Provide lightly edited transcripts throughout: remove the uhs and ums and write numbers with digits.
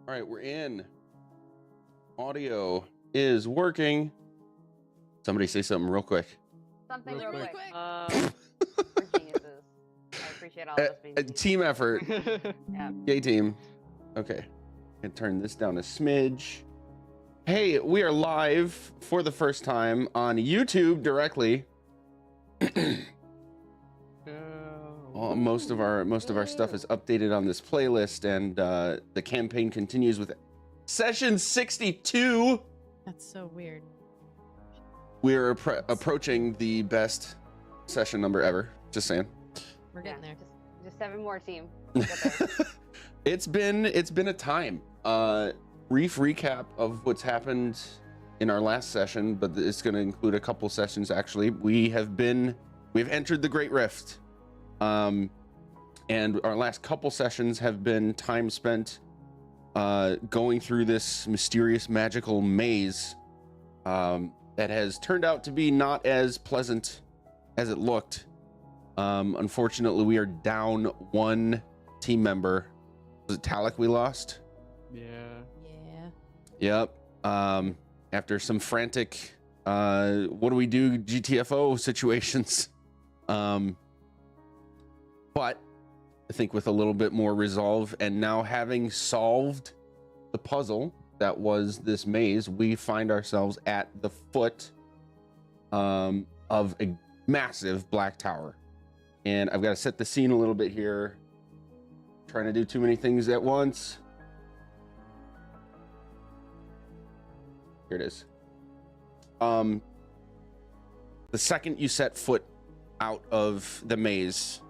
All right, we're in. Audio is working. Somebody say something real quick. Something real quick. We're geniuses. I appreciate all of us being geniuses. Team effort. Yeah. Yay, team. Okay. And turn this down a smidge. Hey, we are live for the first time on YouTube directly. Well, most of our stuff is updated on this playlist, and the campaign continues with session 62. That's so weird. We're approaching the best session number ever. Just saying. We're getting there. Just 7 more, team. It's been a time. Brief recap of what's happened in our last session, but it's going to include a couple sessions. Actually, we've entered the Great Rift, and our last couple sessions have been time spent going through this mysterious magical maze that has turned out to be not as pleasant as it looked. Unfortunately, we are down one team member. Was it Talik we lost? Yeah. Yep. After some frantic what do we do GTFO situations. But I think with a little bit more resolve, and now having solved the puzzle that was this maze, we find ourselves at the foot of a massive black tower. And I've got to set the scene a little bit here. Trying to do too many things at once. Here it is. The second you set foot out of the maze,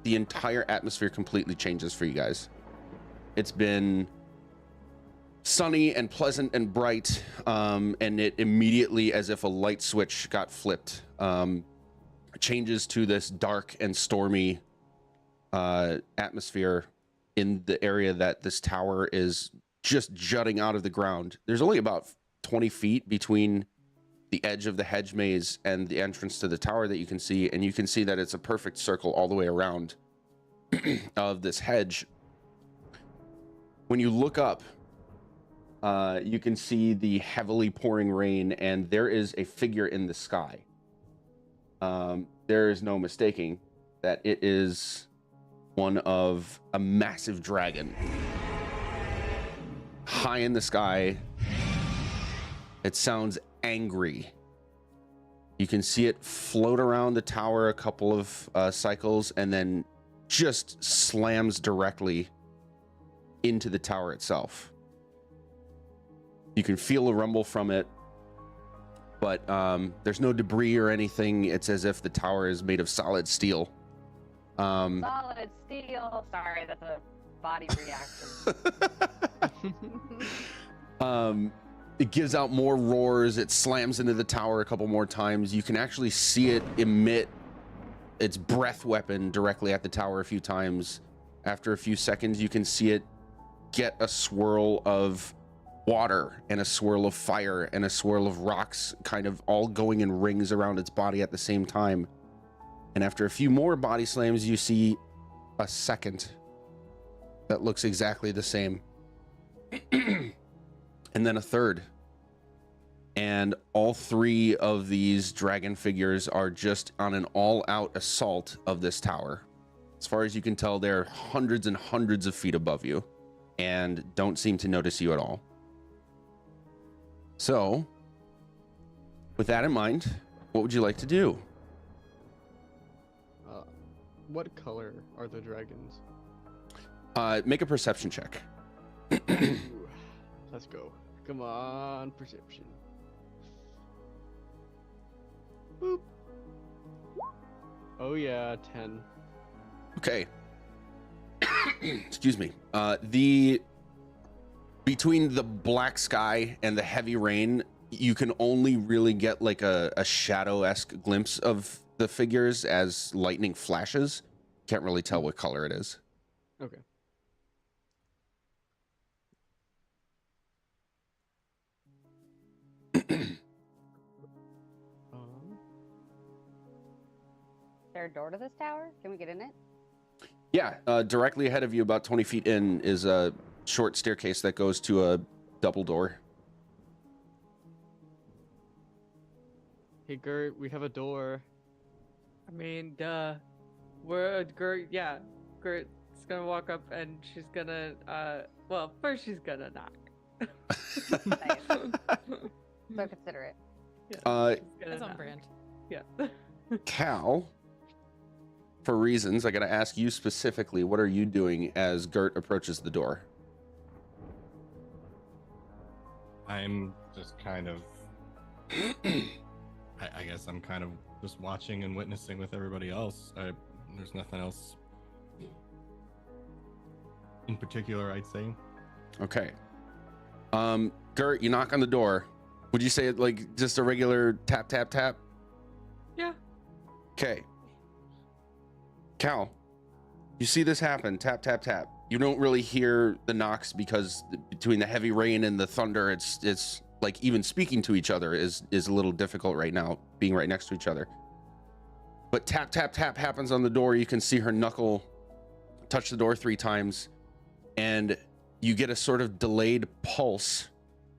the entire atmosphere completely changes for you guys. It's been sunny and pleasant and bright, and it immediately, as if a light switch got flipped, changes to this dark and stormy atmosphere in the area that this tower is just jutting out of the ground. There's only about 20 feet between the edge of the hedge maze and the entrance to the tower that you can see, and you can see that it's a perfect circle all the way around of this hedge. When you look up, you can see the heavily pouring rain, and there is a figure in the sky. There is no mistaking that it is one of a massive dragon high in the sky. It sounds angry. You can see it float around the tower a couple of cycles and then just slams directly into the tower itself. You can feel a rumble from it, but there's no debris or anything. It's as if the tower is made of solid steel. Solid steel. Sorry, that's a body reaction. It gives out more roars. It slams into the tower a couple more times. You can actually see it emit its breath weapon directly at the tower a few times. After a few seconds, you can see it get a swirl of water and a swirl of fire and a swirl of rocks, kind of all going in rings around its body at the same time. And after a few more body slams, you see a second that looks exactly the same. And then a third. And all three of these dragon figures are just on an all-out assault of this tower. As far as you can tell, they're hundreds and hundreds of feet above you and don't seem to notice you at all. So, with that in mind, what would you like to do? What color are the dragons? Make a perception check. Ooh, let's go. Come on, perception. Boop. Oh yeah, 10. Okay. Excuse me. Between the black sky and the heavy rain, you can only really get like a shadow-esque glimpse of the figures as lightning flashes. Can't really tell what color it is. Okay. Is there a door to this tower? Can we get in it? Yeah, directly ahead of you, about 20 feet in, is a short staircase that goes to a double door. Hey, Gert, we have a door. I mean, duh. Gert's gonna walk up and she's gonna, well, first she's gonna knock. Nice. So considerate. Yeah, Uh, she's gonna That's on knock. brand. Yeah. Cal, for reasons, I gotta ask you specifically, what are you doing as Gert approaches the door? I'm just kind of. I guess I'm kind of just watching and witnessing with everybody else. There's nothing else in particular, I'd say. Okay. Gert, you knock on the door. Would you say it like just a regular tap, tap, tap? Yeah. Okay. Cal, you see this happen, tap, tap, tap. You don't really hear the knocks because between the heavy rain and the thunder, it's like even speaking to each other is a little difficult right now, being right next to each other. But tap, tap, tap happens on the door. You can see her knuckle touch the door 3 times, and you get a sort of delayed pulse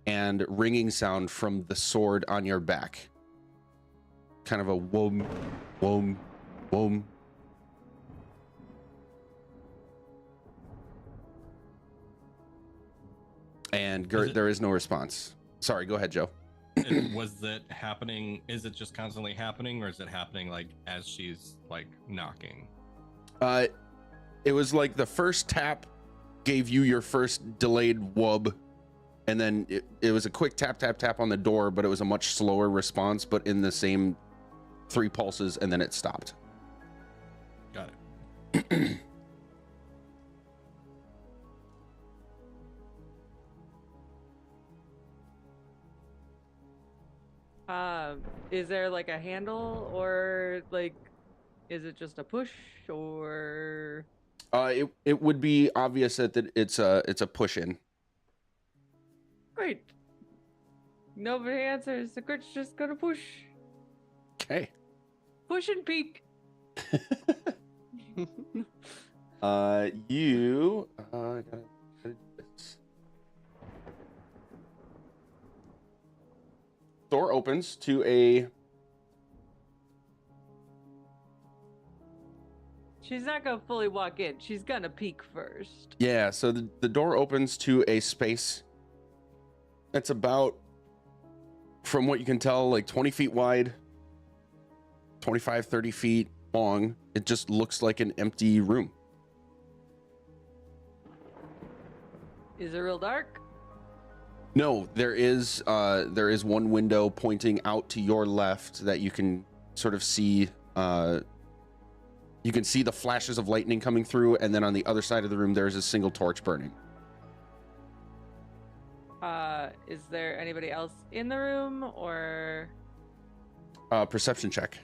and ringing sound from the sword on your back. Kind of a whoom, whoom, whoom. And Gert, there is no response. Sorry, go ahead, Joe. Was that happening? Is it just constantly happening, or is it happening like as she's like knocking? It was like the first tap gave you your first delayed wub, and then it was a quick tap, tap, tap on the door, but it was a much slower response, but in the same 3 pulses, and then it stopped. Got it. Is there like a handle, or like, is it just a push, or? It would be obvious that it's a push in. Great. Nobody answers. The Gert's just gonna push. Okay. Push and peek. Gotta do this. Door opens to a. She's not gonna fully walk in. She's gonna peek first. Yeah, so the door opens to a space that's about, from what you can tell, like 20 feet wide, 25, 30 feet long. It just looks like an empty room. Is it real dark? No, there is one window pointing out to your left that you can sort of see. You can see the flashes of lightning coming through, and then on the other side of the room, there is a single torch burning. Is there anybody else in the room, or? Perception check.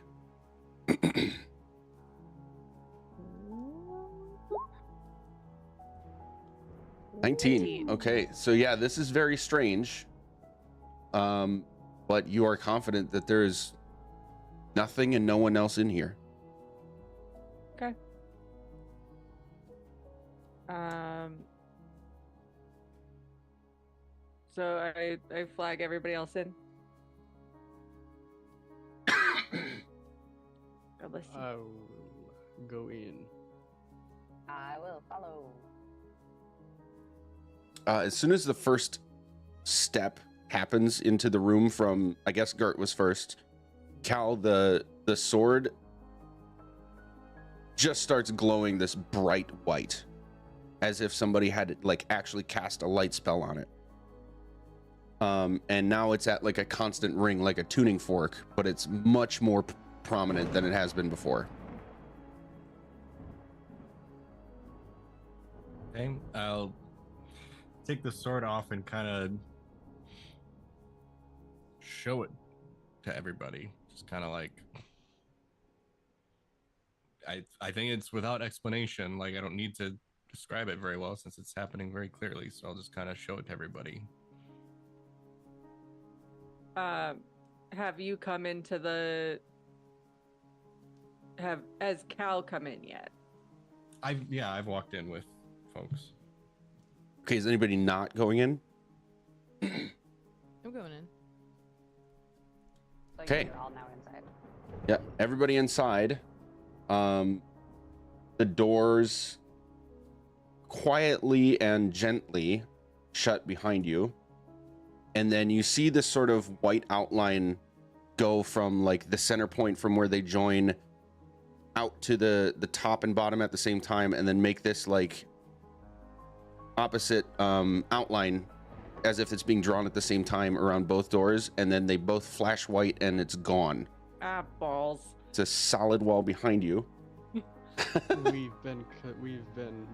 19. Okay, so yeah, this is very strange. But you are confident that there is nothing and no one else in here. Okay. So I flag everybody else in. God bless you. I will go in. I will follow. As soon as the first step happens into the room from, I guess Gert was first, Cal, the sword just starts glowing this bright white, as if somebody had like actually cast a light spell on it. And now it's at like a constant ring, like a tuning fork, but it's much more prominent than it has been before. Okay, I'll take the sword off and kind of show it to everybody. Just kind of like, I think it's without explanation. Like, I don't need to describe it very well since it's happening very clearly. So I'll just kind of show it to everybody. Have you come into has Cal come in yet? I've walked in with folks. Okay, is anybody not going in? I'm going in. So Okay. you're all now inside. Yeah, everybody inside. The doors quietly and gently shut behind you. And then you see this sort of white outline go from like the center point from where they join out to the top and bottom at the same time, and then make this like opposite outline as if it's being drawn at the same time around both doors, and then they both flash white and it's gone. Ah, balls. It's a solid wall behind you. We've been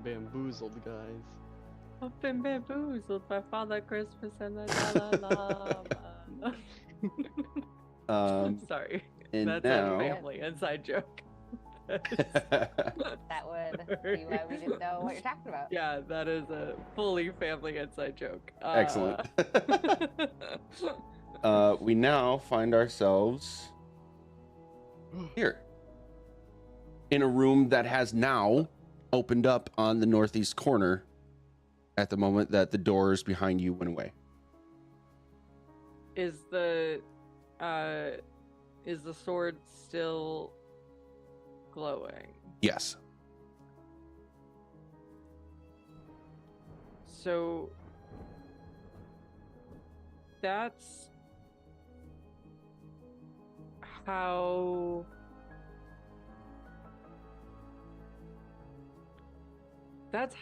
bamboozled, guys. I've been bamboozled by Father Christmas and the Dalai Lama. Sorry, and that's now- a family inside joke. That would be why we didn't know what you're talking about. Yeah, that is a fully family inside joke. Excellent. We now find ourselves here in a room that has now opened up on the northeast corner at the moment that the doors behind you went away. Is the sword still glowing? Yes. So that's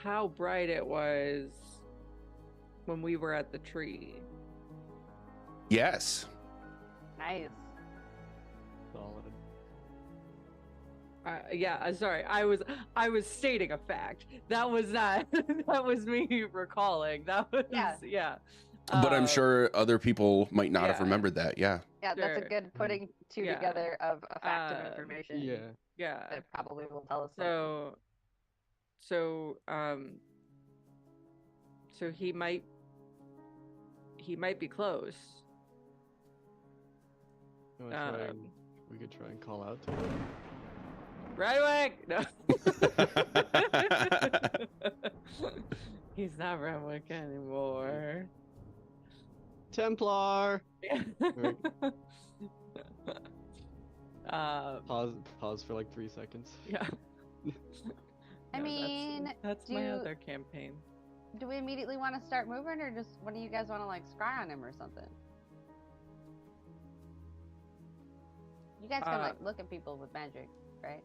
how bright it was when we were at the tree. Yes. Nice. Solid. Yeah, sorry. I was stating a fact. That was not that was me recalling. That was yeah. But I'm sure other people might not have yeah. remembered that. Yeah. Yeah, that's a Sure. good putting two Yeah. together of a fact of information. Yeah. Yeah. That probably will tell us something. So he might be close. You wanna try and, we could try and call out to him. Redwick! No. He's not Redwick anymore. Templar. Pause for like 3 seconds. Yeah. I mean, that's my other campaign. Do we immediately want to start moving, or just one of you guys want to like scry on him or something? You guys can like look at people with magic, right?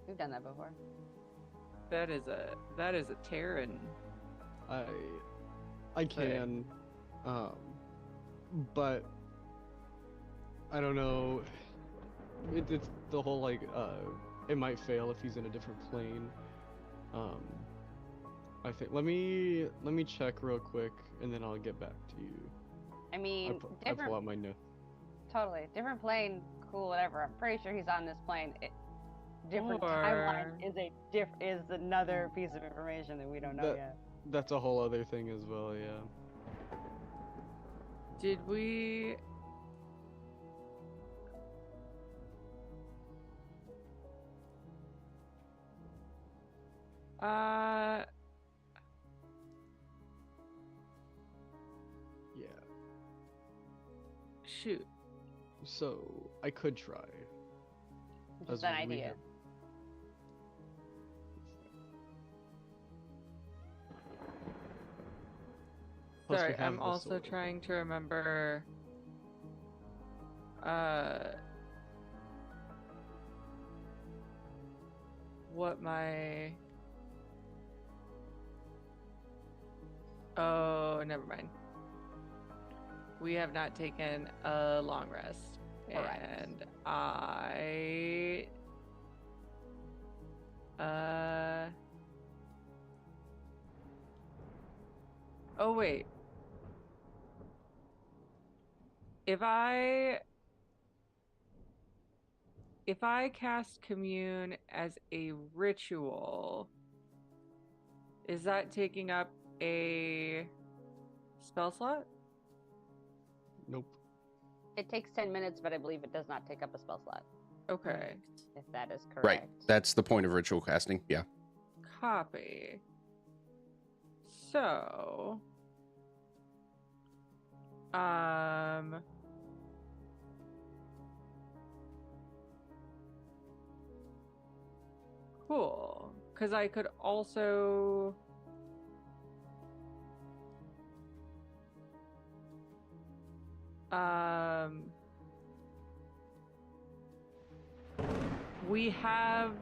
We've done that before. That is a Terran. I can, but I don't know. It's the whole like it might fail if he's in a different plane. I think let me check real quick and then I'll get back to you. I mean, I pull out my notes. Totally different plane, cool, whatever. I'm pretty sure he's on this plane. Different timeline is another piece of information that we don't know yet. That's a whole other thing as well, yeah. Did we? Yeah. Shoot. So I could try. Just an idea. Sorry, I'm also trying to remember. What my. Oh, never mind. We have not taken a long rest. Correct. And oh wait. If I cast commune as a ritual, is that taking up a spell slot? Nope. It takes 10 minutes, but I believe it does not take up a spell slot. Okay. If that is correct. Right. That's the point of ritual casting. Yeah. Copy. So, cool. Because I could also. We have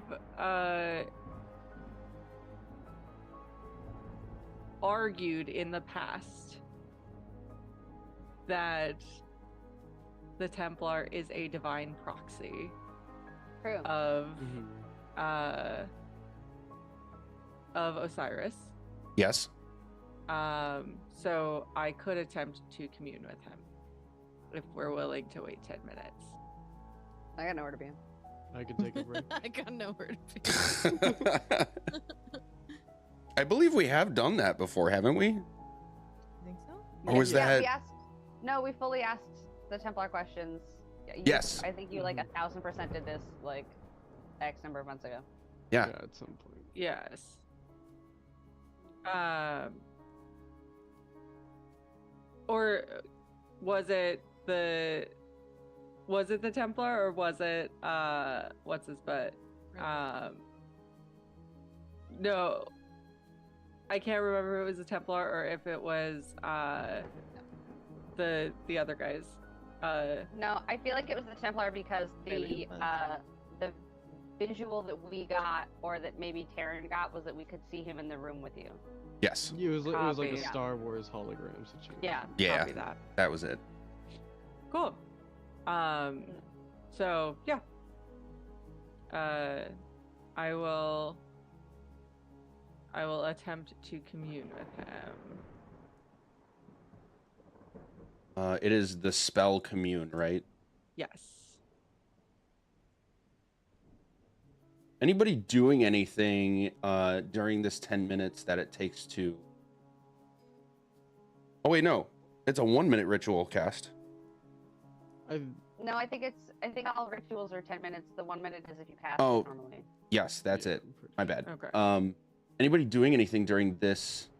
argued in the past that the Templar is a divine proxy True. of Osiris. Yes. So I could attempt to commune with him if we're willing to wait 10 minutes. I got nowhere to be. I can take a break. I got nowhere to be. I believe we have done that before, haven't we? Think so? Or was Yeah, that? we asked. No, we fully asked the Templar questions. Yeah, Yes. I think you like 1000% did this like X number of months ago. Yeah. Yeah, at some point. Yes. Or was it the Templar, or was it what's his butt? No, I can't remember if it was the Templar or if it was the other guys. No, I feel like it was the Templar because the visual that we got, or that maybe Taryn got, was that we could see him in the room with you. Yes. It was like a Copy. Star Wars hologram situation. Yeah. Yeah. Copy that. That was it. Cool. So yeah. I will attempt to commune with him. It is the spell commune, right? Yes. Anybody doing anything during this 10 minutes that it takes to... Oh, wait, no. It's a 1-minute ritual cast. No, I think all rituals are 10 minutes. The 1 minute is if you cast Oh. it normally. Yes, that's it. I'm pretty My sure. bad. Okay. Anybody doing anything during this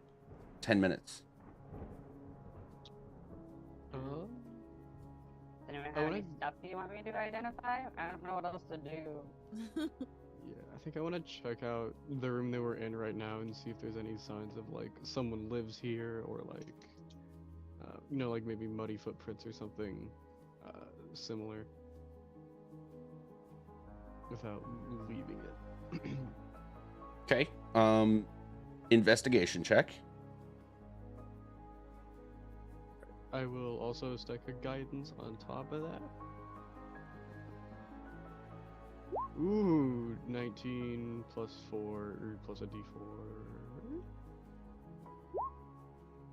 10 minutes? Does anyone I have wanna- any stuff you want me to identify? I don't know what else to do. Yeah, I think I want to check out the room that we're in right now and see if there's any signs of like someone lives here, or like, like maybe muddy footprints or something similar, without leaving it. Okay. Investigation check. I will also stack a guidance on top of that. Ooh, 19 plus 4, or plus a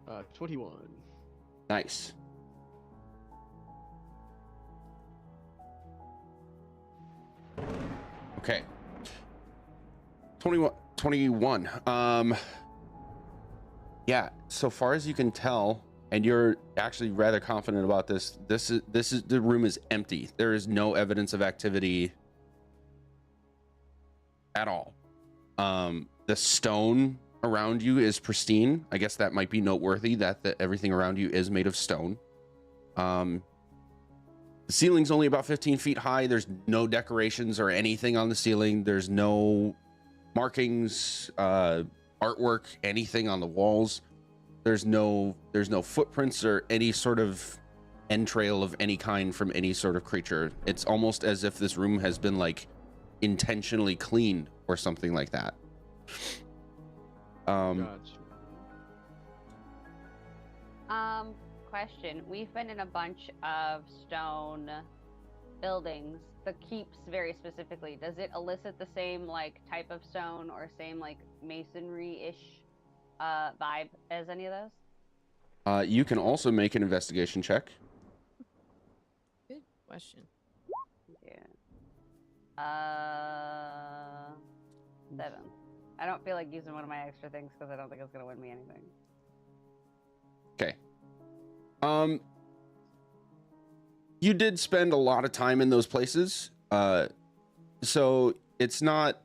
d4. 21. Nice. Okay. 21. Yeah, so far as you can tell, and you're actually rather confident about this, the room is empty. There is no evidence of activity at all. The stone around you is pristine. I guess that might be noteworthy that everything around you is made of stone. The ceiling's only about 15 feet high. There's no decorations or anything on the ceiling. There's no markings, artwork, anything on the walls. There's no footprints or any sort of entrail of any kind from any sort of creature. It's almost as if this room has been like intentionally cleaned or something like that. Gotcha. Question. We've been in a bunch of stone buildings, the keeps very specifically. Does it elicit the same like type of stone or same like masonry-ish vibe as any of those? You can also make an investigation check. Good question. Yeah. 7. I don't feel like using one of my extra things because I don't think it's gonna win me anything. Okay. You did spend a lot of time in those places, so it's not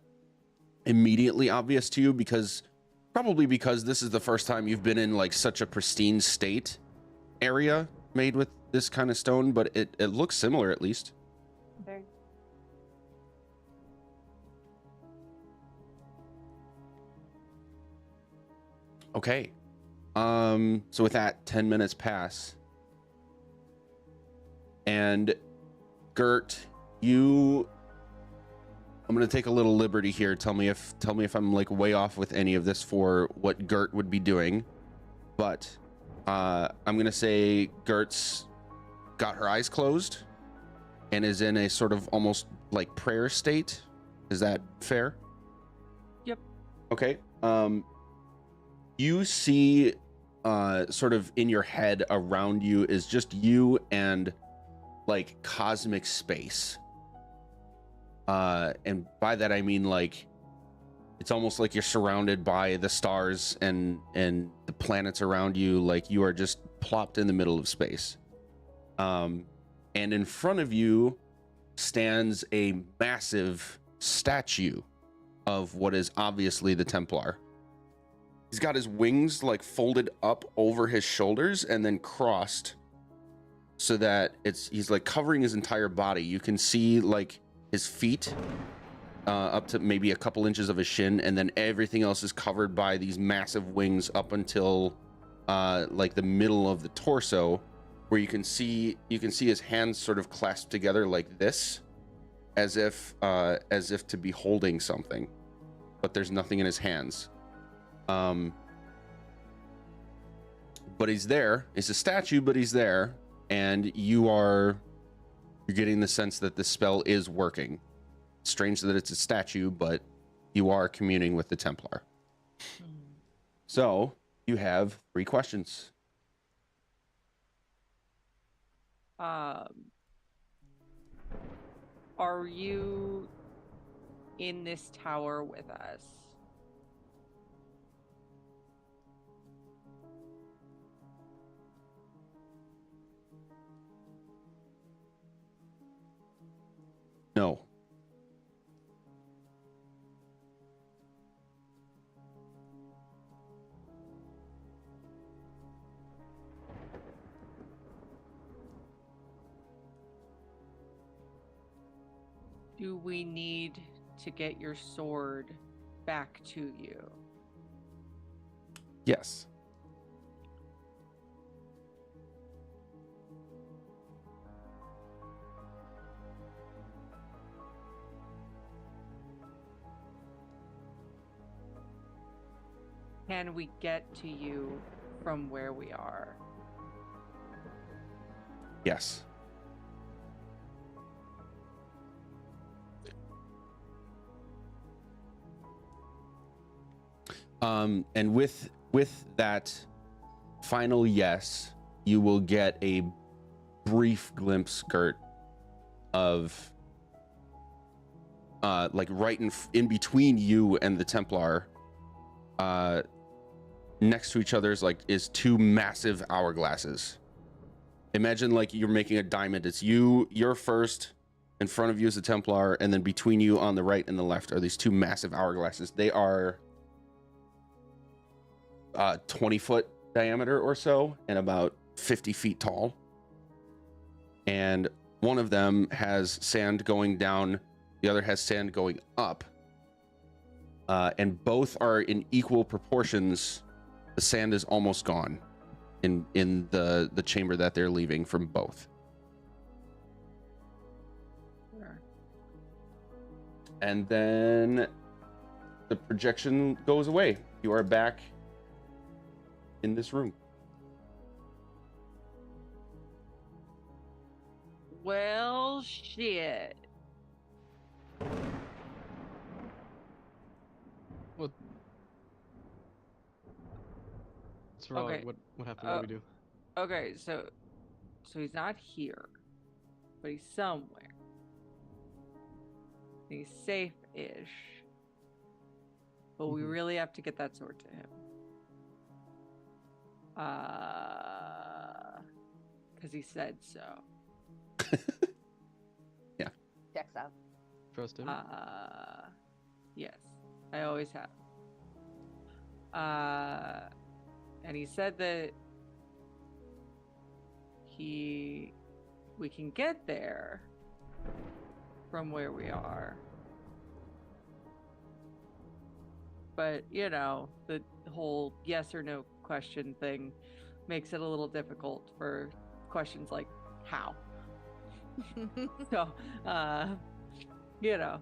immediately obvious to you because probably because this is the first time you've been in like such a pristine state area made with this kind of stone, but it looks similar at least. Very. Okay. So with that, 10 minutes pass. And Gert, I'm gonna take a little liberty here. Tell me if I'm like way off with any of this for what Gert would be doing. But I'm gonna say Gert's got her eyes closed and is in a sort of almost like prayer state. Is that fair? Yep. Okay. You see sort of in your head around you is just you and like cosmic space. And by that I mean like it's almost like you're surrounded by the stars and the planets around you, like you are just plopped in the middle of space. And in front of you stands a massive statue of what is obviously the Templar. He's got his wings like folded up over his shoulders and then crossed so that he's like covering his entire body. You can see like his feet up to maybe a couple inches of his shin, and then everything else is covered by these massive wings up until like the middle of the torso, where you can see his hands sort of clasped together like this, as if to be holding something, but there's nothing in his hands. But he's there. It's a statue, but he's there, and you're getting the sense that the spell is working. It's strange that it's a statue, but you are communing with the Templar. So you have 3 questions. Are you in this tower with us? No. Do we need to get your sword back to you? Yes. Can we get to you from where we are? Yes. And with that final yes, you will get a brief glimpse, Gert, of like right in between you and the Templar, next to each other is 2 massive hourglasses. Imagine like you're making a diamond. It's you're first, in front of you is the Templar, and then between you on the right and the left are these 2 massive hourglasses. They are 20-foot diameter or so and about 50 feet tall. And one of them has sand going down, the other has sand going up. And both are in equal proportions. The sand is almost gone in the chamber that they're leaving from both. Sure. And then the projection goes away. You are back in this room. Well, shit. What's wrong? Okay. What happened? What do we do? Okay, so he's not here, but he's somewhere. He's safe-ish. But we really have to get that sword to him. Because he said so. Yeah. Checks out. Trust him. Yes, I always have. And he said that we can get there from where we are. But, you know, the whole yes or no question thing makes it a little difficult for questions like how. So, you know,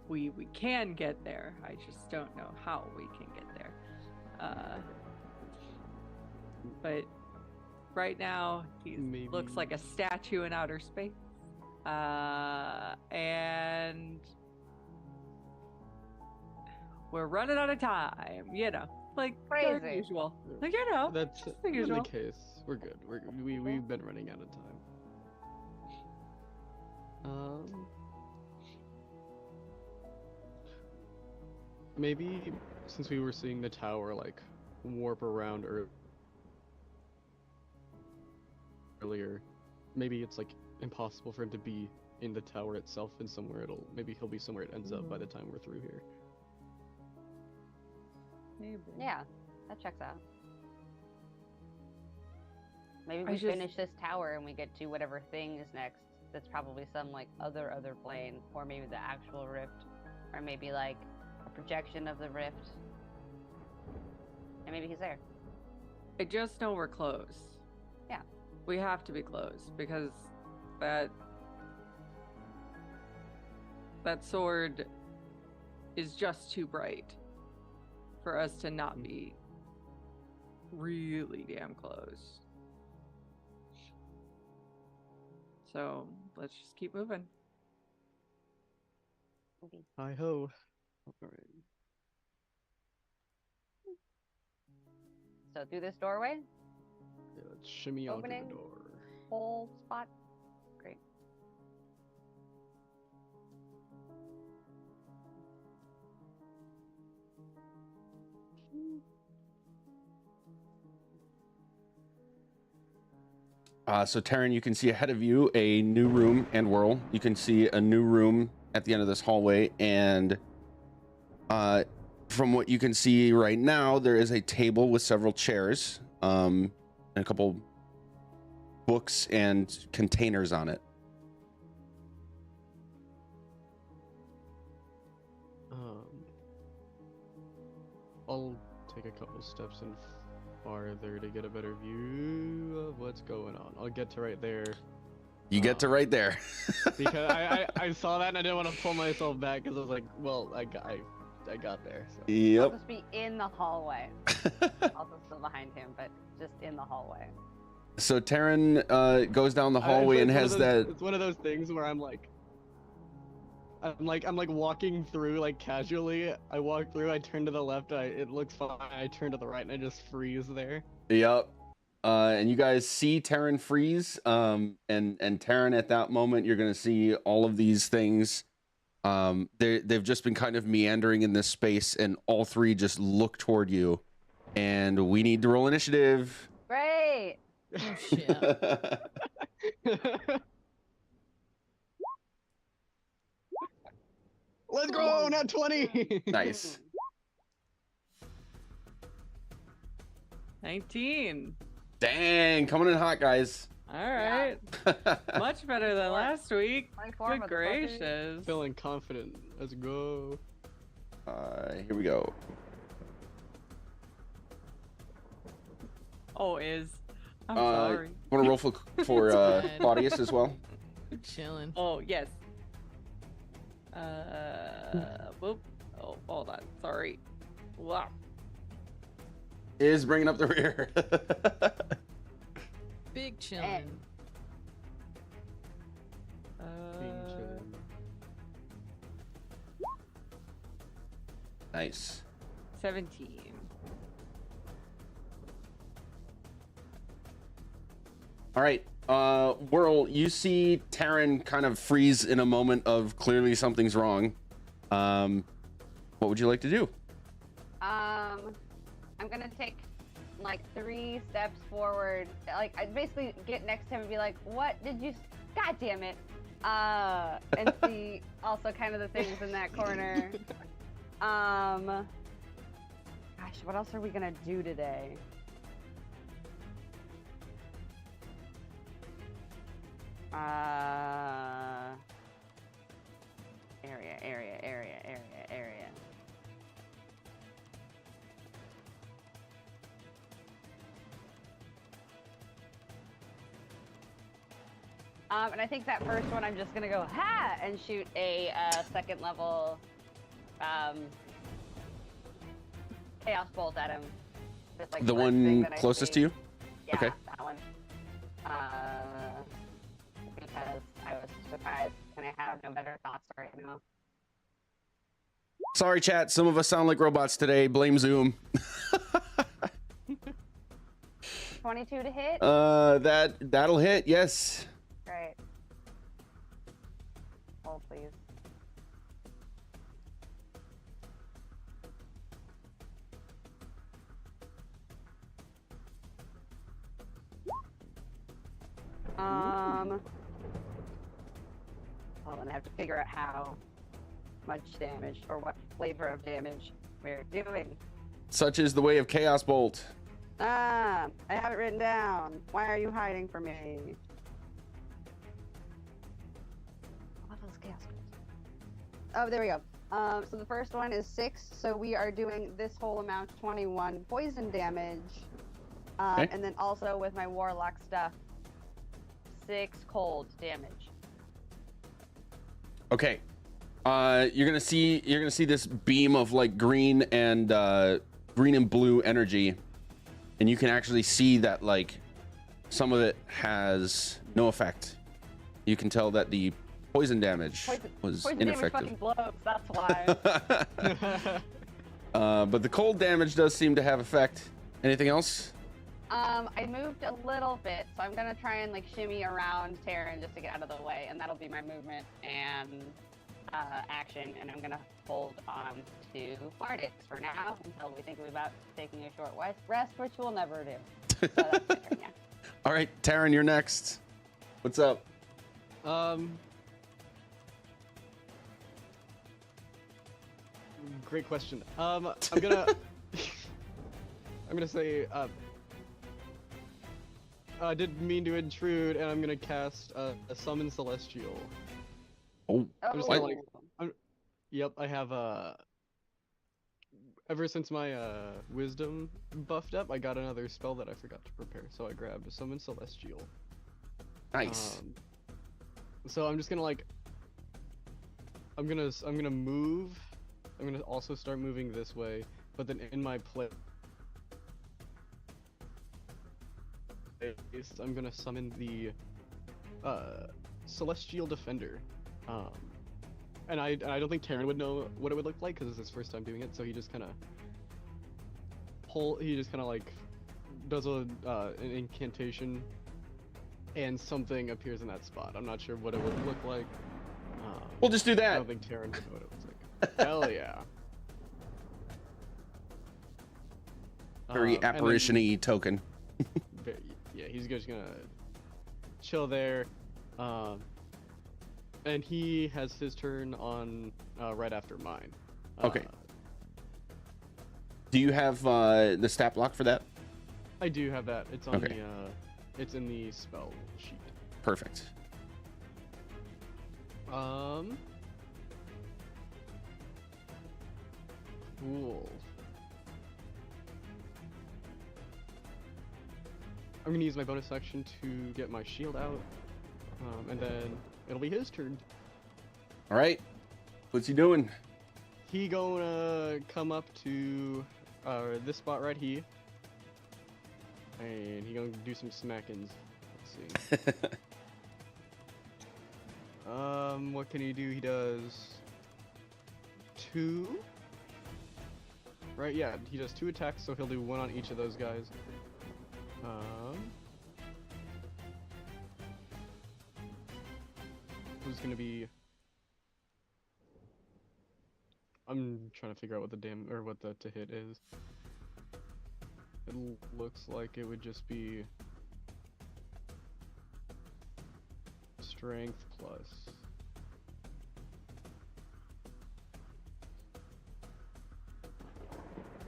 we can get there. I just don't know how we can get there. But right now, he looks like a statue in outer space. And we're running out of time, you know, like Crazy. per usual. Like, you know, That's just the in usual. the case. We're good. We've been running out of time. Maybe since we were seeing the tower like warp around earlier, maybe it's like impossible for him to be in the tower itself, and maybe he'll be somewhere it ends up by the time we're through here. Maybe. Yeah, that checks out. Maybe I we just- finish this tower and we get to whatever thing is next. That's probably some like other plane, or maybe the actual rift, or maybe like a projection of the rift. And maybe he's there. I just know we're close. Yeah. We have to be close because that sword is just too bright for us to not be really damn close. So let's just keep moving. Hi ho. Alright. So through this doorway, Yeah, let's shimmy onto Opening. the door. whole spot. Great. So Taryn, you can see ahead of you a new room, and Whirl, you can see a new room at the end of this hallway, and from what you can see right now, there is a table with several chairs, and a couple books and containers on it. I'll take a couple steps in farther to get a better view of what's going on. I'll get to right there. You get to right there. Because I saw that and I didn't want to pull myself back because I was like, well, I got there. So. I'll Yep. just be in the hallway. Also still behind him, but just in the hallway. So Taryn goes down the hallway and has that. It's one of those things where I'm like walking through like casually. I walk through, I turn to the left, it looks fine. I turn to the right and I just freeze there. Yep. And you guys see Taryn freeze. And Taryn, at that moment, you're gonna see all of these things. They've just been kind of meandering in this space, and all three just look toward you. And we need to roll initiative. Great. Oh shit. Let's go, not 20. Nice. 19. Dang, coming in hot, guys. All right. Much better than last week. 24, Good motherfucker. gracious. Feeling confident. Let's go. Here we go. Oh, is. I'm Uh, sorry. Want to roll for It's fine. Claudius as well? I'm chilling. Oh, yes. Whoop. Oh, hold on. Sorry. Wow. Is bringing up the rear. Big chilling. Nice. 17. All right. Whirl, you see Taryn kind of freeze in a moment of clearly something's wrong. What would you like to do? I'm gonna take like 3 steps forward. Like I basically get next to him and be like, "What did you? God damn it! And see also kind of the things in that corner. Gosh, what else are we gonna do today? Area. And I think that first one, I'm just gonna go ha and shoot a second level chaos bolt at him. Just, like, The first thing one that I closest to see. you? Yeah, Okay. that one. Because I was surprised and I have no better thoughts right now. Sorry, chat. Some of us sound like robots today. Blame Zoom. 22 to hit? That'll hit. Yes. Great. Hold, please. Well, then I have to figure out how much damage or what flavor of damage we're doing. Such is the way of Chaos Bolt. I have it written down. Why are you hiding from me? What was chaos? Oh, there we go. So the first one is 6. So we are doing this whole amount, 21 poison damage. Okay. And then also with my warlock stuff, 6 cold damage. Okay. You're gonna see this beam of like green and blue energy, and you can actually see that like some of it has no effect. You can tell that the poison damage was Poison ineffective. damage fucking blows, that's why. But the cold damage does seem to have effect. Anything else? I moved a little bit, so I'm gonna try and like shimmy around Terran just to get out of the way, and that'll be my movement and action, and I'm gonna hold on to Mardix for now until we think about taking a short rest, which we'll never do. So that's my turn, yeah. All right, Taryn, you're next. What's up? Great question. I'm gonna I'm gonna say I didn't mean to intrude, and I'm gonna cast a summon celestial. Oh, I'm just Oh, gonna, like, yep, I have ever since my wisdom buffed up, I got another spell that I forgot to prepare, so I grabbed a summon celestial. nice. So I'm just gonna like I'm gonna move. I'm gonna also start moving this way, but then in my place I'm gonna summon the Celestial Defender. And I don't think Terran would know what it would look like because it's his first time doing it, so he just kind of like does an incantation, and something appears in that spot. I'm not sure what it would look like. We'll just do I that. don't think Terran would know what it looks like. Hell yeah. Very And then- apparition-y token. Yeah, he's just gonna chill there. And he has his turn on right after mine. Okay. Do you have the stat block for that? I do have that. It's on Okay. it's in the spell sheet. Perfect. Cool. I'm gonna use my bonus action to get my shield out, and then it'll be his turn. All right. What's he doing? He gonna come up to this spot right here, and he gonna do some smackings. Let's see. What can he do? He does 2. Right? Yeah, he does 2 attacks, so he'll do 1 on each of those guys. Who's gonna be? I'm trying to figure out what the what the to hit is. It looks like it would just be strength plus.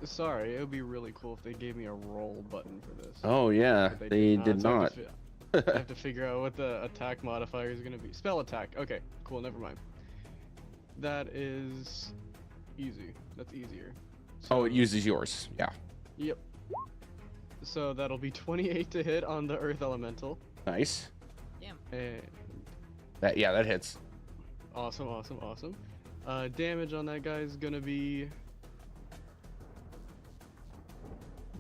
Sorry, it would be really cool if they gave me a roll button for this. Oh yeah, But they did so not. I have to figure out what the attack modifier is gonna be. Spell attack. Okay, cool. Never mind. That is easy. That's easier. Oh, it uses yours. Yeah. Yep. So that'll be 28 to hit on the Earth Elemental. Nice. Damn. And That hits. awesome, awesome, awesome. Damage on that guy is gonna be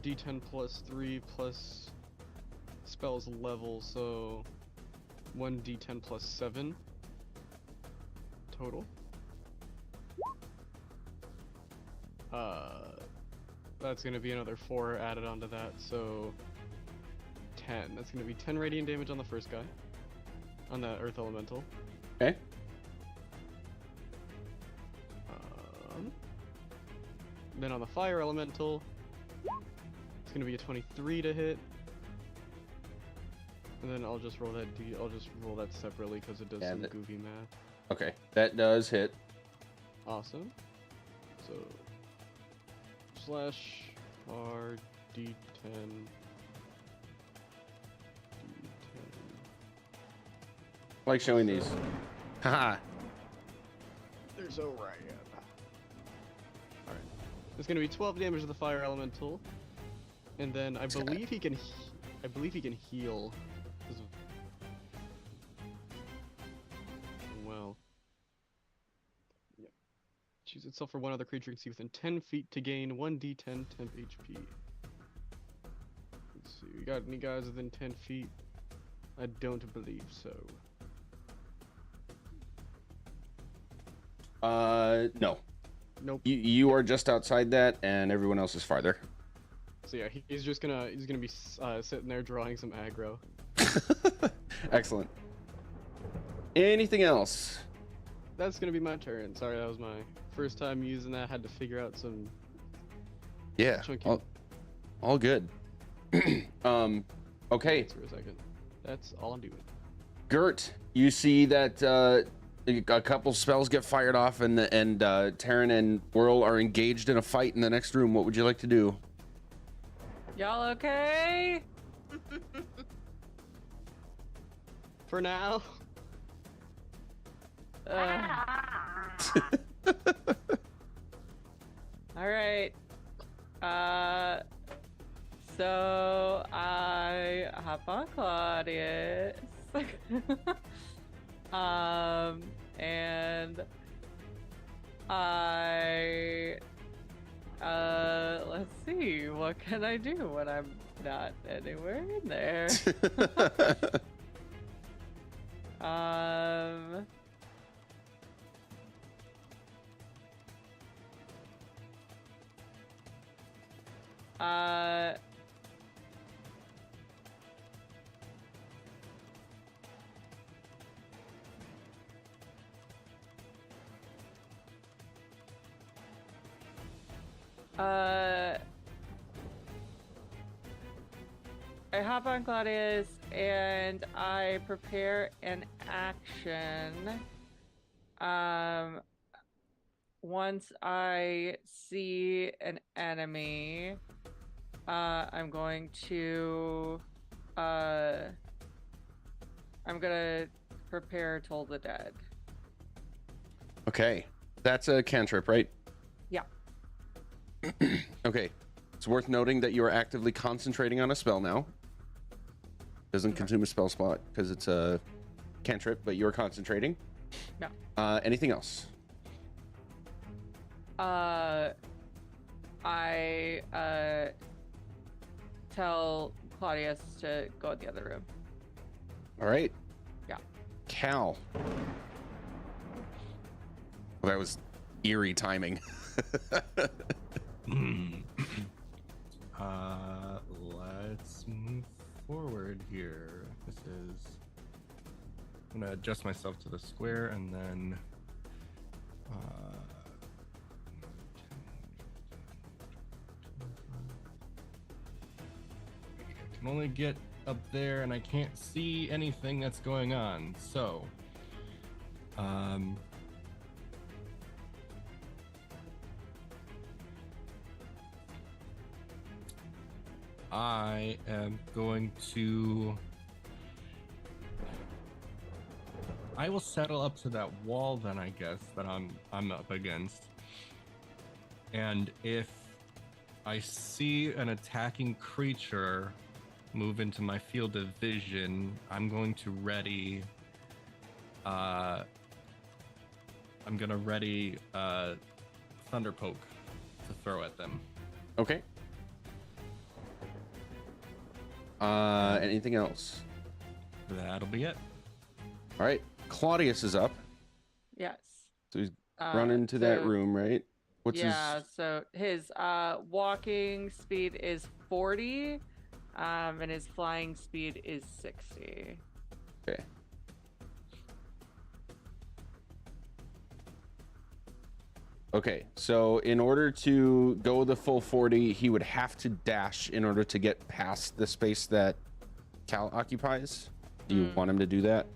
D10 plus 3 plus spell's level, so 1d10 plus 7 total. That's gonna be another 4 added onto that, so 10. That's gonna be 10 radiant damage on the first guy, on the Earth Elemental. Okay. Then on the Fire Elemental, it's gonna be a 23 to hit. And then I'll just roll that I'll just roll that separately because it does some goofy math. Okay, that does hit. Awesome. So slash R D10. I like showing these. Haha. There's Orion. Alright. It's gonna be 12 damage to the Fire Elemental. And then I believe he can heal. Well. Yep. Choose itself for one other creature you can see within 10 feet to gain 1d10 temp HP. Let's see, we got any guys within 10 feet? I don't believe so. No. Nope. You are just outside that, and everyone else is farther. So yeah, he's gonna be sitting there drawing some aggro. Excellent. Anything else? That's gonna be my turn. Sorry, that was my first time using that. Had to figure out some. Yeah. Chunky... All good. Okay. For a second. That's all I'm doing. Gert, you see that a couple spells get fired off, and Taryn and Whirl are engaged in a fight in the next room. What would you like to do? Y'all okay? For now. All right. So I hop on Claudius. And I let's see, what can I do when I'm not anywhere in there? I hop on Claudius and I prepare an action. Once I see an enemy, I'm going to prepare Toll the Dead. Okay, that's a cantrip, right? Yeah. Okay, it's worth noting that you are actively concentrating on a spell now. Doesn't consume a spell slot because it's a cantrip, but you're concentrating. Yeah. Anything else? I tell Claudius to go in the other room. All right. Yeah. Cal. Well, that was eerie timing. Let's move forward here. This is... I'm gonna adjust myself to the square and then I can only get up there and I can't see anything that's going on. So, I am going to. I will settle up to that wall then, I guess, that I'm up against. And if I see an attacking creature move into my field of vision, I'm going to ready. I'm gonna ready Thunder Poke to throw at them. Okay. Anything else? That'll be it. All right. Claudius is up. Yes. So he's running to that room, right? What's so his walking speed is 40, and his flying speed is 60. Okay. Okay, so in order to go the full 40, he would have to dash in order to get past the space that Cal occupies. Do you want him to do that?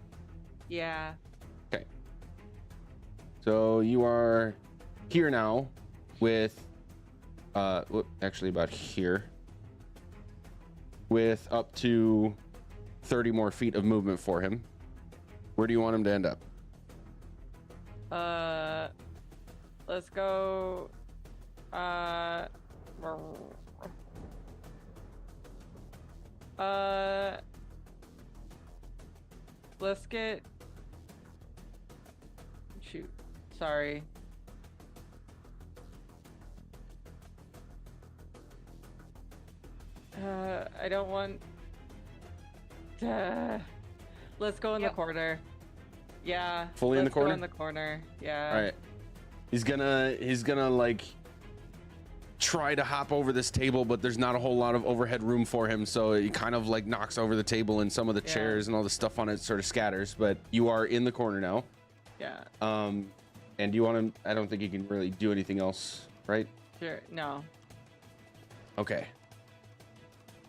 Yeah. Okay. So you are here now with, actually about here, with up to 30 more feet of movement for him. Where do you want him to end up? Let's go. Let's get. Shoot. Sorry. I don't want. Let's go in the corner. Yeah. Fully in the corner? Let's go in the corner. Yeah. All right. He's gonna like try to hop over this table, but there's not a whole lot of overhead room for him, so he kind of like knocks over the table and some of the chairs and all the stuff on it sort of scatters. But you are in the corner now. Yeah. And you want him? I don't think he can really do anything else, right? Sure. No. Okay.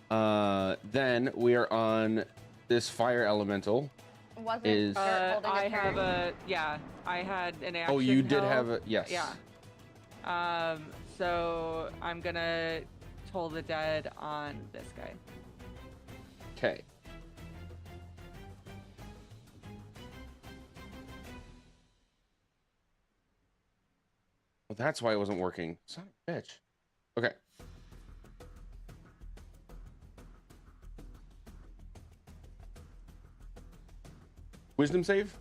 Then we are on this fire elemental. Was it holding I a have turn? I had an action. Oh, you did held. have a yes. Yeah. So I'm gonna toll the dead on this guy. Okay. Well, that's why it wasn't working. Son of a bitch. Okay. Wisdom save?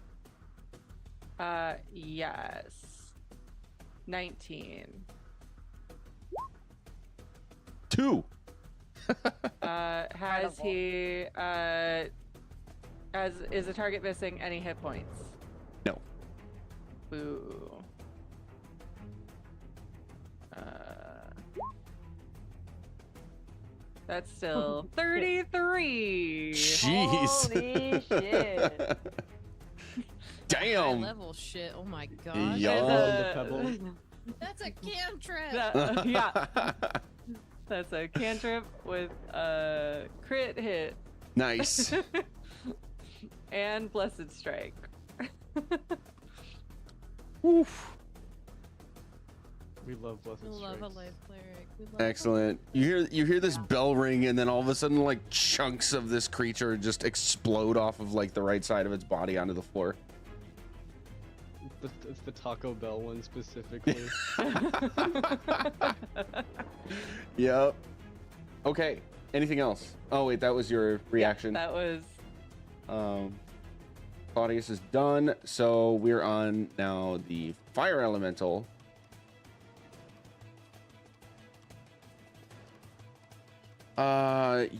Yes. 19. 2. Has he is the target missing any hit points? No. Boo. That's still 33. Jeez. Holy shit. High Damn. level shit. Oh my god. Yeah. The pebble. That's a cantrip. Yeah. That's a cantrip with a crit hit Nice. and blessed strike. Oof. We love blessed We love a strikes. life cleric. We love Excellent. You hear this bell ring, and then all of a sudden, like chunks of this creature just explode off of like the right side of its body onto the floor. It's the Taco Bell one specifically. Yep. Okay. Anything else? Oh wait, that was your reaction. That was Claudius is done, so we're on now the fire elemental.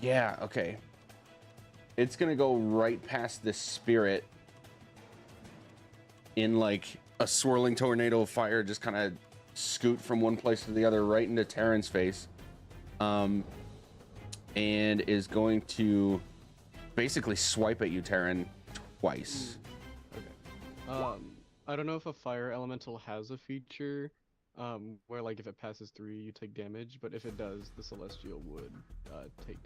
Yeah, okay. It's gonna go right past this spirit in like a swirling tornado of fire, just kind of scoot from one place to the other right into Terran's face. And is going to basically swipe at you, Terran, twice. Okay. I don't know if a fire elemental has a feature where like if it passes through you take damage, but if it does, the celestial would take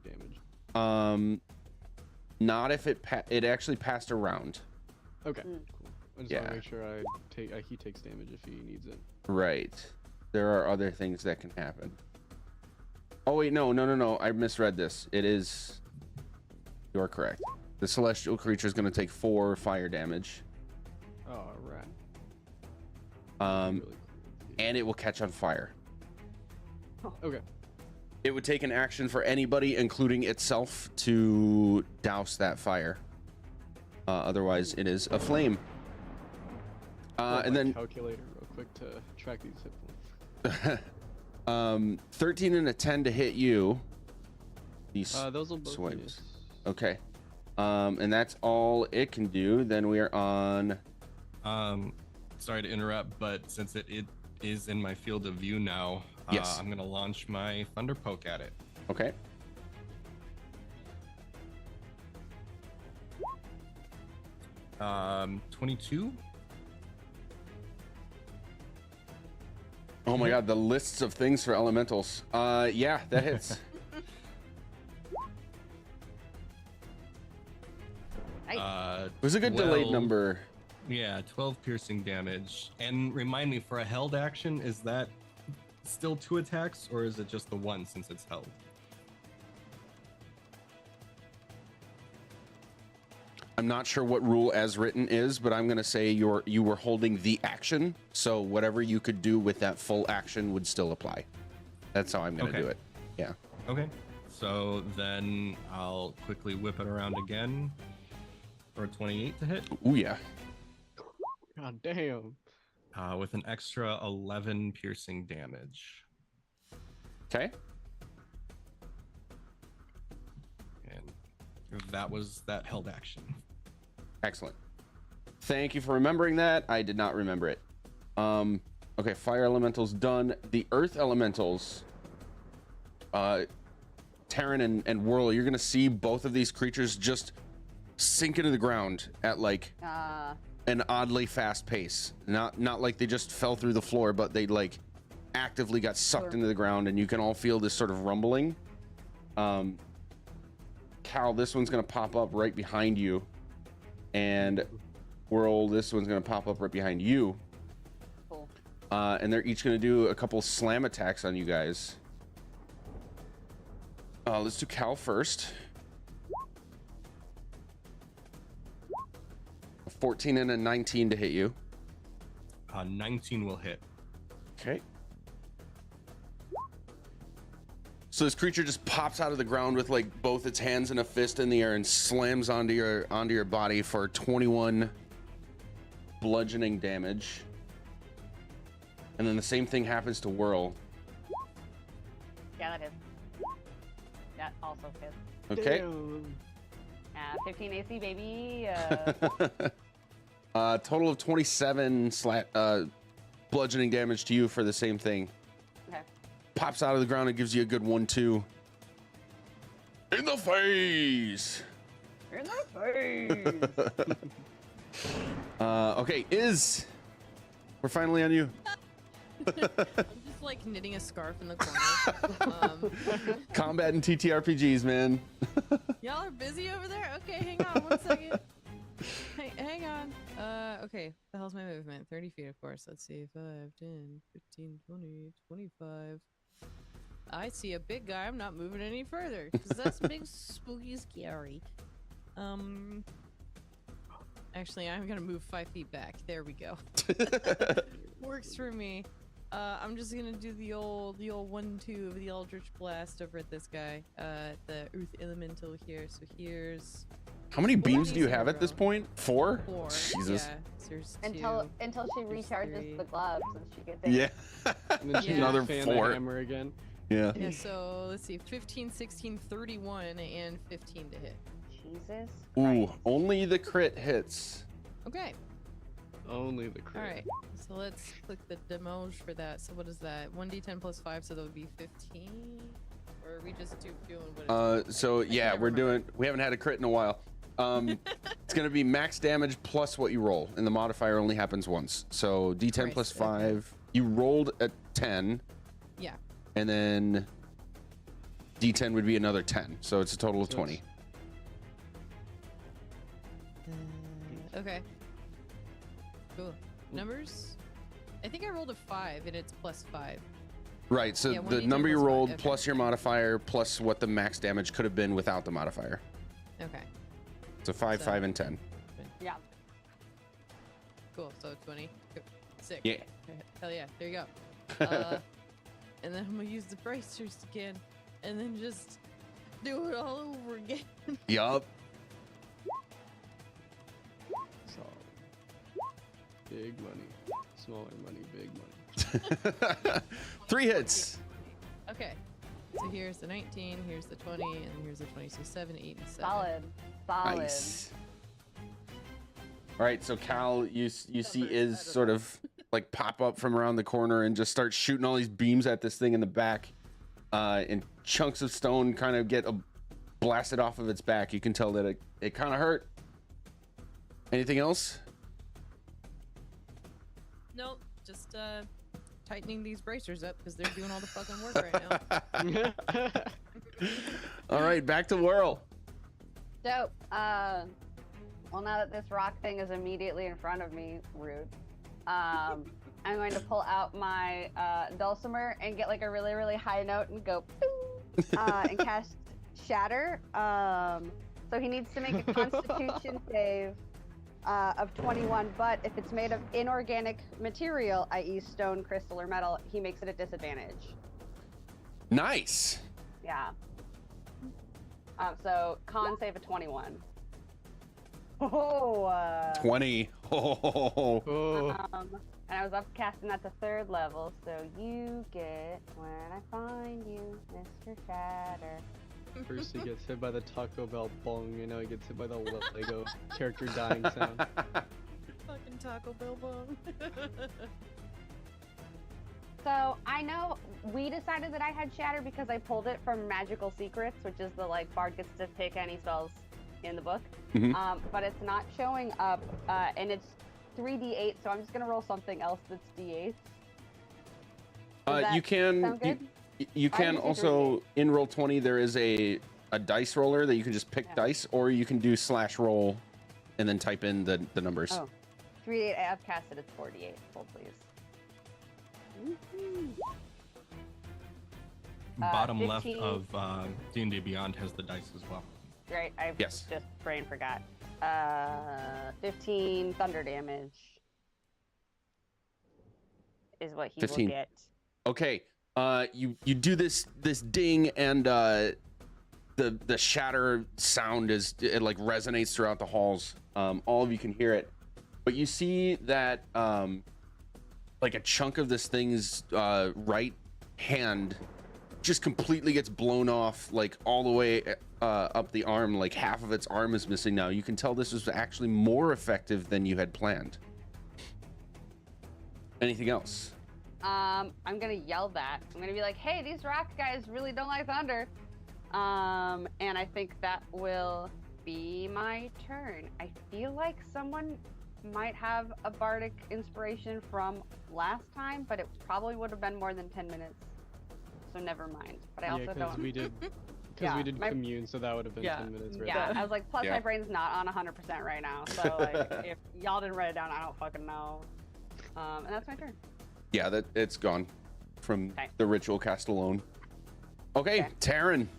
damage. Not if it actually passed around. Okay, Mm. cool. I just want Yeah. to make sure he takes damage if he needs it. Right. There are other things that can happen. Oh wait, no. I misread this. It is. You're correct. The celestial creature is going to take 4 fire damage. Oh, right. Um, Really cool. and it will catch on fire. Okay. It would take an action for anybody, including itself, to douse that fire. Otherwise, it is a flame. And then calculator real quick to track these hit points. 13 and a 10 to hit you. These Those will both swings. miss. Okay. And that's all it can do. Then we are on. Sorry to interrupt, but since it is in my field of view now, Yes. I'm gonna launch my thunder poke at it. Okay. Um, 22. Oh my god, the lists of things for elementals. Yeah, that hits. Nice. It was a good delayed 12 number. Yeah, 12 piercing damage. And remind me, for a held action, is that still 2 attacks, or is it just the 1 since it's held? I'm not sure what rule as written is, but I'm gonna say you were holding the action, so whatever you could do with that full action would still apply. That's how I'm gonna Okay. do it. Yeah. Okay. So then I'll quickly whip it around again for a 28 to hit, Ooh yeah. God damn. with an extra 11 piercing damage. Okay. And that was that held action. Excellent. Thank you for remembering that. I did not remember it. Okay, fire elementals done. The earth elementals, Terran and Whirl, you're gonna see both of these creatures just sink into the ground at like an oddly fast pace. Not like they just fell through the floor, but they like actively got sucked into the ground, and you can all feel this sort of rumbling. Cal, this one's gonna pop up right behind you, and Whirl, this one's gonna pop up right behind you. Cool. And they're each gonna do a couple slam attacks on you guys. Let's do Cal first. A 14 and a 19 to hit you. 19 will hit. Okay. So this creature just pops out of the ground with like both its hands and a fist in the air and slams onto your body for 21 bludgeoning damage. And then the same thing happens to Whirl. Yeah, that is. That also hits. Okay. Damn. 15 AC, baby. Total of 27 bludgeoning damage to you for the same thing. Okay. Pops out of the ground and gives you a good 1-2. In the face. You're in the face. Okay, we're finally on you. I'm just like knitting a scarf in the corner. Combat and TTRPGs, man. Y'all are busy over there? Okay, hang on 1 second. Hang on. Okay. The hell's my movement? 30 feet, of course. Let's see. 5, 10, 15, 20, 25. I see a big guy. I'm not moving any further. Because that's big, spooky, scary. Actually, I'm going to move 5 feet back. There we go. Works for me. I'm just gonna do the old 1-2 of the Eldritch Blast over at this guy, the Earth Elemental here. So here's How many beams do you beams in have a at this row. point? 4? 4. Jesus. Yeah, so there's until 2. she There's recharges 3. the gloves and she gets it. Yeah. And then she Yeah. Another fan 4. the hammer again. Yeah. Yeah, so let's see, 15, 16, 31, and 15 to hit. Jesus. Ooh, Christ. only the crit hits. Okay, Only the crit. alright. So let's click the demoge for that. So what is that? 1d10 plus 5, so that would be 15? Or are we just doing what it's So yeah, never we're remember. we haven't had a crit in a while. It's gonna be max damage plus what you roll, and the modifier only happens once. So D10 plus Christ, okay. 5. You rolled a 10, Yeah. and then D10 would be another 10, so it's a total of So 20. Okay. Cool. Numbers? I think I rolled a 5 and it's +5. Right, so Yeah, the 1d10 number you plus five, rolled okay. plus your modifier plus what the max damage could have been without the modifier. Okay. So 5, So- 5, and 10. Yeah. Cool. So 20. Sick. Yeah. Hell yeah. There you go. And then I'm gonna use the bracers again, and then just do it all over again. Yup. Solid. Big money. Smaller money, big money. 3 hits. Okay. So here's the 19, here's the 20, and here's the 20. So 7, 8, and 7. Solid. Solid. Nice. All right, so Cal, you see Numbers, Iz I don't sort of like pop up from around the corner and just start shooting all these beams at this thing in the back, and chunks of stone kind of get blasted off of its back. You can tell that it kind of hurt. Anything else? Nope. Just tightening these bracers up because they're doing all the fucking work right now. All right, back to Whirl. So, well, now that this rock thing is immediately in front of me, rude. I'm going to pull out my dulcimer and get like a really, really high note and go ping, and cast Shatter. So he needs to make a Constitution save of 21, but if it's made of inorganic material, i.e. stone, crystal, or metal, he makes it a disadvantage. Nice. Yeah. So con save of 21. Oh. 20. Oh. Oh, And I was up casting that to 3rd level, so you get when I find you, Mr. Shatter. first he gets hit by the Taco Bell bong, and now he gets hit by the Lego character dying sound. Fucking Taco Bell bone. So I know we decided that I had Shatter because I pulled it from Magical Secrets, which is the like bard gets to pick any spells in the book. Mhm. But it's not showing up, and it's 3d8, so I'm just gonna roll something else that's d8. You can sound good? you I can usually do also in Roll20 there is a dice roller that you can just pick Yeah. dice, or you can do /roll and then type in the numbers. Oh, 3d8. I have casted. It's 4d8. Hold please. Bottom left 15. of D&D Beyond has the dice as well. Right, I Yes. just brain forgot. 15 thunder damage is what he 15. will get. Okay. You do this ding, and the shatter sound it like resonates throughout the halls. All of you can hear it, but you see that like a chunk of this thing's right hand just completely gets blown off, like all the way up the arm. Like half of its arm is missing now. You can tell this was actually more effective than you had planned. Anything else? I'm gonna yell that. I'm gonna be like, hey, these rock guys really don't like thunder. And I think that will be my turn. I feel like someone might have a bardic inspiration from last time, but it probably would have been more than 10 minutes. So never mind. But I also yeah, don't. we did Yeah, my- commune, so that would have been Yeah. 10 minutes right Yeah, there. I was like, plus Yeah. my brain's not on 100% right now. So like, if y'all didn't write it down, I don't fucking know. And that's my turn. Yeah, that it's gone from Okay. the ritual cast alone. Okay, Okay. Taryn.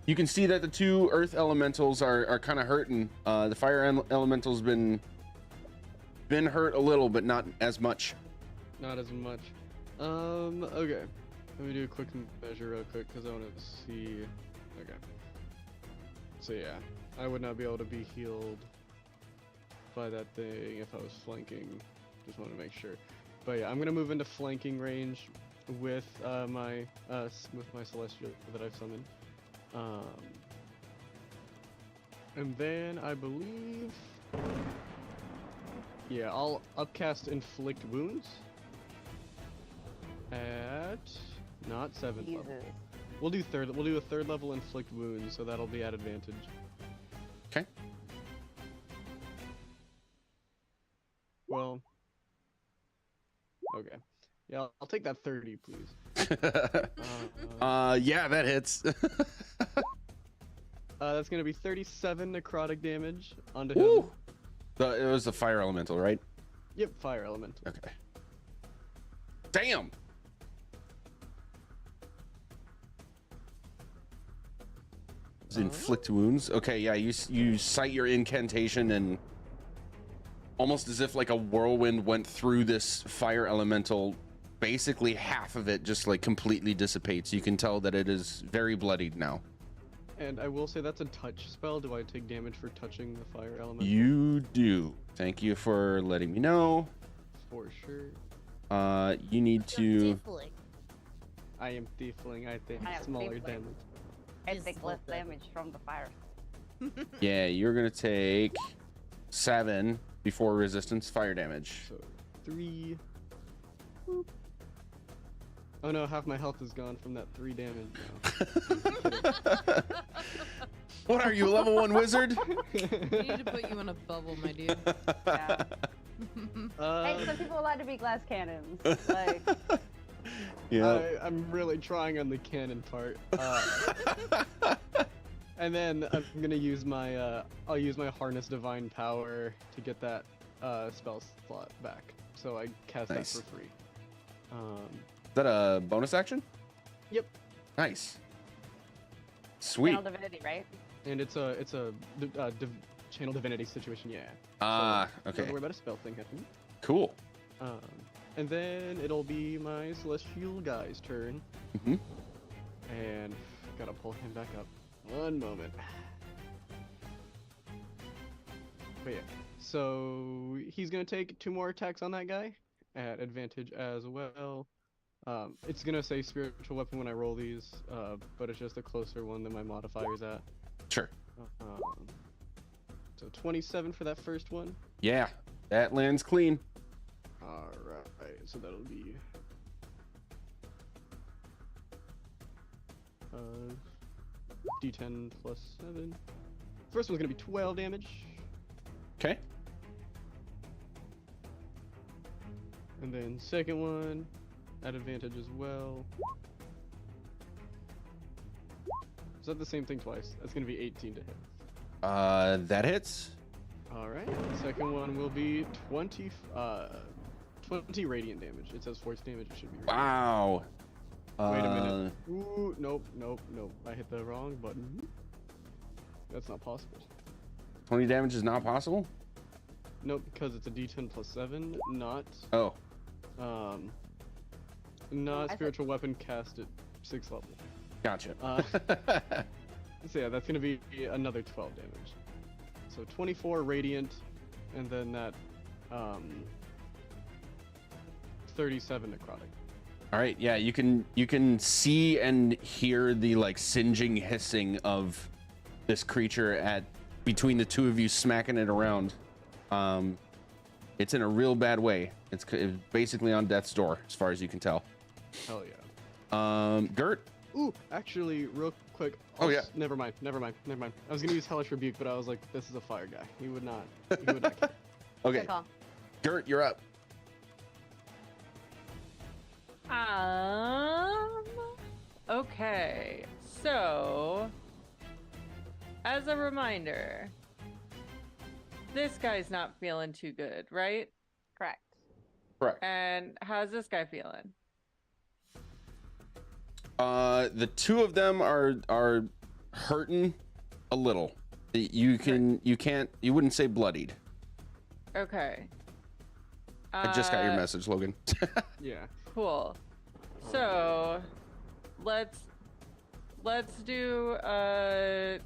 You can see that the 2 earth elementals are kind of hurting. The fire elemental's been hurt a little, but not as much. Not as much. Okay. Let me do a quick measure real quick because I want to see. Okay. So yeah, I would not be able to be healed by that thing if I was flanking. Just want to make sure. But yeah, I'm gonna move into flanking range with my celestial that I've summoned. And then I believe, yeah, I'll upcast inflict wounds at not 7th level. Jesus. We'll do a 3rd level inflict wounds, so that'll be at advantage. Okay. Well, okay. Yeah, I'll I'll take that 30, please. Yeah, that hits. That's gonna be 37 necrotic damage onto him. Woo! It was the fire elemental, right? Yep, fire elemental. Okay. Damn. Inflict wounds. Okay, yeah, you cite your incantation, and almost as if like a whirlwind went through this fire elemental, basically half of it just like completely dissipates. You can tell that it is very bloodied now. And I will say that's a touch spell. Do I take damage for touching the fire elemental? You do. Thank you for letting me know. For sure. You need to. I am tiefling. I take I am smaller tiefling. damage. I take less damage from the fire. Yeah, you're gonna take 7 before resistance fire damage. So 3. Boop. Oh no, half my health is gone from that 3 damage now. What are you, level 1 wizard? We need to put you in a bubble, my dude. Yeah. Hey, some people allowed to be glass cannons. Like, Yeah. I'm really trying on the cannon part. And then I'm gonna use my I'll use my harness divine power to get that spell slot back. So I cast Nice. that for free. Is that a bonus action? Yep. Nice. Sweet. channel divinity, right? And it's a channel divinity situation, yeah. Ah, Don't okay. worry about a spell thing happening. Cool. And then it'll be my celestial guy's turn. Mhm. And gotta pull him back up. One moment. But yeah, so he's gonna take 2 more attacks on that guy at advantage as well. It's gonna say spiritual weapon when I roll these, but it's just a closer one than my modifier's at. Sure. So 27 for that first one. Yeah, that lands clean. Alright, so that'll be D10 plus 7. First one's gonna be 12 damage, Okay. and then second one at advantage as well. Is that the same thing twice? That's gonna be 18 to hit. That hits. Alright, second one will be 20 radiant damage. It says force damage, it should be radiant. Wow. Wait a minute. Ooh, nope. I hit the wrong button. That's not possible. 20 damage is not possible? Nope, because it's a D10 plus 7, not Oh. not I spiritual weapon cast at 6th level. Gotcha. So yeah, that's gonna be another 12 damage. So 24 radiant, and then that 37 necrotic. All right, yeah, you can see and hear the like singeing hissing of this creature at between the two of you smacking it around. It's in a real bad way. It's basically on death's door as far as you can tell. Hell yeah. Gert. Ooh, actually, real quick. Oh, yeah. Never mind. I was gonna use Hellish Rebuke, but I was like, this is a fire guy. He would not. He would not care. Okay, Good call. Gert, you're up. Okay. So, as a reminder, this guy's not feeling too good, right? Correct. Correct. And how's this guy feeling? The two of them are hurting a little. You wouldn't say bloodied. Okay. I just got your message, Logan. Yeah. Cool. So, let's do a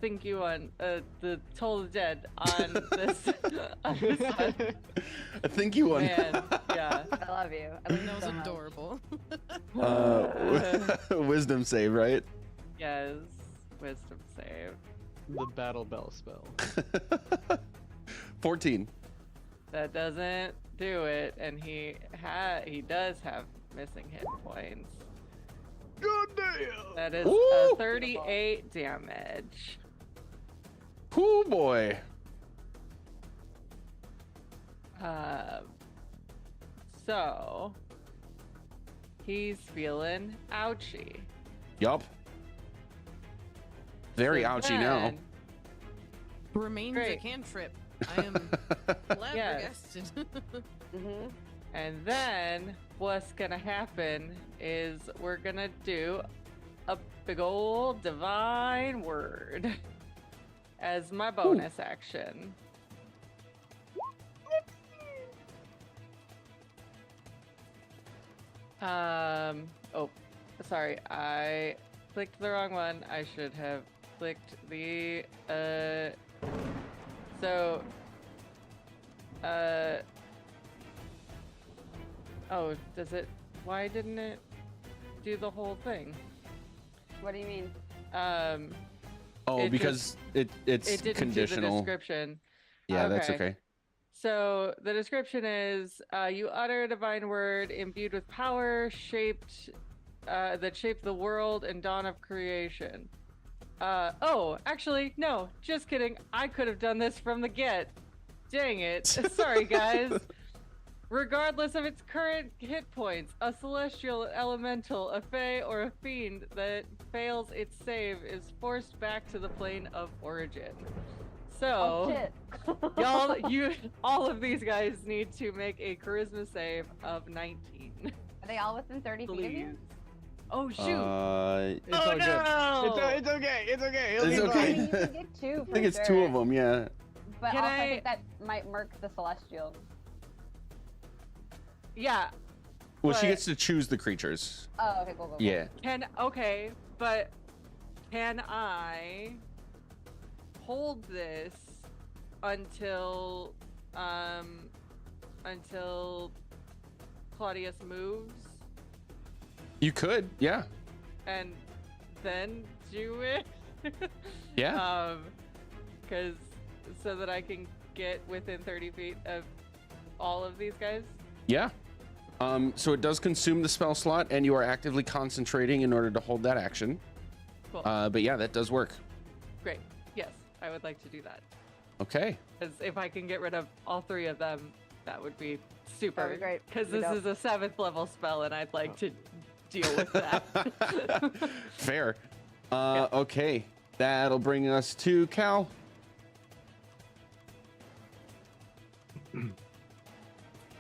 thank you on the Toll of the Dead on this. On this one. I think you won. Man, yeah. I love you. I love you That was so much. adorable. Wisdom save, right? Yes. Wisdom save. The battle bell spell. 14. That doesn't do it, and he does have missing hit points. God damn! That is Woo! 38 damage. Cool boy. So he's feeling ouchy. Yup. Very So ouchy now. then- Remains a Great. cantrip. I am flabbergasted. Mm-hmm. And then what's gonna happen is we're gonna do a big old divine word as my bonus action. Oh, sorry, I clicked the wrong one. I should have clicked the oh, does it? Why didn't it do the whole thing? What do you mean? Oh, It because it it's didn't do the conditional. description. Yeah, that's okay. So the description is you utter a divine word imbued with power shaped that shaped the world and dawn of creation. Oh, actually, no, just kidding. I could have done this from the get. Dang it. Sorry, guys. Regardless of its current hit points, a celestial elemental, a fae, or a fiend that fails its save is forced back to the plane of origin. Oh So, shit. all of these guys need to make a charisma save of 19. Are they all within 30 feet of Please. you? Oh shoot! It's oh all good. no! It's okay. It's okay. It'll It's be okay. I mean, fine. you can get two. I think it's two of them. Yeah. But Can also, I I- think that might murk the celestial. Yeah. Well, she But- gets to choose the creatures. Oh, okay, cool. Yeah. But can I hold this until Claudius moves You could. Yeah. and then do it? Yeah. Because so that I can get within 30 feet of all of these guys. Yeah. So it does consume the spell slot, and you are actively concentrating in order to hold that action. Cool. But yeah, that does work. Great. Yes, I would like to do that. Okay. Because if I can get rid of all three of them, that would be super. That'd be great. Because That'd this be is a 7th level spell, and I'd like to deal with that. Fair. Okay. That'll bring us to Cal.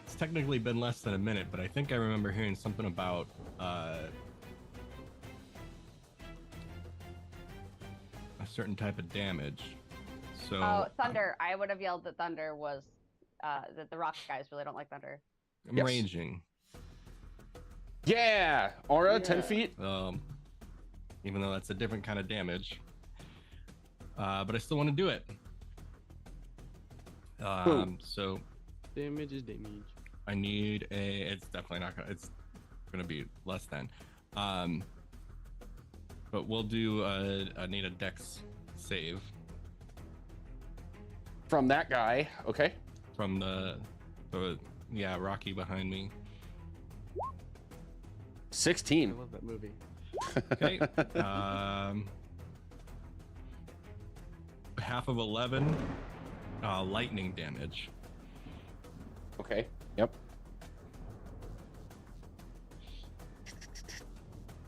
It's technically been less than a minute, but I think I remember hearing something about a certain type of damage. So Oh, thunder. I would have yelled that thunder was that the rock guys really don't like thunder. I'm Yes. ranging. Yeah. Aura, 10 Yeah. feet. Even though that's a different kind of damage. But I still want to do it. So Damage is damage. I need a. It's definitely not gonna. It's gonna be less than. But we'll do. I need a Dex save From that guy. Okay. from the Rocky behind me. 16. I love that movie. Okay. Half of 11. Lightning damage. Okay. Yep.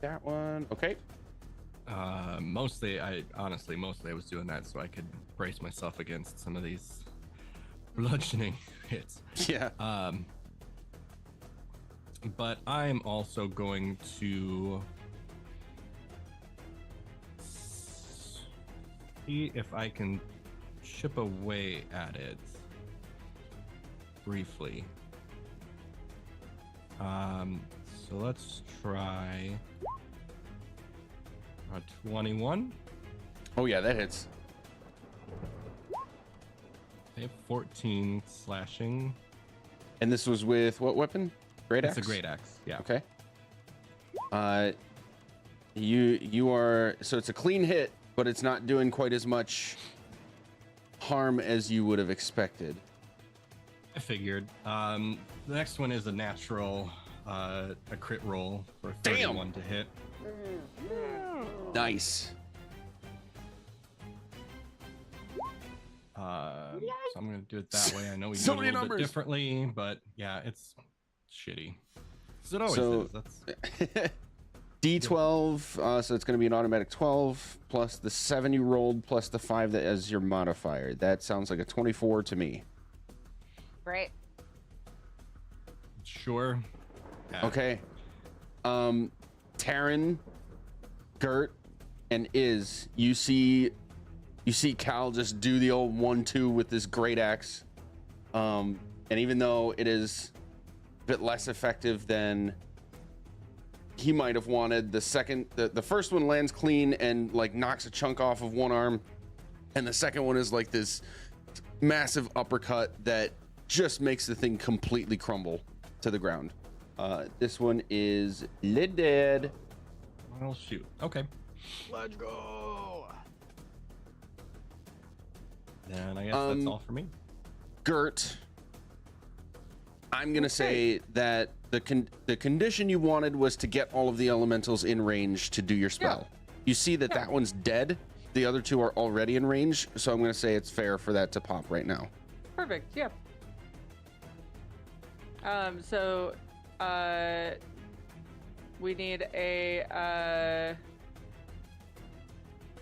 That one. Okay. Mostly I was doing that so I could brace myself against some of these bludgeoning hits. Yeah. But I'm also going to see if I can chip away at it briefly. So let's try a 21. Oh yeah, that hits. They have 14 slashing. And this was with what weapon? Great axe. It's a great axe. Yeah. Okay. You are, so it's a clean hit, but it's not doing quite as much harm as you would have expected. I figured. The next one is a natural, a crit roll for 31 to hit. Nice. So I'm gonna do it that way. I know we do So it a many little bit numbers. differently, but yeah, it's shitty. 'Cause it always So- is. That's D12, so it's going to be an automatic 12 plus the 7 you rolled plus the 5 that as your modifier. That sounds like a 24 to me. Great. sure. Yeah. Okay. Taryn, Gert, and you see Cal just do the old 1-2 with this great axe. And even though it is a bit less effective than he might have wanted, the first one lands clean and like knocks a chunk off of one arm, and the second one is like this massive uppercut that just makes the thing completely crumble to the ground. This one is dead. Well, shoot. Okay. Let's go. Then I guess that's all for me. Gert, I'm gonna say that the condition you wanted was to get all of the elementals in range to do your spell. You see that that one's dead. The other two are already in range, so I'm gonna say it's fair for that to pop right now. Perfect. Yeah. So, we need a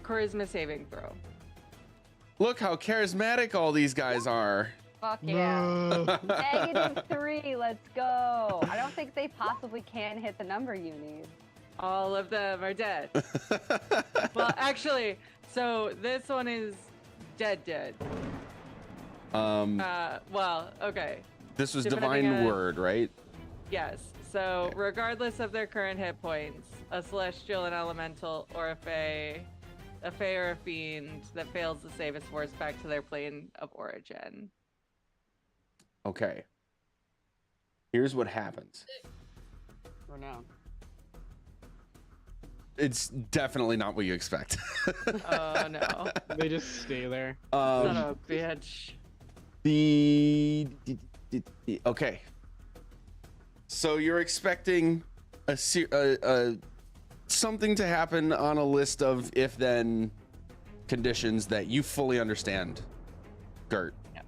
charisma saving throw. Look how charismatic all these guys are. Fuck yeah. No. -3, let's go. I don't think they possibly can hit the number you need. All of them are dead. Well, actually, so this one is dead. Well, okay. This was depending divine on- word, right? Yes. So, regardless of their current hit points, a celestial, an elemental, or a fae or a fiend that fails to save is forced back to their plane of origin. Okay. Here's what happens. Or no. It's definitely not what you expect. Oh no. They just stay there. Son of a bitch. Okay. So you're expecting something to happen on a list of if-then conditions that you fully understand, Gert. Yeah.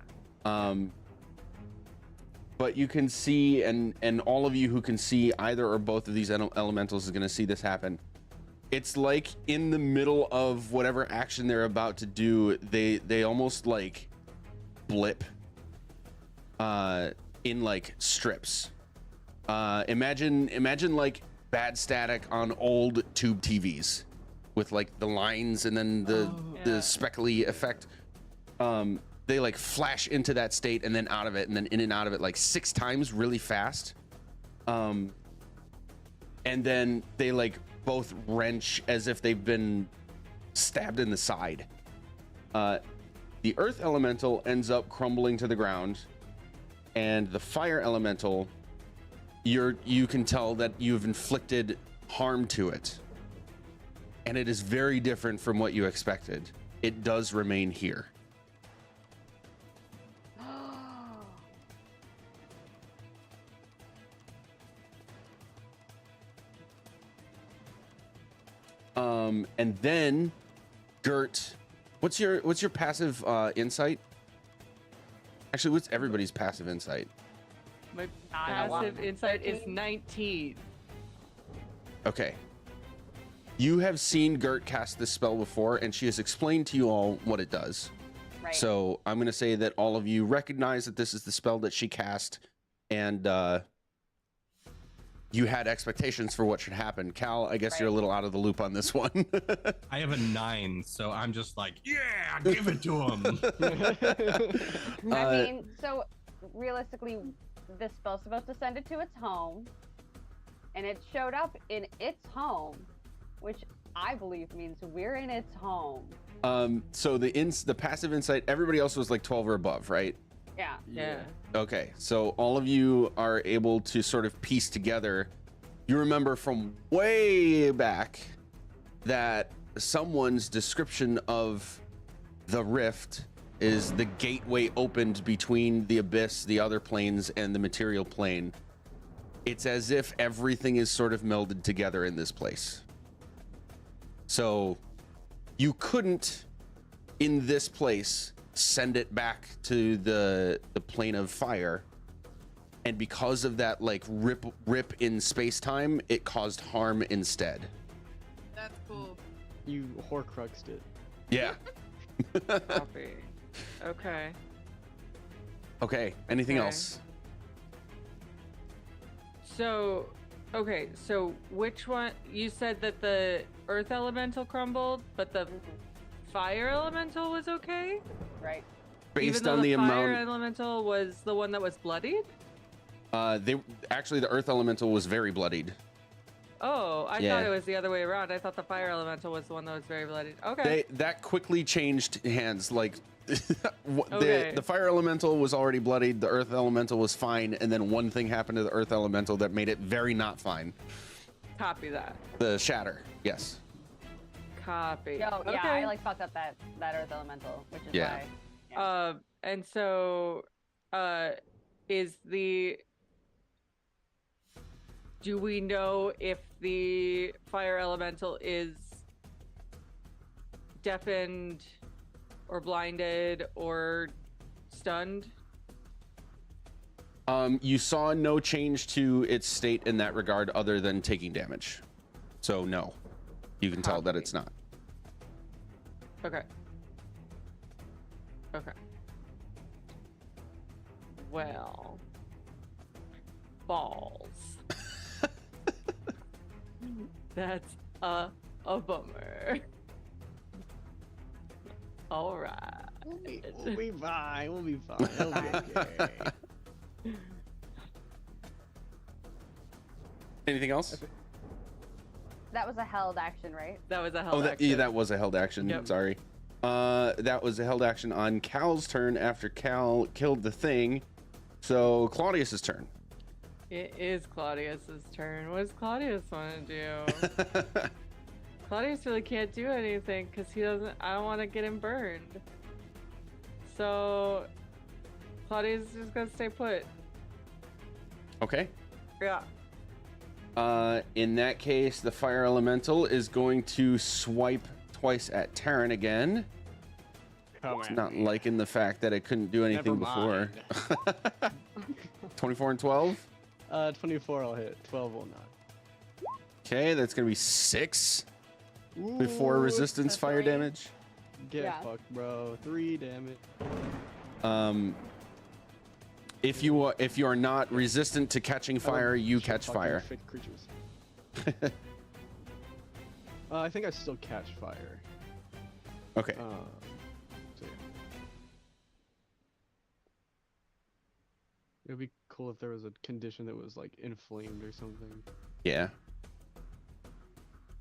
But you can see, and all of you who can see either or both of these elementals is going to see this happen. It's like in the middle of whatever action they're about to do, they almost like blip in like strips. Imagine like bad static on old tube TVs with like the lines and then the speckly effect. They like flash into that state and then out of it and then in and out of it like 6 times really fast. And then they like both wrench as if they've been stabbed in the side. The earth elemental ends up crumbling to the ground, and the fire elemental, you can tell that you've inflicted harm to it, and it is very different from what you expected. It does remain here. And then, Gert, what's your passive insight? Actually, what's everybody's passive insight? My I want passive insight is 13. 19. Okay. You have seen Gert cast this spell before, and she has explained to you all what it does. Right. So I'm going to say that all of you recognize that this is the spell that she cast, and you had expectations for what should happen. Cal, I guess you're a little out of the loop on this one. I have a 9, so I'm just like, yeah, give it to him. I mean, so realistically, this spell's supposed to send it to its home, and it showed up in its home, which I believe means we're in its home. So the passive insight, everybody else was like 12 or above, right? Yeah. Okay, so all of you are able to sort of piece together. You remember from way back that someone's description of the rift is the gateway opened between the abyss, the other planes, and the material plane. It's as if everything is sort of melded together in this place. So you couldn't, in this place, send it back to the plane of fire and because of that like rip in space-time, it caused harm instead. That's cool. You horcruxed it. Yeah. Copy. Okay. Okay, anything Okay. else? So, okay, so which one? You said that the earth elemental crumbled, but the fire elemental was okay? Right. Even Based though on the fire amount, elemental was the one that was bloodied? they actually the earth elemental was very bloodied. Oh, I Yeah. thought it was the other way around. I thought the fire elemental was the one that was very bloodied. Okay. That quickly changed hands. Like Okay. the fire elemental was already bloodied, the earth elemental was fine, and then one thing happened to the earth elemental that made it very not fine. Copy that. The shatter. Yes. Copy. Yo, okay. yeah, I like fucked up that earth elemental, which is Yeah. why. And so, is the. Do we know if the fire elemental is deafened or blinded or stunned? You saw no change to its state in that regard other than taking damage. So no. You can tell that Copy. it's not. Okay. Okay. Well. Balls. That's a bummer. All right. We'll be fine. We'll be fine. It'll be okay. Anything else? That was a held action, right? That was a hell Oh, of action. that was a held action. Yep. Sorry. That was a held action on Cal's turn after Cal killed the thing. So Claudius's turn. It is Claudius's turn. What does Claudius want to do? Claudius really can't do anything because he doesn't. I don't want to get him burned. So Claudius is just gonna stay put. Okay. Yeah. In that case, the fire elemental is going to swipe twice at Terran again. Come It's at not me. liking the fact that it couldn't do anything Never before. mind. 24 and 12. 24 I'll hit. 12 will not. Okay, that's gonna be 6 before Ooh, resistance that's fire right. damage. Get Yeah. fucked, bro. 3 damage. If you are not resistant to catching fire, you Shit, catch fucking fire. Fake creatures. I think I still catch fire. Okay. So yeah. It would be cool if there was a condition that was like inflamed or something. Yeah.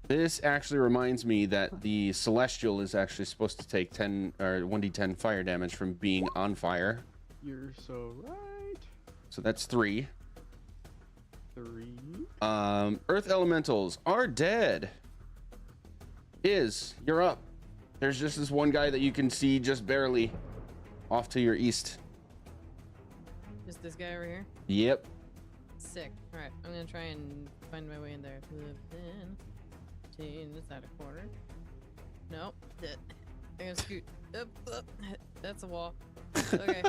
This actually reminds me that the Celestial is actually supposed to take 10 or 1d10 fire damage from being on fire. You're so right. So that's 3. 3. Earth elementals are dead. You're up. There's just this one guy that you can see just barely off to your east. Just this guy over here. Yep. Sick. All right, I'm gonna try and find my way in there. 15. Is that a corner? No. I'm gonna scoot. Up. That's a wall. Okay.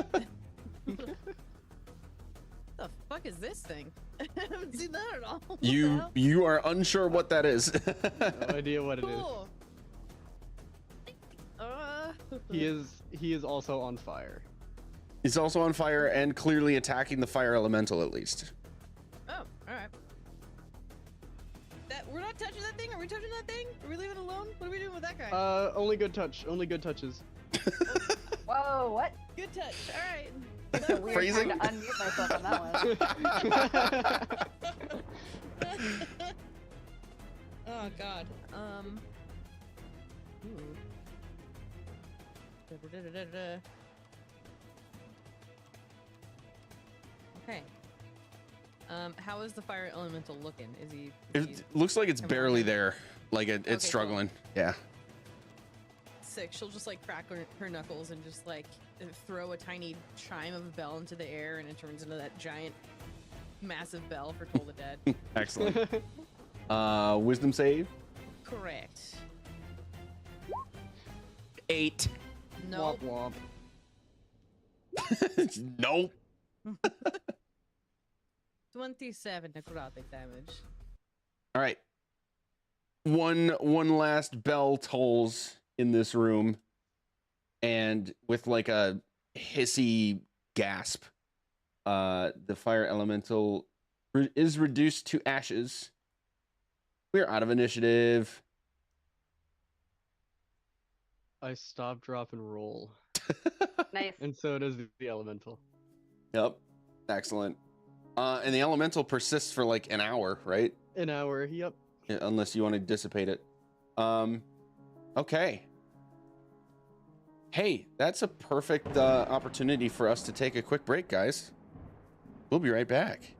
The fuck is this thing? I haven't seen that at all. What the hell? You are unsure what that is. No idea what it is. Cool. He is also on fire. He's also on fire and clearly attacking the fire elemental at least. Oh, all right. We're not touching that thing. Are we touching that thing? Are we leaving it alone? What are we doing with that guy? Only good touch. Only good touches. Whoa, what? Good touch. All right. That's a weird Phrasing? time to unmute myself on that one. Oh God. Ooh. Da-da-da-da-da. Okay. How is the fire elemental looking? Is he? It looks like it's Come barely on. there. Like it's Okay, cool. struggling. Yeah. Sick. She'll just like crack her knuckles and just like throw a tiny chime of a bell into the air, and it turns into that giant, massive bell for Toll the Dead. Excellent. Wisdom save. Correct. 8. Nope. Womp womp. Nope. 27 necrotic damage. All right. One last bell tolls in this room, and with like a hissy gasp, the fire elemental is reduced to ashes. We're out of initiative. I stop, drop, and roll. Nice. And so does the elemental. Yep. Excellent. And the elemental persists for like an hour, right? An hour, yep. Yeah, unless you want to dissipate it. Okay. Hey, that's a perfect opportunity for us to take a quick break, guys. We'll be right back.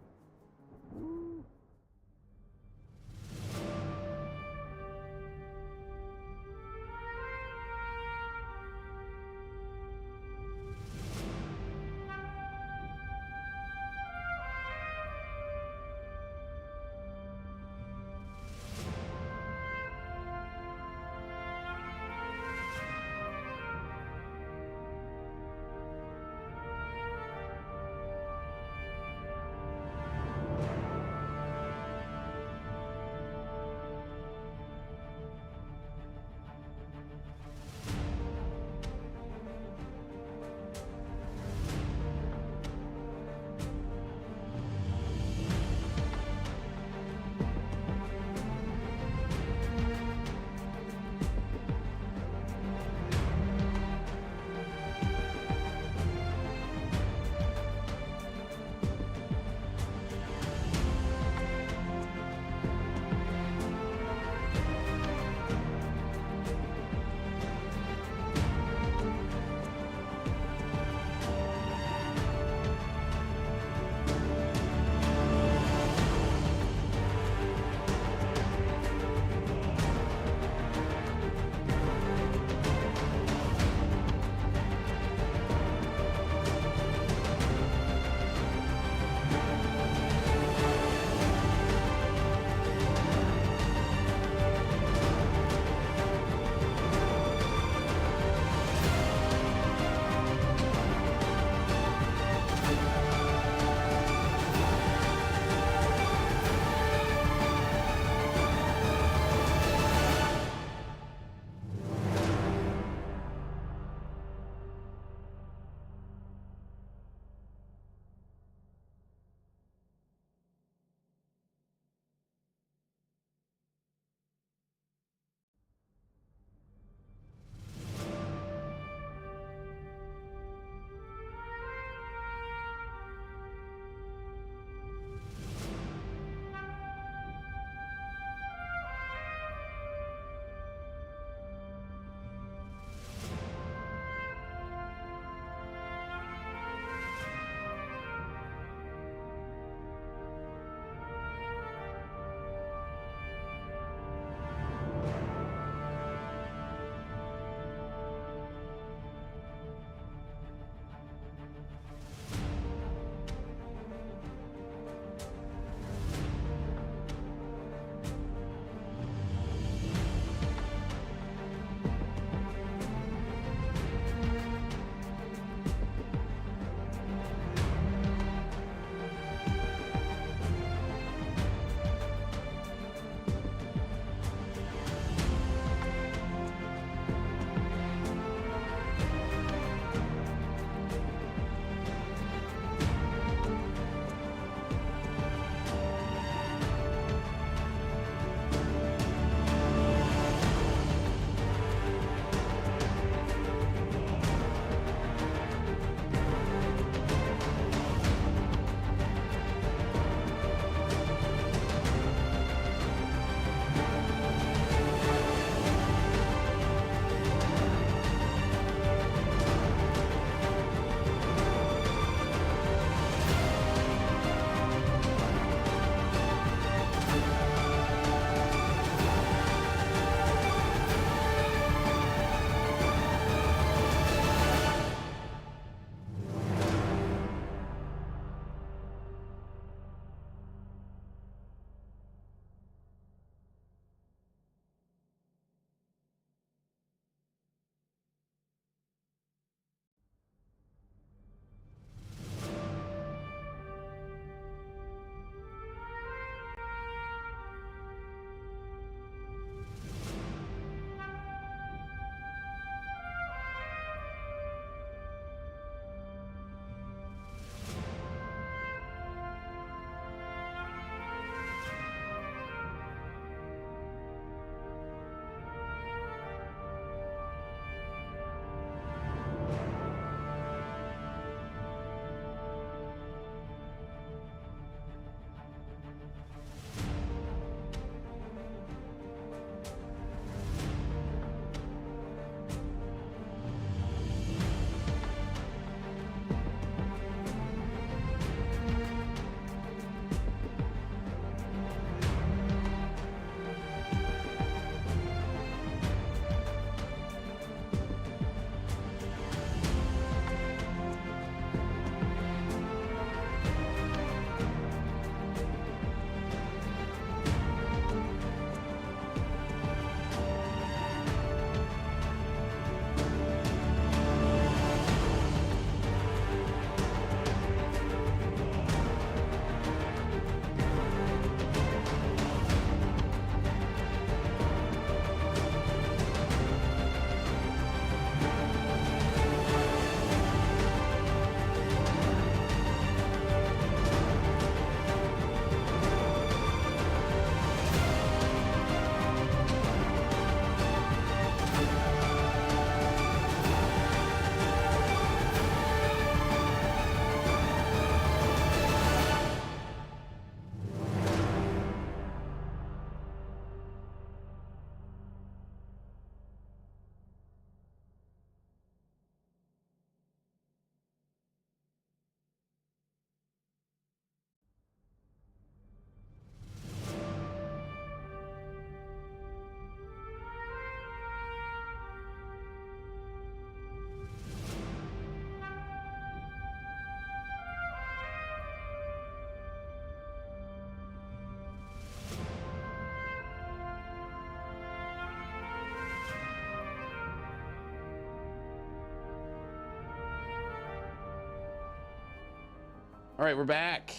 All right, we're back.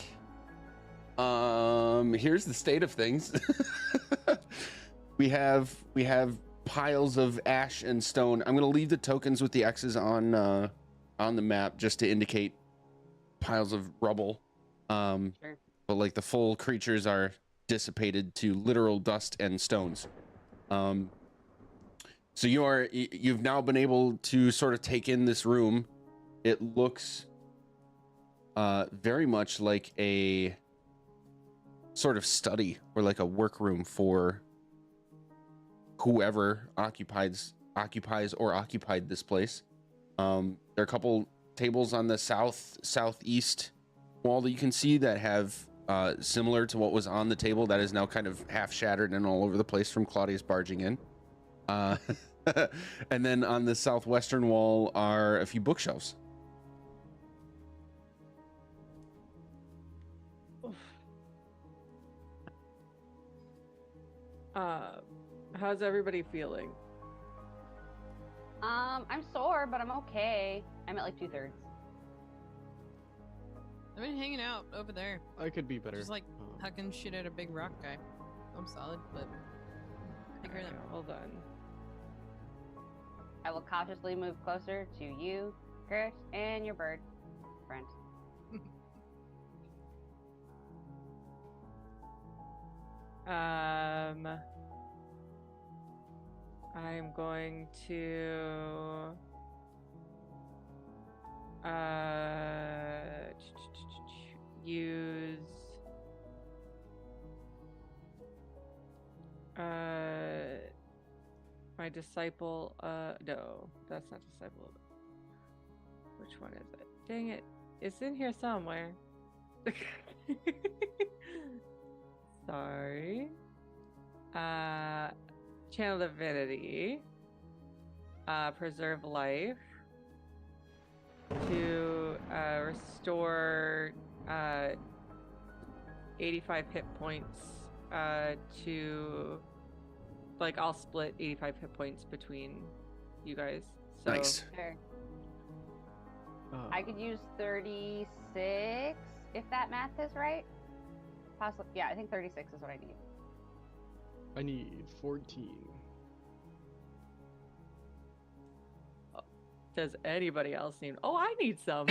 Here's the state of things. we have piles of ash and stone. I'm gonna leave the tokens with the X's on the map just to indicate piles of rubble. Sure. But like the full creatures are dissipated to literal dust and stones. So you've now been able to sort of take in this room. It looks very much like a sort of study or like a workroom for whoever occupied this place. There are a couple tables on the southeast wall that you can see that have similar to what was on the table that is now kind of half shattered and all over the place from Claudius barging in. And then on the southwestern wall are a few bookshelves. How's everybody feeling? I'm sore, but I'm okay. I'm at like 2/3. I've been hanging out over there, I could be better. just like hucking shit at a big rock guy. I'm solid, but take care of Alright, them. hold on. I will cautiously move closer to you, Gert, and your bird friend. I'm going to use my disciple. No, that's not disciple. Which one is it? Dang it. It's in here somewhere. Sorry. Channel Divinity. Preserve life. To restore 85 hit points to, like, I'll split 85 hit points between you guys. So, Nice. Sure. I could use 36 if that math is right. Possibly. Yeah, I think 36 is what I need. I need 14. Does anybody else need? Oh, I need some.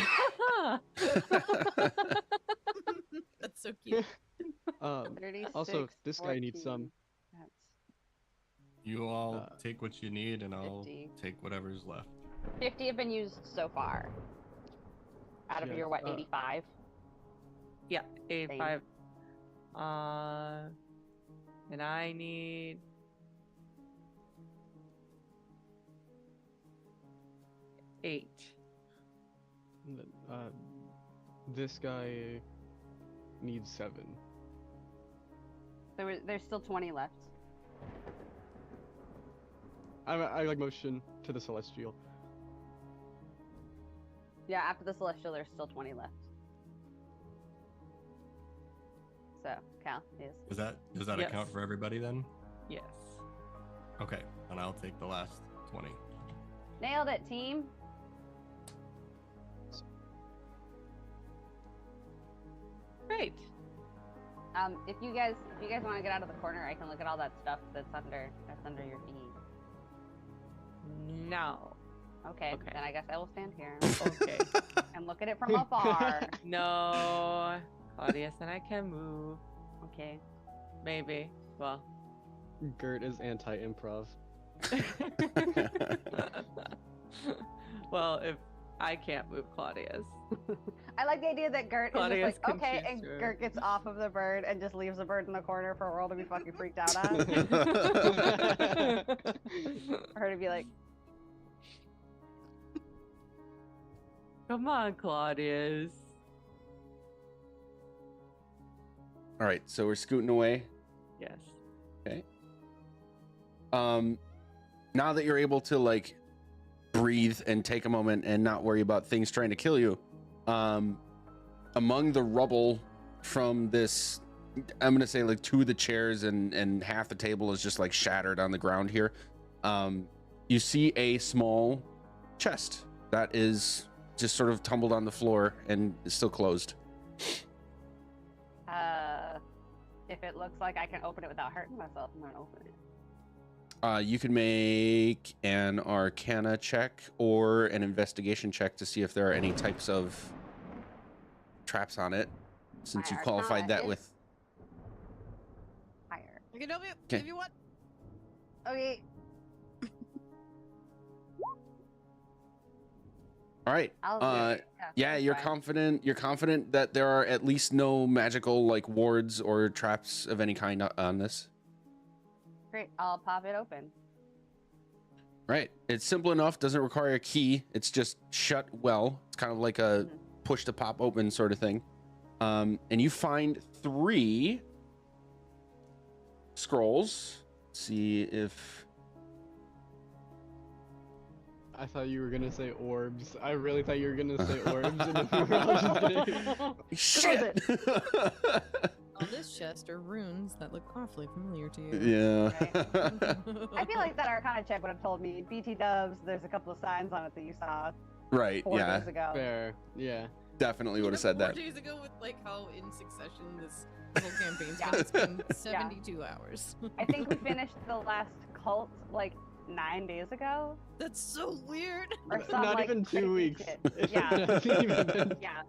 That's so cute. 36, Also, this guy needs some. 14. That's You all take what you need, and I'll 50. take whatever's left. 50 have been used so far. Out of Yeah, your, 85? Yeah, 85. And I need 8. And then, this guy needs 7. There's still 20 left. I like motion to the celestial. Yeah, after the celestial, there's still 20 left. So, Cal is. Does that Yes. account for everybody then? Yes. Okay, and I'll take the last 20. Nailed it, team. Great. If you guys want to get out of the corner, I can look at all that stuff that's under your feet. No. Okay, Okay. then I guess I will stand here Okay. and look at it from afar. No. Claudius and I can move. Okay. Maybe. Well. Gert is anti-improv. Well, if I can't move Claudius. I like the idea that Gert Claudius is just like, can okay, choose and to- Gert gets off of the bird and just leaves the bird in the corner for Earl to be fucking freaked out on. For her to be like, Come on, Claudius. All right, so we're scooting away. Yes. Now that you're able to like breathe and take a moment and not worry about things trying to kill you, among the rubble from this, I'm gonna say like 2 of the chairs and half the table is just like shattered on the ground here. You see a small chest that is just sort of tumbled on the floor and is still closed. If it looks like I can open it without hurting myself, I'm gonna open it. You can make an Arcana check or an investigation check to see if there are any types of traps on it, since My you qualified Arcana that is with. higher. I can help you. Okay. If you want. Okay. All right. I'll do it. Yeah, that's you're fine. confident. You're confident that there are at least no magical like wards or traps of any kind on this. Great. I'll pop it open. Right. It's simple enough. Doesn't require a key. It's just shut well. It's kind of like a push to pop open sort of thing. And you find 3 scrolls. Let's see if. I thought you were gonna say orbs. I really thought you were gonna say orbs, and then we were all just gonna... Shit. On this chest are runes that look awfully familiar to you. Yeah. I feel like that Arcana check would have told me, BT dubs, there's a couple of signs on it that you saw Right. 4 Yeah. days ago. Fair, yeah. Definitely would have said 4 that. days ago with like how in succession this whole campaign's been. It's been 72 hours. I think we finished the last cult like 9 days ago. That's so weird. Or some, Not like, even 2 crazy weeks. shit. It Yeah. hasn't even been- Yeah.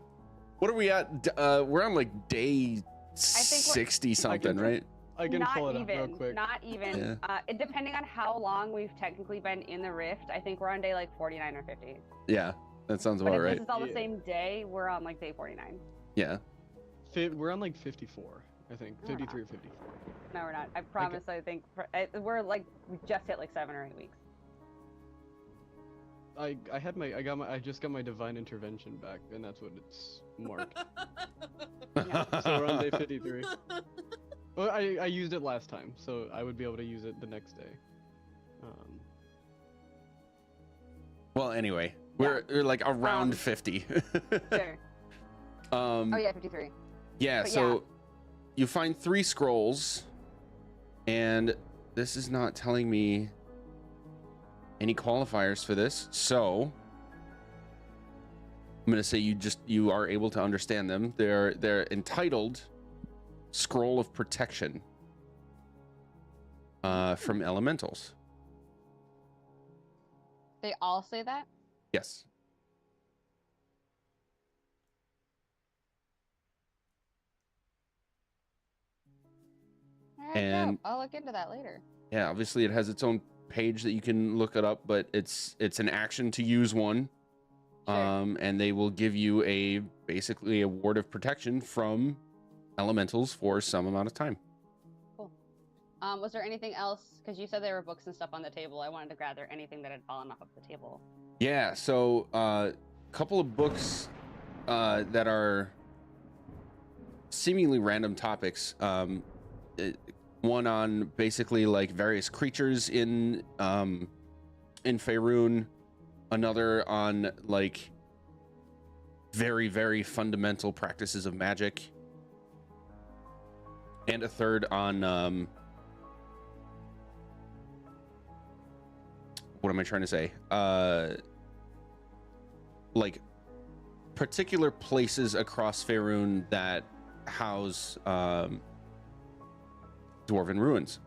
What are we at? We're on like day think we're- 60 something, right? I can Not pull it even, up real quick. Not even. Depending on how long we've technically been in the rift, I think we're on day like 49 or 50. Yeah, that sounds But about if right. this is all the Yeah. same day, we're on like day 49. Yeah. We're on like 54, I think. No, we're 53 or 54. No, we're not. I promise. I think we're like we just hit like 7 or 8 weeks. I just got my divine intervention back, and that's what it's marked. Yeah. So we're on day 53. Well, I used it last time, so I would be able to use it the next day. Well, anyway, we're like around 50. Sure. Oh yeah, 53. Yeah, But so yeah. you find 3 scrolls, and this is not telling me any qualifiers for this, so I'm gonna say you are able to understand them. They're entitled Scroll of Protection from Elementals. They all say that? Yes. Alright, And- dope. I'll look into that later. Yeah, obviously it has its own page that you can look it up, but it's an action to use one. Sure. And they will give you basically a ward of protection from elementals for some amount of time. Was there anything else? Because you said there were books and stuff on the table. I wanted to gather anything that had fallen off of the table. Yeah, so a couple of books that are seemingly random topics. One on basically like various creatures in Faerun, another on like very, very fundamental practices of magic, and a third on what am I trying to say? Like particular places across Faerun that house dwarven ruins.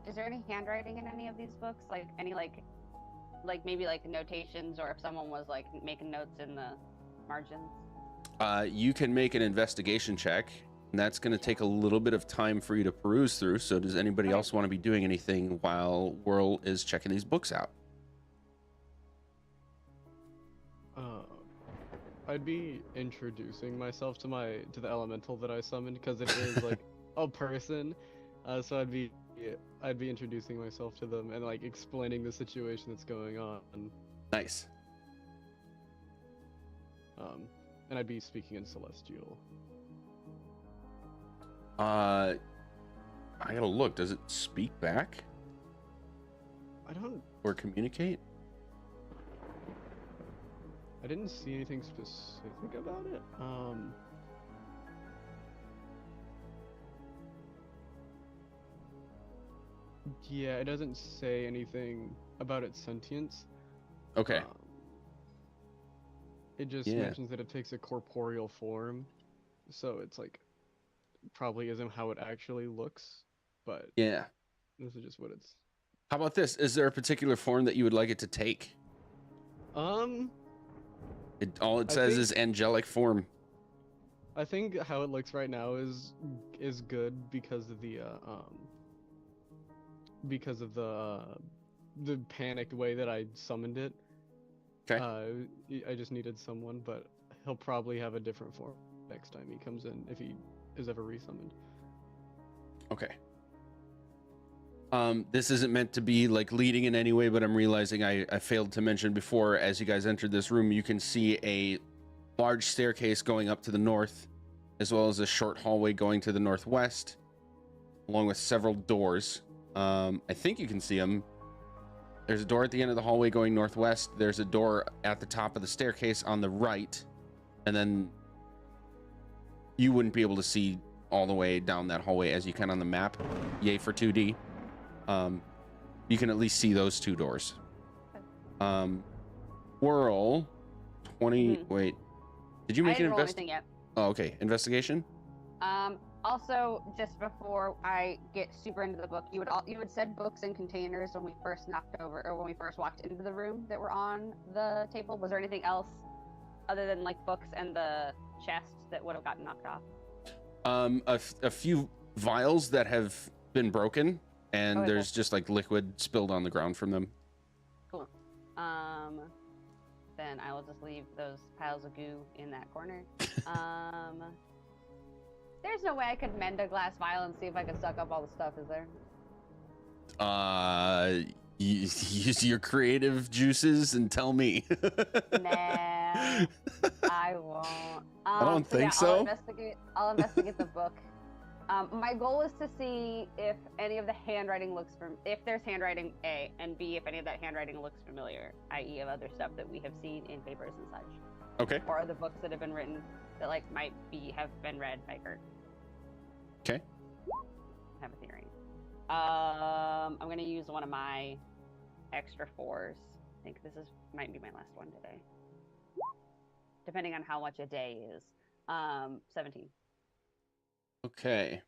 Is there any handwriting in any of these books? Like any like maybe like notations, or if someone was like making notes in the margins? You can make an investigation check, and that's going to take a little bit of time for you to peruse through. So does anybody Okay. else want to be doing anything while Whirl is checking these books out? I'd be introducing myself to the elemental that I summoned, because it is like a person. So I'd be introducing myself to them and like explaining the situation that's going on. Nice. And I'd be speaking in Celestial. I gotta look. Does it speak back I or communicate? didn't see anything specific about it. Yeah, it doesn't say anything about its sentience. Okay. It just Yeah. mentions that it takes a corporeal form, so it's like probably isn't how it actually looks, but Yeah. this is just what it's. How about this? Is there a particular form that you would like it to take? All it I says think- is angelic form. I think how it looks right now is good because of the the panicked way that I summoned it. Okay. I just needed someone, but he'll probably have a different form next time he comes in if he is ever resummoned. Okay. This isn't meant to be like leading in any way, but I'm realizing I failed to mention before, as you guys entered this room, you can see a large staircase going up to the north, as well as a short hallway going to the northwest, along with several doors. I think you can see them. There's a door at the end of the hallway going northwest. There's a door at the top of the staircase on the right, and then you wouldn't be able to see all the way down that hallway as you can on the map. Yay for 2D. You can at least see those two doors. Whirl 20. Wait, did you I make an didn't roll investigation? anything yet. Oh, okay. Investigation. Also, just before I get super into the book, you had said books in containers when we first knocked over, or when we first walked into the room that were on the table. Was there anything else other than like books and the chest that would have gotten knocked off? A few vials that have been broken, and Okay, there's just like liquid spilled on the ground from them. Cool. Then I will just leave those piles of goo in that corner. There's no way I could mend a glass vial and see if I could suck up all the stuff, is there? Use your creative juices and tell me. Nah, I won't. I don't think I'll so. I'll investigate the book. My goal is to see if any of the handwriting if there's handwriting, A, and B, if any of that handwriting looks familiar, i.e. of other stuff that we have seen in papers and such. Okay. Or the books that have been written that like have been read by Kurt. Okay. I have a theory. I'm gonna use one of my extra 4s. I think this might be my last one today. Depending on how much a day is. 17. Okay.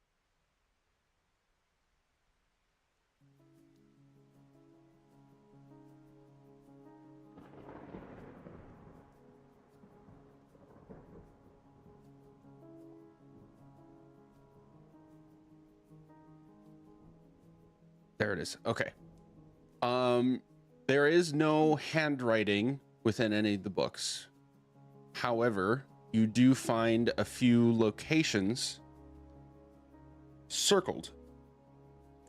There it is. Okay. There is no handwriting within any of the books. However, you do find a few locations circled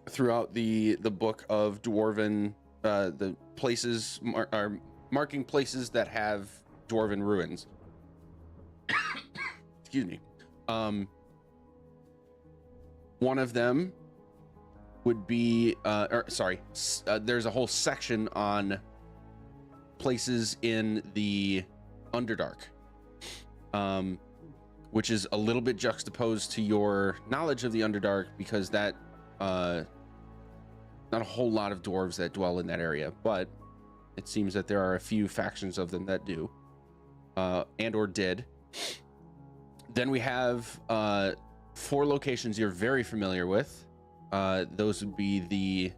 throughout the book of Dwarven, the places are marking places that have Dwarven ruins. Excuse me. One of them would be there's a whole section on places in the Underdark, which is a little bit juxtaposed to your knowledge of the Underdark, because that not a whole lot of dwarves that dwell in that area, but it seems that there are a few factions of them that do, and or did. Then we have 4 locations you're very familiar with. Those would be the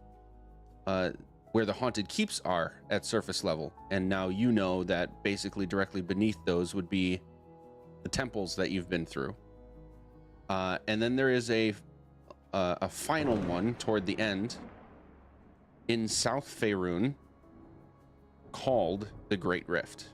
where the haunted keeps are at surface level, and now you know that basically directly beneath those would be the temples that you've been through. And then there is a final one toward the end in South Faerun called the Great Rift.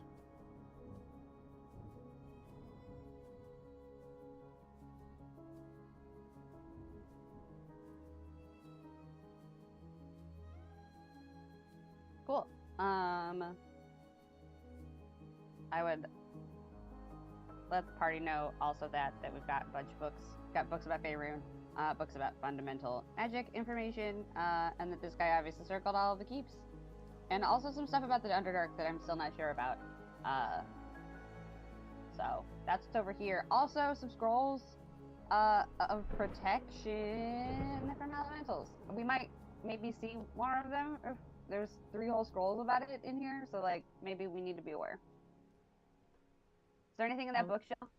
Cool. I would let the party know also that we've got a bunch of books. Got books about Faerun, books about fundamental magic information, and that this guy obviously circled all of the keeps. And also some stuff about the Underdark that I'm still not sure about. So that's what's over here. Also some scrolls of protection from elementals. We might maybe see one of them. If there's 3 whole scrolls about it in here, so like maybe we need to be aware. Is there anything in that bookshelf?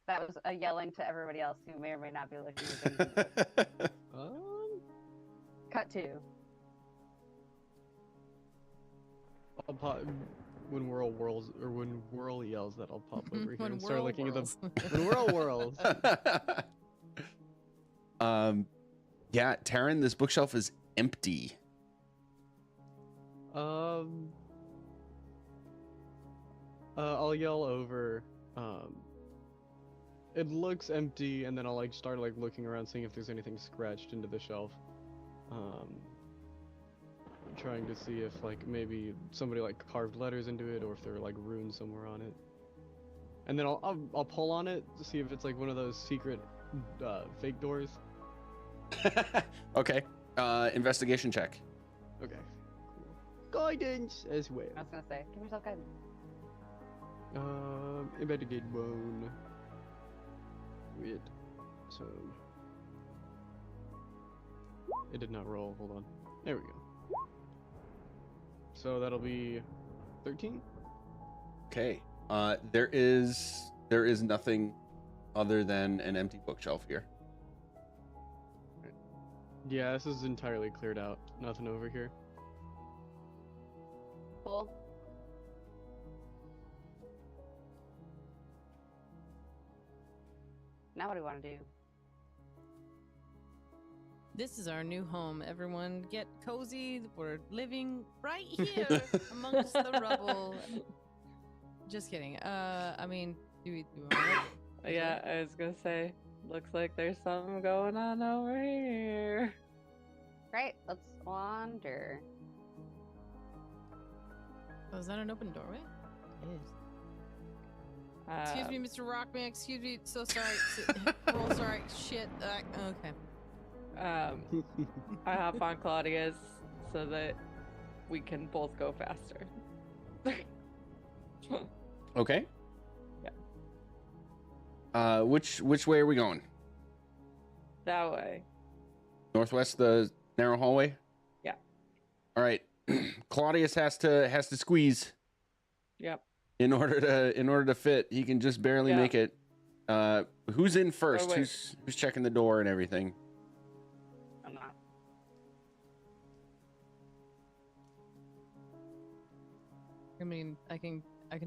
That was a yelling to everybody else who may or may not be looking at things. Cut 2. I'll pop when Whirl yells that I'll pop over here When and start Whirl looking whirls. at them. When Whirl whirls. Yeah, Taryn, this bookshelf is empty. I'll yell over. It looks empty, and then I'll like start like looking around, seeing if there's anything scratched into the shelf. Trying to see if like maybe somebody like carved letters into it, or if there are like runes somewhere on it. And then I'll pull on it to see if it's like one of those secret fake doors. Okay. Investigation check. Okay. Cool. Guidance as well. I was gonna say, give yourself guidance. Investigate bone. Wait. So it did not roll. Hold on. There we go. So that'll be 13. Okay. There is nothing other than an empty bookshelf here. Yeah, this is entirely cleared out. Nothing over here. Cool. Now what do we want to do? This is our new home. Everyone get cozy. We're living right here amongst the rubble. Just kidding. I mean, do we want to? Yeah, I was gonna say, looks like there's something going on over here. Great, let's wander. Oh, is that an open doorway? It is. Excuse me, Mr. Rockman. Excuse me. So sorry. Roll sorry. Shit. Okay. I hop on Claudia's so that we can both go faster. Okay. Yeah. Which way are we going? That way. Northwest, the narrow hallway? Yeah. All right. Claudius has to squeeze Yep. in order to fit. He can just barely Yeah. make it. Who's in first? wait. Who's checking the door and everything? I'm not. I mean, I can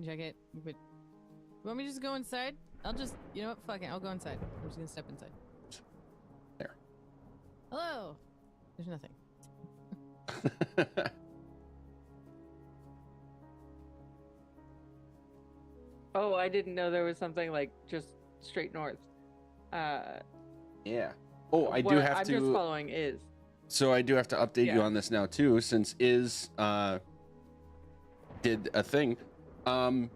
check it. But you want me to just go inside? I'll just, you know what? Fuck it. I'll go inside. I'm just gonna step inside. There. Hello. There's nothing. Oh, I didn't know there was something like just straight north. Yeah. Oh, I do what have I'm to. just following is. So I do have to update you Yeah. on this now too, since Iz did a thing. I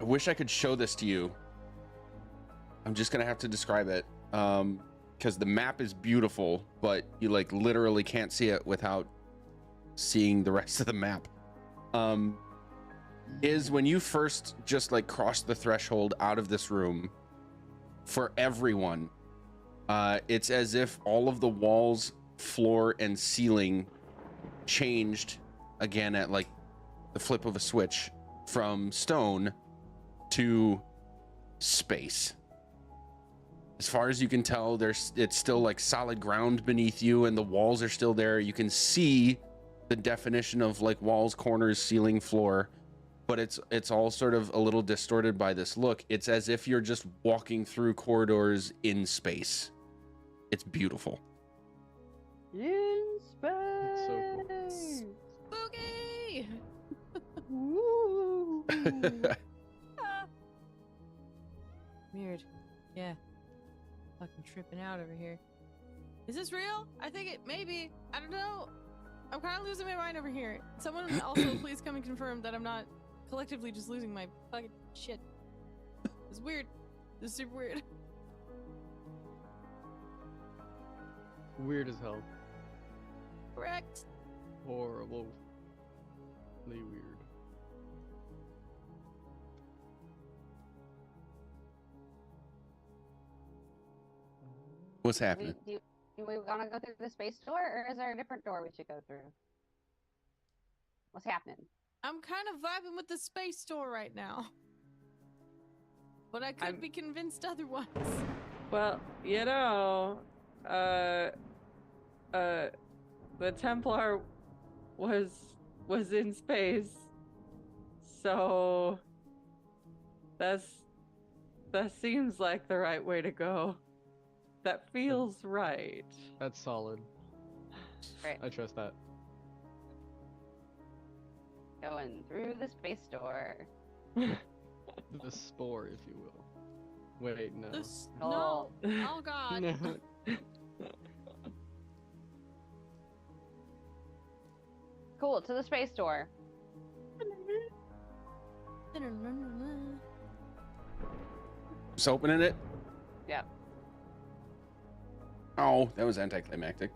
wish I could show this to you. I'm just gonna have to describe it. Because the map is beautiful, but you like literally can't see it without seeing the rest of the map. Is when you first just like cross the threshold out of this room, for everyone, it's as if all of the walls, floor, and ceiling changed again at like the flip of a switch from stone to space. As far as you can tell, it's still like solid ground beneath you, and the walls are still there. You can see the definition of like walls, corners, ceiling, floor, but it's all sort of a little distorted by this look. It's as if you're just walking through corridors in space. It's beautiful. In space. It's so cool. Spooky! Woo. Weird. Yeah. Fucking tripping out over here. Is this real? I think it maybe. I don't know. I'm kind of losing my mind over here. Someone also please come and confirm that I'm not collectively just losing my fucking shit. It's weird. This is super weird. Weird as hell. Correct. Horrible. Weird. What's happening? Do we want to go through the space door, or is there a different door we should go through? What's happening? I'm kind of vibing with the space door right now. But I could be convinced otherwise. Well, you know, the Templar was in space, so that seems like the right way to go. That feels right. That's solid. Right. I trust that. Going through the space door. The spore, if you will. Wait, no. No. Oh God. No. Cool, to the space door. Just opening it. Yep. Oh, that was anticlimactic.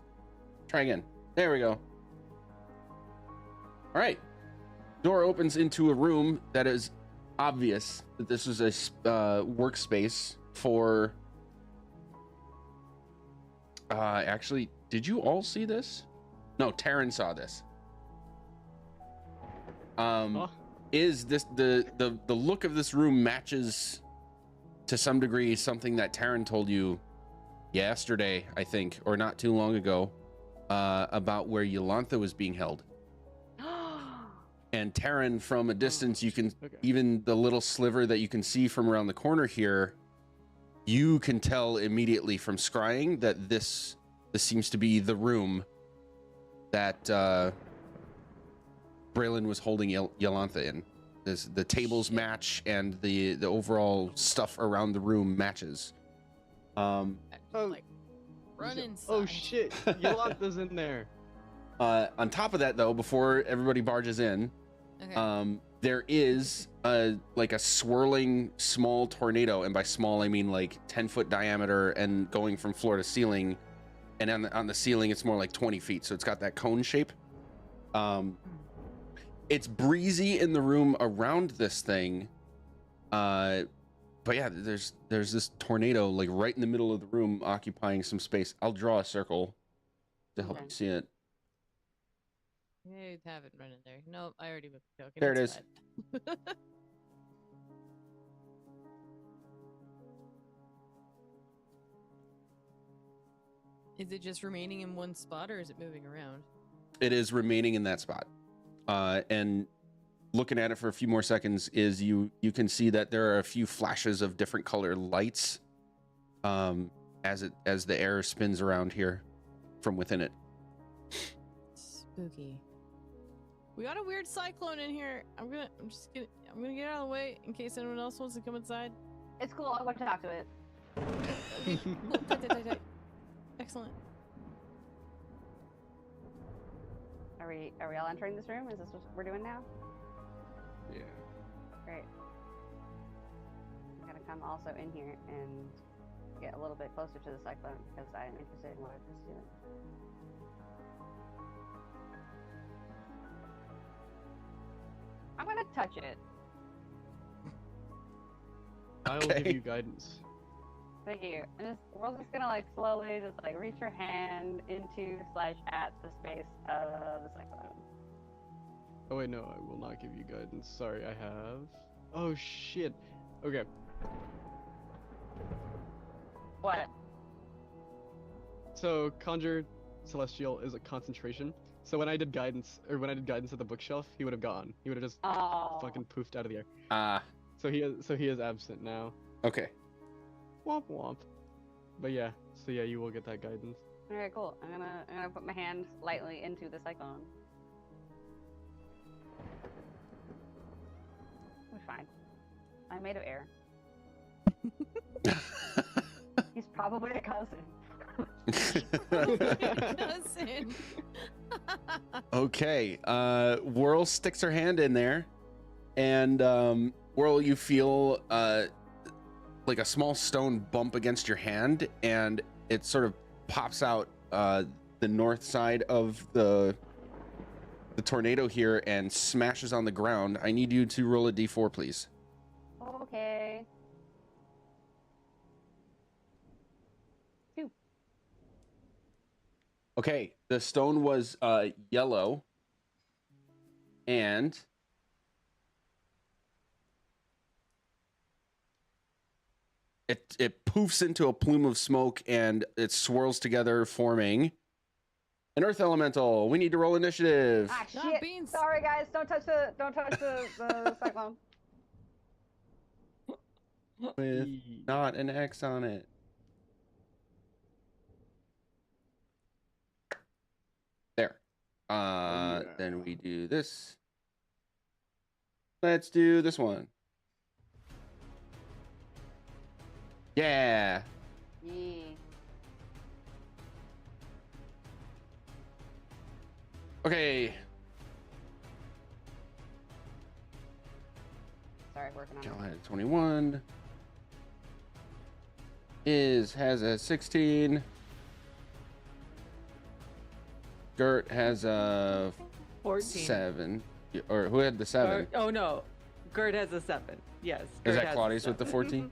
Try again. There we go. All right. Door opens into a room that is obvious that this is a workspace for. Actually, did you all see this? No, Taryn saw this. Is this the look of this room matches to some degree something that Taryn told you yesterday, I think, or not too long ago, about where Yolantha was being held. And Taryn, from a distance, you can even the little sliver that you can see from around the corner here, you can tell immediately from scrying that this seems to be the room that Braylon was holding Yolantha in. The tables match and the overall stuff around the room matches. Like, run inside. Oh shit! Yolantha's in there. On top of that, though, before everybody barges in, Okay. there is a swirling small tornado, and by small I mean like 10-foot diameter and going from floor to ceiling, and on the ceiling it's more like 20 feet, so it's got that cone shape. It's breezy in the room around this thing, but yeah, there's this tornado like right in the middle of the room occupying some space. I'll draw a circle to help you see it. You haven't run in there. Nope, I already moved the token. There it It's is. fine. Is it just remaining in one spot, or is it moving around? It is remaining in that spot. And looking at it for a few more seconds is you can see that there are a few flashes of different color lights as the air spins around here from within it. Spooky. We got a weird cyclone in here. I'm gonna get out of the way in case anyone else wants to come inside. It's cool, I'll go talk to it. Okay, cool. Tight. Excellent. Are we all entering this room? Is this what we're doing now? Yeah. Great. I'm gonna come also in here and get a little bit closer to the cyclone because I am interested in what it's doing. I'm gonna touch it. I will give you guidance. Thank you. And we're just gonna like slowly just like reach your hand into/at the space of the cyclone. Oh wait, no, I will not give you guidance. Sorry, I have. Oh shit. Okay. What? So conjure celestial is a concentration. So when I did guidance at the bookshelf, he would have gone. He would have just fucking poofed out of the air. So he is absent now. Okay. Womp womp. But yeah, so yeah, you will get that guidance. All right, cool. I'm gonna put my hand lightly into the cyclone. We're fine. I'm made of air. He's probably a cousin. Cousin. Okay. Whirl sticks her hand in there, and Whirl, you feel like a small stone bump against your hand, and it sort of pops out the north side of the tornado here and smashes on the ground. I need you to roll a d4, please. Okay. 2. Okay, the stone was yellow, and it poofs into a plume of smoke, and it swirls together, forming an earth elemental. We need to roll initiative. Ah, Ah, shit. beans. Sorry, guys. Don't touch the cyclone. With not an X on it. There. Yeah. Then we do this. Let's do this one. Yeah. Yeah. Okay. Sorry, working on it. Cal had 21. Has a 16. Gert has a 14. 7. Or who had the 7? Oh no, Gert has a 7. Yes. Is Gert that has a Claudius with the 7. 14?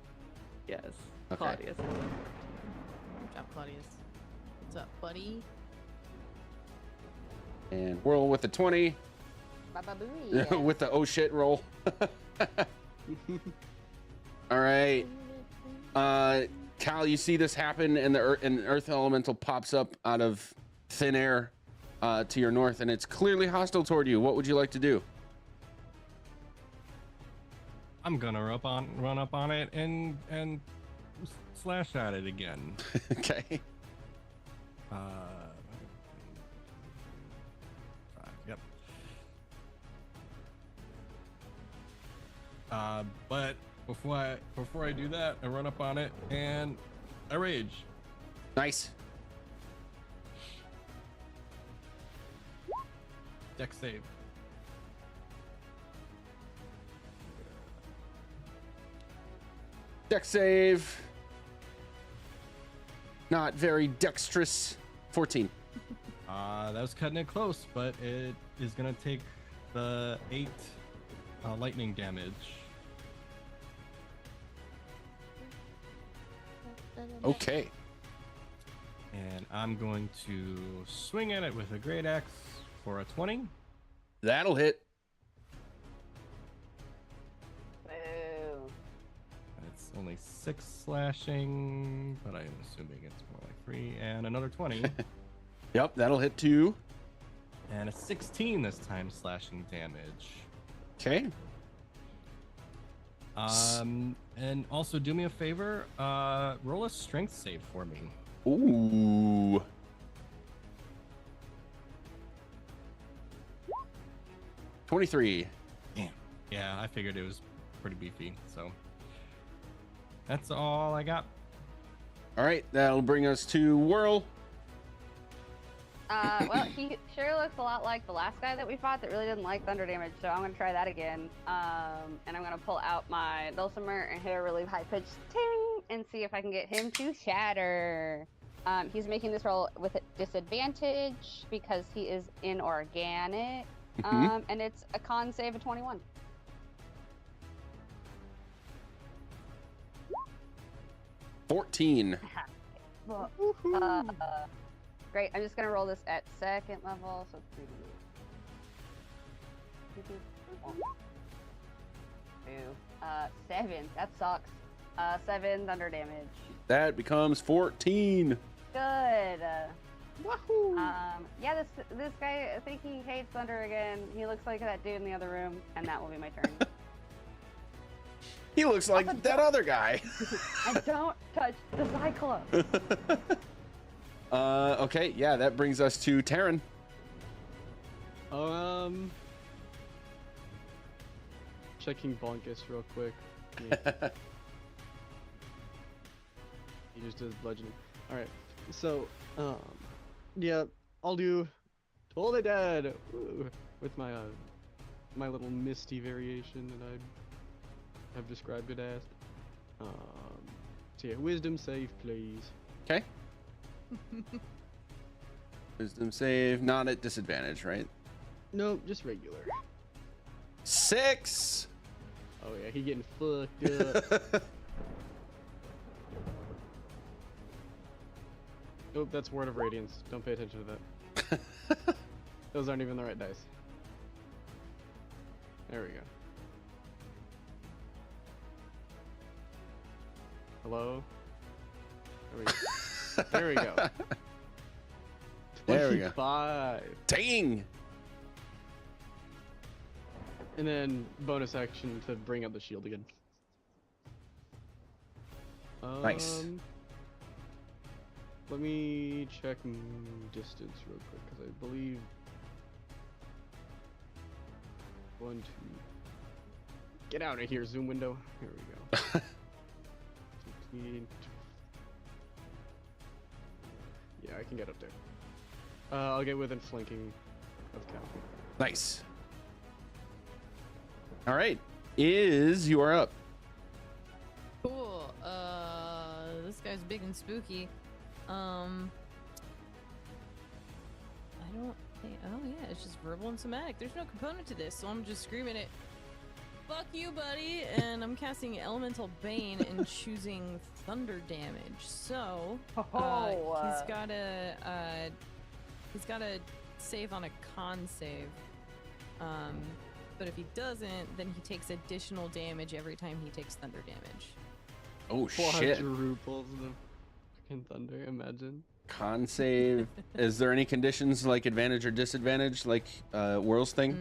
Yes. Okay. Claudius. Good job, Claudius. What's up, buddy? And Whirl with the 20. Ba-ba-booey. With the oh shit roll. All right. Cal, you see this happen, and an earth elemental pops up out of thin air to your north, and it's clearly hostile toward you. What would you like to do? I'm gonna run up on it and slash at it again. Okay. Yep. But before I do that, I run up on it and I rage. Nice. Dex save. Dex save. Not very dexterous. 14. That was cutting it close, but it is gonna take the 8 lightning damage. Okay. And I'm going to swing at it with a great axe for a 20. That'll hit. Boo. It's only 6 slashing, but I'm assuming it's more like 3. And another 20. Yep, that'll hit too. And a 16 this time slashing damage. Okay. And also do me a favor, roll a strength save for me. Ooh. $23. Damn. Yeah, I figured it was pretty beefy, so that's all I got. All right, that'll bring us to Whirl. Well, he sure looks a lot like the last guy that we fought that really didn't like thunder damage, so I'm gonna try that again. And I'm gonna pull out my dulcimer and hit a really high-pitched ting and see if I can get him to shatter. He's making this roll with a disadvantage because he is inorganic. And it's a con save of 21. $14. Great. I'm just gonna roll this at second level, so 7. That sucks. 7 thunder damage. That becomes 14. Good. Wahoo! Yeah, this guy, I think he hates thunder again. He looks like that dude in the other room, and that will be my turn. He looks like that other guy. And don't touch the cyclone. Okay, yeah, that brings us to Taryn. Checking Bonkus real quick. Yeah. He just does bludgeoning. Alright, so, yeah, I'll do Toll the Dead with my, my little misty variation that I have described it as. So yeah, wisdom save, please. Okay. Wisdom save, not at disadvantage, right? No, just regular. 6. Oh yeah, he getting fucked up. Nope, that's Word of Radiance. Don't pay attention to that. Those aren't even the right dice. There we go. Hello? There we go. There we go. 25. Dang! And then bonus action to bring up the shield again. Nice. Let me check distance real quick, because I believe 1, 2. Get out of here, zoom window. Here we go. 15. Yeah, I can get up there. I'll get within flanking of Cal. Nice. All right. You are up. Cool. This guy's big and spooky. I don't think. Oh yeah, it's just verbal and somatic. There's no component to this, so I'm just screaming it. Fuck you, buddy! And I'm casting Elemental Bane and choosing Thunder damage. So he's gotta save on a con save. But if he doesn't, then he takes additional damage every time he takes thunder damage. Oh shit! Quadruples the fucking thunder. Imagine. Con save. Is there any conditions like advantage or disadvantage, like Whirl's thing?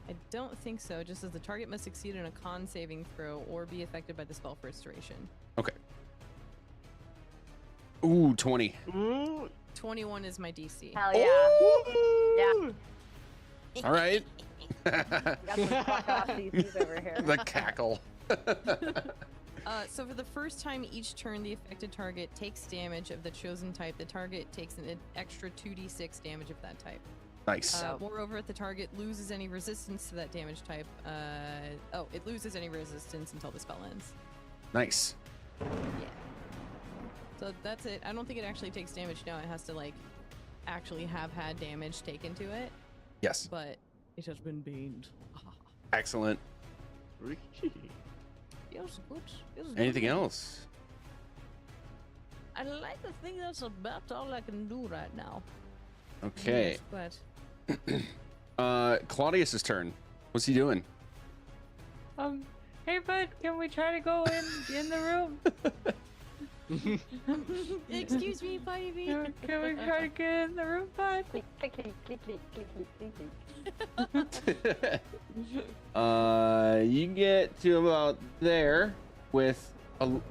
I don't think so. Just as the target must succeed in a con saving throw or be affected by the spell for restoration. Okay. Ooh, 20. 21 is my DC. Hell yeah. Yeah. All right. Got some fuck off DCs over here. The cackle. So for the first time each turn, the affected target takes damage of the chosen type. The target takes an extra 2d6 damage of that type. Nice. Moreover, if the target loses any resistance to that damage type, it loses any resistance until the spell ends. Nice. Yeah. So that's it. I don't think it actually takes damage now. It has to like actually have had damage taken to it. Yes. But it has been baned. Excellent. Feels good. Anything else? I like to think that's about all I can do right now. Okay. Yes, but Claudius's turn. What's he doing? Hey bud, can we try to go in the room? excuse me, baby. Can we try to get in the room, bud? Click, click, click, click, click, click, click, click. You get to about there with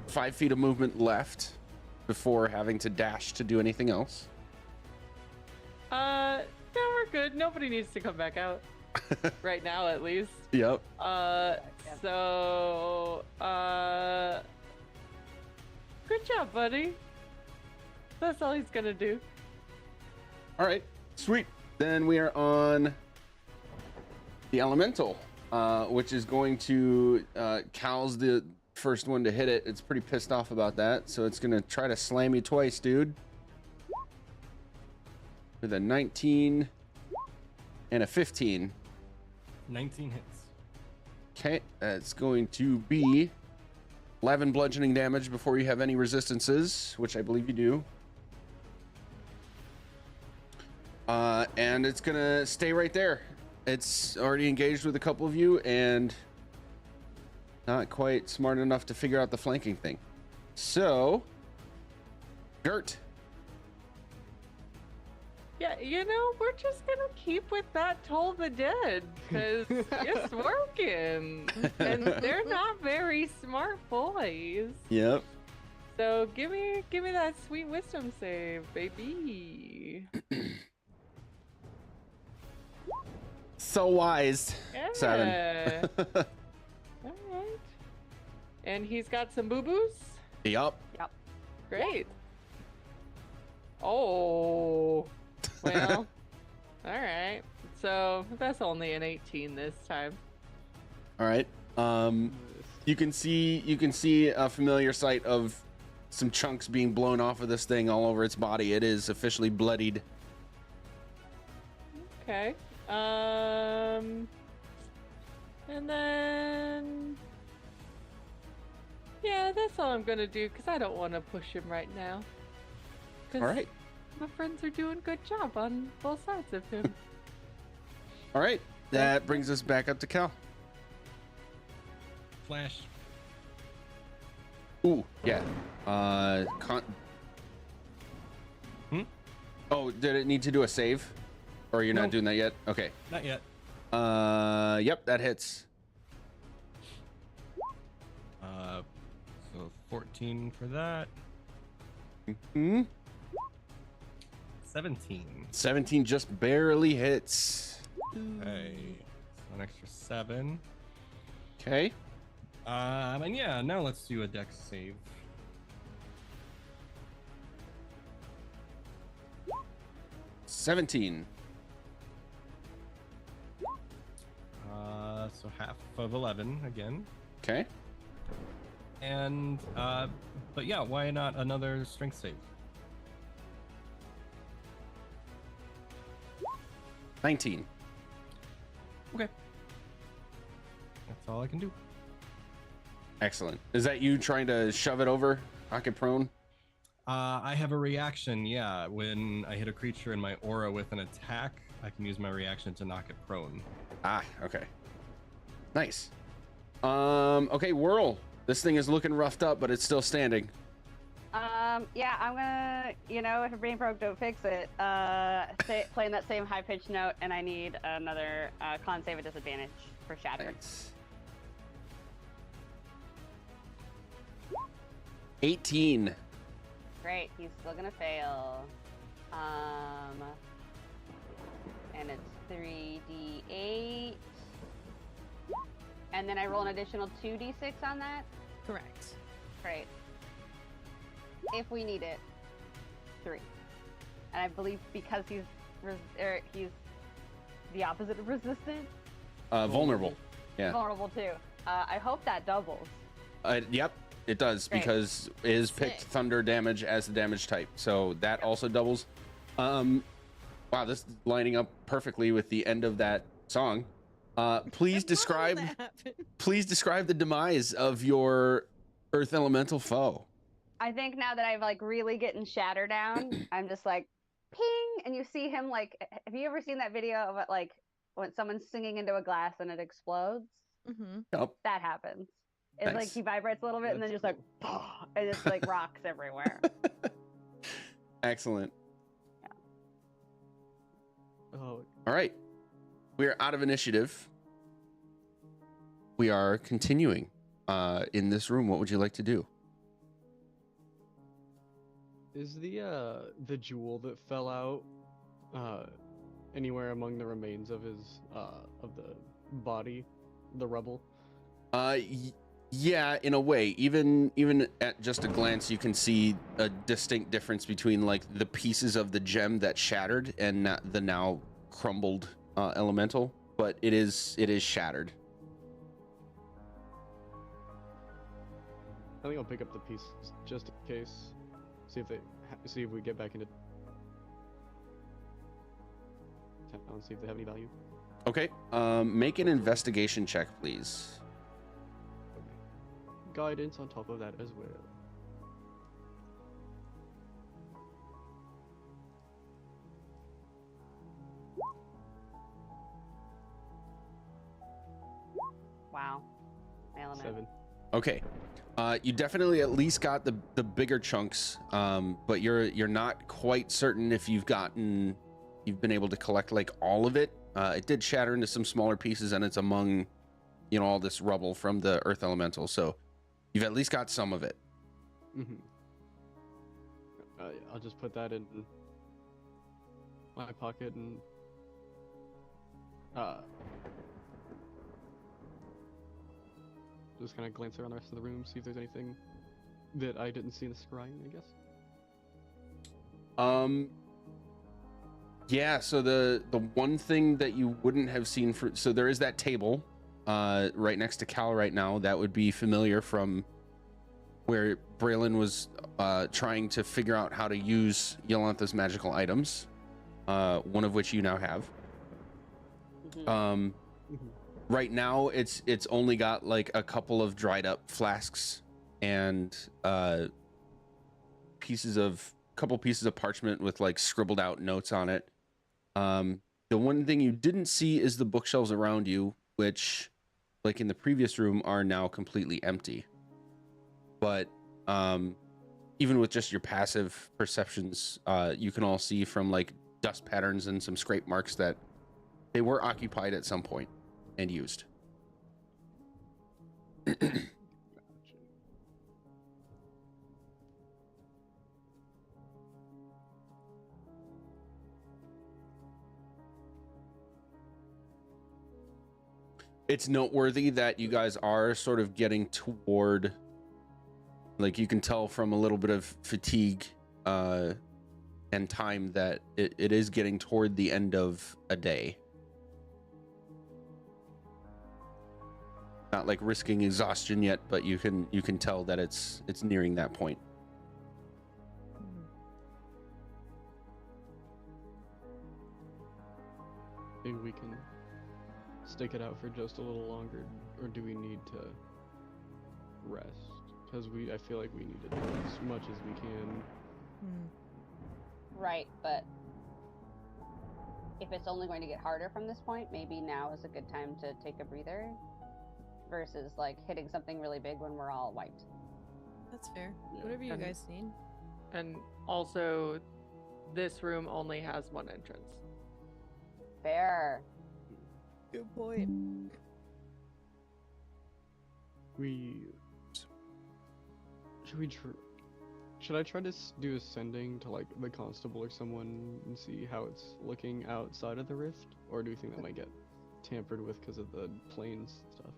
5 feet of movement left before having to dash to do anything else. No, we're good. Nobody needs to come back out. Right now, at least. Yep. Good job, buddy. That's all he's gonna do. All right, sweet. Then we are on the elemental, which is going to Cal's the first one to hit it. It's pretty pissed off about that, so it's gonna try to slam you twice, dude. With a 19 and a 15. 19 hits. Okay, that's going to be 11 bludgeoning damage before you have any resistances, which I believe you do. And it's gonna stay right there. It's already engaged with a couple of you and not quite smart enough to figure out the flanking thing. So, Gert. Yeah, we're just gonna keep with that Toll the Dead, because it's working. And they're not very smart boys. Yep. So give me that sweet wisdom save, baby. So wise. Yeah. 7. Alright. And he's got some boo-boos? Yup. Yep. Great. Oh. Well, all right. So that's only an 18 this time. All right. You can see a familiar sight of some chunks being blown off of this thing all over its body. It is officially bloodied. Okay. And then yeah, that's all I'm gonna do because I don't want to push him right now. because All right. my friends are doing a good job on both sides of him. All right. That brings us back up to Cal. Flash. Ooh, yeah. Oh, did it need to do a save? Or you're No. not doing that yet? Okay. Not yet. Yep, that hits. So 14 for that. Hmm. 17. 17 just barely hits. Okay. So an extra 7. Okay. And yeah, now let's do a dex save. $17. So half of 11 again. Okay. And but yeah, why not another strength save? 19. Okay. That's all I can do. Excellent. Is that you trying to shove it over? Knock it prone? I have a reaction, yeah. When I hit a creature in my aura with an attack, I can use my reaction to knock it prone. Ah, okay. Nice. Okay, Whirl. This thing is looking roughed up, but it's still standing. Yeah, I'm gonna, if a brain probe don't fix it, playing that same high-pitched note, and I need another con save at disadvantage for Shattered. Thanks. 18. Great, he's still gonna fail. And it's 3d8. And then I roll an additional 2d6 on that? Correct. Great. If we need it, 3. And I believe because he's the opposite of resistant, Vulnerable. Yeah. vulnerable too. I hope that doubles. Yep, it does, Great. because it is picked Sick. thunder damage as the damage type. So that also doubles. Wow, this is lining up perfectly with the end of that song. Please describe the demise of your earth elemental foe. I think now that I've really getting Shatter down, I'm just like, ping, and you see him have you ever seen that video of it, when someone's singing into a glass and it explodes? Mm-hmm. Yep. That happens. It's Nice. he vibrates a little bit and then just and it's rocks everywhere. Excellent. Oh, All right. We are out of initiative. We are continuing in this room. What would you like to do? is the jewel that fell out anywhere among the remains of his of the body, the rubble? Yeah, in a way. Even at just a glance, you can see a distinct difference between the pieces of the gem that shattered and the now crumbled elemental. But it is shattered. I think I'll pick up the pieces just in case. See if we get back into town. See if they have any value. Okay. Make an investigation check, please. Guidance on top of that as well. Wow. Nailing it. 7. Okay. You definitely at least got the bigger chunks, but you're not quite certain if you've been able to collect all of it. It did shatter into some smaller pieces, and it's among all this rubble from the earth elemental. So you've at least got some of it. Mm-hmm. I'll just put that in my pocket and just kind of glance around the rest of the room, see if there's anything that I didn't see in the scrying, I guess. Yeah, so the one thing that you wouldn't have seen so there is that table right next to Cal right now that would be familiar from where Braylon was trying to figure out how to use Yolantha's magical items, one of which you now have. Mhm. Right now it's only got a couple of dried up flasks and pieces of couple pieces of parchment with like scribbled out notes on it. The one thing you didn't see is the bookshelves around you, which, like in the previous room, are now completely empty. But even with just your passive perceptions, you can all see from like dust patterns and some scrape marks that they were occupied at some point and used. It's noteworthy that you guys are sort of getting toward, like you can tell from a little bit of fatigue and time that it is getting toward the end of a day. Not like risking exhaustion yet, but you can tell that it's nearing that point. Maybe we can stick it out for just a little longer, or do we need to rest? Because I feel like we need to do as much as we can. Right, but if it's only going to get harder from this point, maybe now is a good time to take a breather versus like hitting something really big when we're all wiped. That's fair. Yeah. Whatever you And- guys need. And also, this room only has one entrance. Fair. Good point. Should I try to do ascending to like the constable or someone and see how it's looking outside of the rift, or do you think that might get tampered with because of the planes stuff?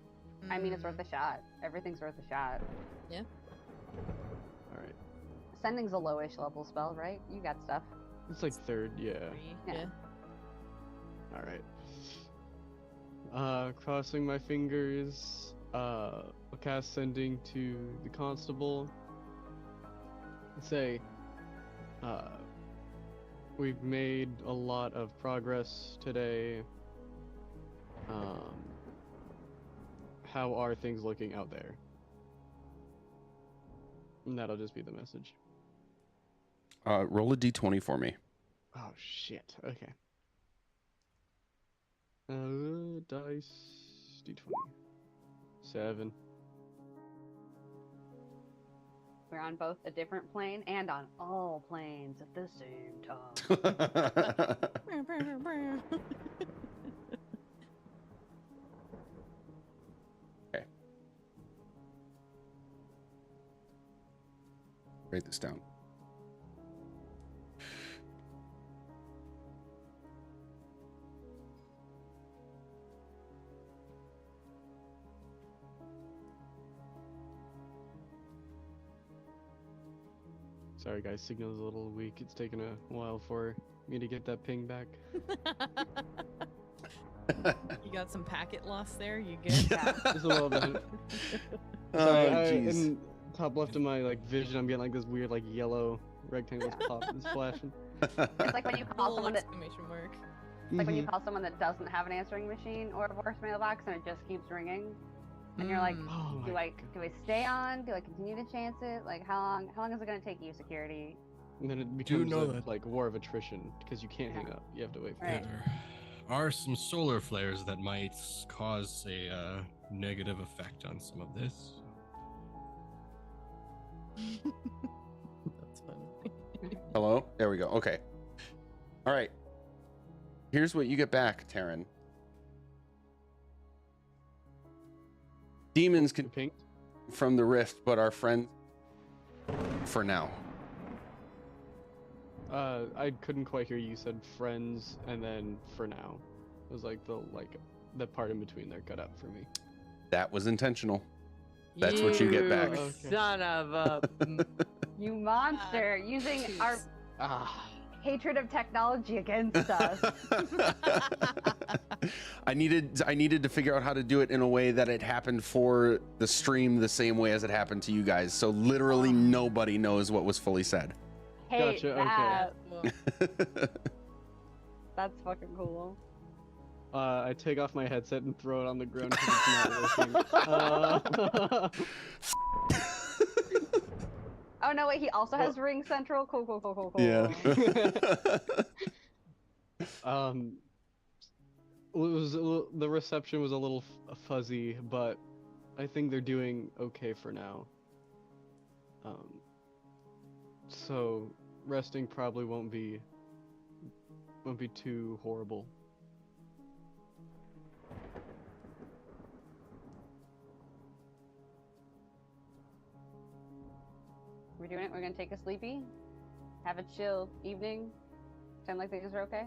I mean, it's worth a shot. Everything's worth a shot. All right, Ascending's a lowish level spell, right? You got stuff. it's like third, yeah. Yeah. All right. Crossing my fingers. I'll cast sending to the constable. Say, we've made a lot of progress today. How are things looking out there? And that'll just be the message. Roll a d20 for me. Oh shit. Okay. Dice d20. 7. We're on both a different plane and on all planes at the same time. Okay. Write this down. Sorry guys, signal's a little weak. It's taken a while for me to get that ping back. You got some packet loss there? You good? Just a little bit. Oh, Sorry, jeez. in top left of my like vision, I'm getting like this weird like yellow rectangles pop that's flashing. It's like when you call Little someone that, exclamation mark. it's like when you call someone that doesn't have an answering machine or a voicemail box and it just keeps ringing, and you're like, Oh do my I stay on? Do I continue to chance it? Like how long is it gonna take you, security? And then it Do becomes know a, that- like war of attrition because you can't hang up. You have to wait for Right. it. There are some solar flares that might cause a negative effect on some of this. That's funny. Hello? There we go. Okay. All right. Here's what you get back, Taryn. Demons can Pink? from the rift, but our friends for now. I couldn't quite hear you. You said friends and then for now. It was like the part in between there cut out for me. That was intentional. That's what you get back. Okay. Son of a. You monster! Using our Jeez. Ah. hatred of technology against us. I needed to figure out how to do it in a way that it happened for the stream the same way as it happened to you guys. So literally nobody knows what was fully said. Hate Gotcha, okay. that. Well, That's fucking cool. I take off my headset and throw it on the ground because it's not working. Oh no, wait, he also has Ring Central. Cool. Yeah. The reception was a little fuzzy, but I think they're doing okay for now. So resting probably won't be too horrible. We're doing it. We're gonna take a sleepy, have a chill evening, pretend like things are okay.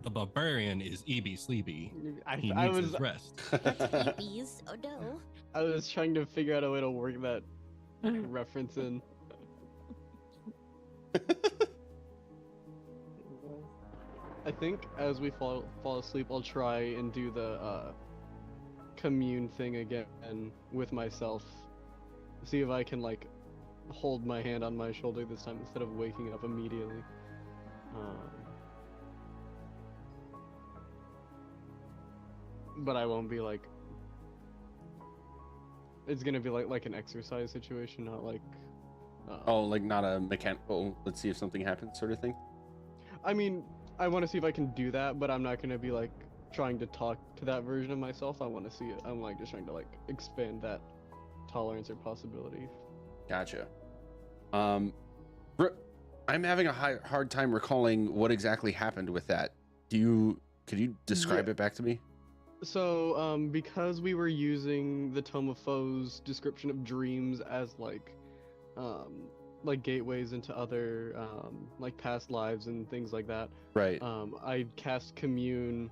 The barbarian is EB sleepy. He I needs was his rest. Sleepies. Oh no. I was trying to figure out a way to work that reference in. I think as we fall asleep, I'll try and do the commune thing again with myself. See if I can like hold my hand on my shoulder this time instead of waking up immediately. But I won't be like. It's gonna be like an exercise situation, not like. Oh, like not a mechanical. Let's see if something happens, sort of thing. I mean, I want to see if I can do that, but I'm not gonna be like trying to talk to that version of myself. I want to see it. I'm like just trying to like expand that tolerance or possibility. Gotcha. I'm having a hard time recalling what exactly happened with that. Could you describe it back to me? So, because we were using the Tome of Foes description of dreams as like gateways into other like past lives and things like that. Right. I cast Commune,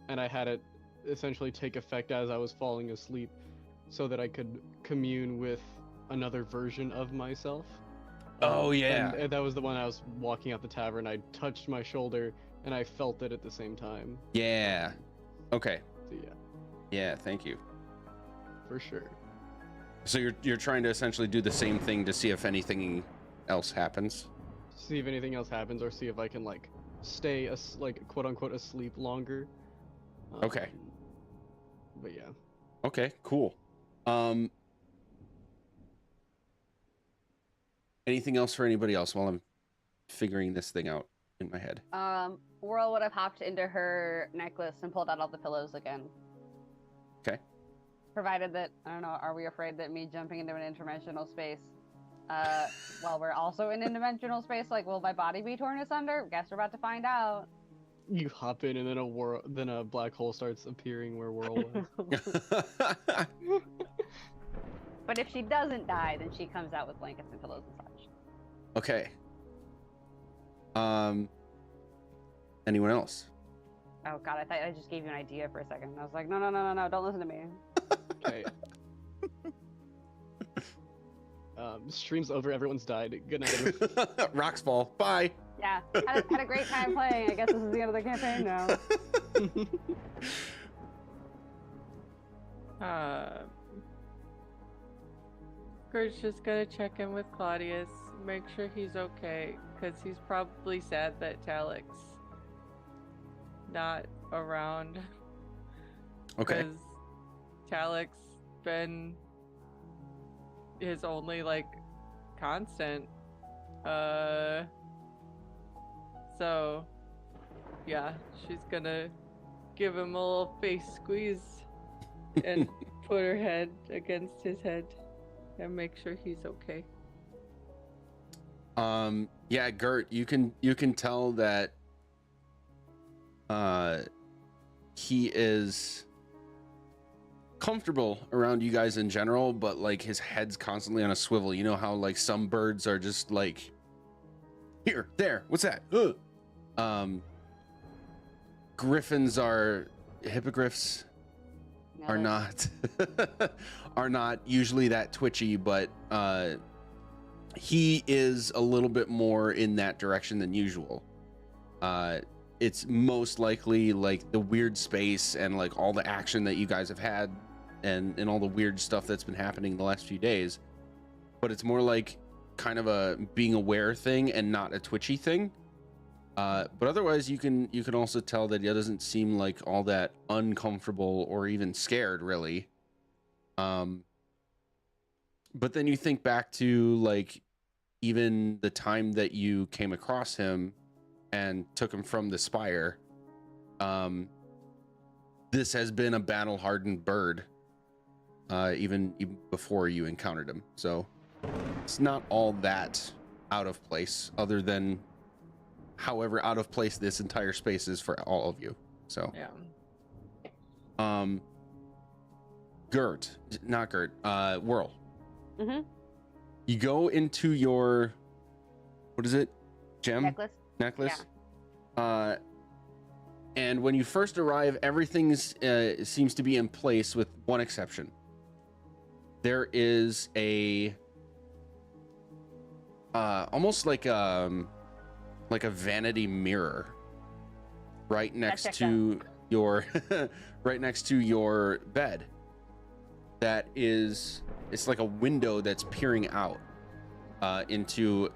and I had it essentially take effect as I was falling asleep, so that I could commune with another version of myself. Oh yeah. And that was the one I was walking out the tavern. I touched my shoulder, and I felt it at the same time. Yeah. Okay. So yeah. Yeah. Thank you. For sure. So you're trying to essentially do the same thing to see if anything else happens. See if anything else happens, or see if I can like stay like quote unquote asleep longer. Okay. But yeah. Okay. Cool. Anything else for anybody else while I'm figuring this thing out in my head? Whirl would have hopped into her necklace and pulled out all the pillows again. Okay. Provided that, I don't know, are we afraid that me jumping into an interdimensional space, while we're also in interdimensional space, like, will my body be torn asunder? Guess we're about to find out. You hop in, and then a black hole starts appearing where Whirl was. But if she doesn't die, then she comes out with blankets and pillows and such. Okay. Anyone else? Oh god, I thought I just gave you an idea for a second. I was like, no, don't listen to me. Okay. Stream's over. Everyone's died. Good night. Rocks fall. Bye. Yeah, had a great time playing. I guess this is the end of the campaign now. Kurt's just gonna check in with Claudius, make sure he's okay, because he's probably sad that Talik's not around. Okay. Because Talik's been his only, like, constant. So, yeah, she's gonna give him a little face squeeze and put her head against his head and make sure he's okay. Yeah, Gert, you can tell that he is comfortable around you guys in general, but like his head's constantly on a swivel. You know how like some birds are just like here, there, what's that? Griffins are hippogriffs are not are not usually that twitchy, but he is a little bit more in that direction than usual. It's most likely like the weird space and like all the action that you guys have had and all the weird stuff that's been happening the last few days, but it's more like kind of a being aware thing and not a twitchy thing. But otherwise you can also tell that he doesn't seem like all that uncomfortable or even scared really. But then you think back to like even the time that you came across him and took him from the spire. This has been a battle-hardened bird, even before you encountered him. So it's not all that out of place, other than however out of place this entire space is for all of you. So Yeah. Whirl. Mm-hmm. You go into your, what is it? Gem? Necklace? And when you first arrive, everything seems to be in place with one exception. There is a almost like a vanity mirror right next to your right next to your bed. That is, it's like a window that's peering out into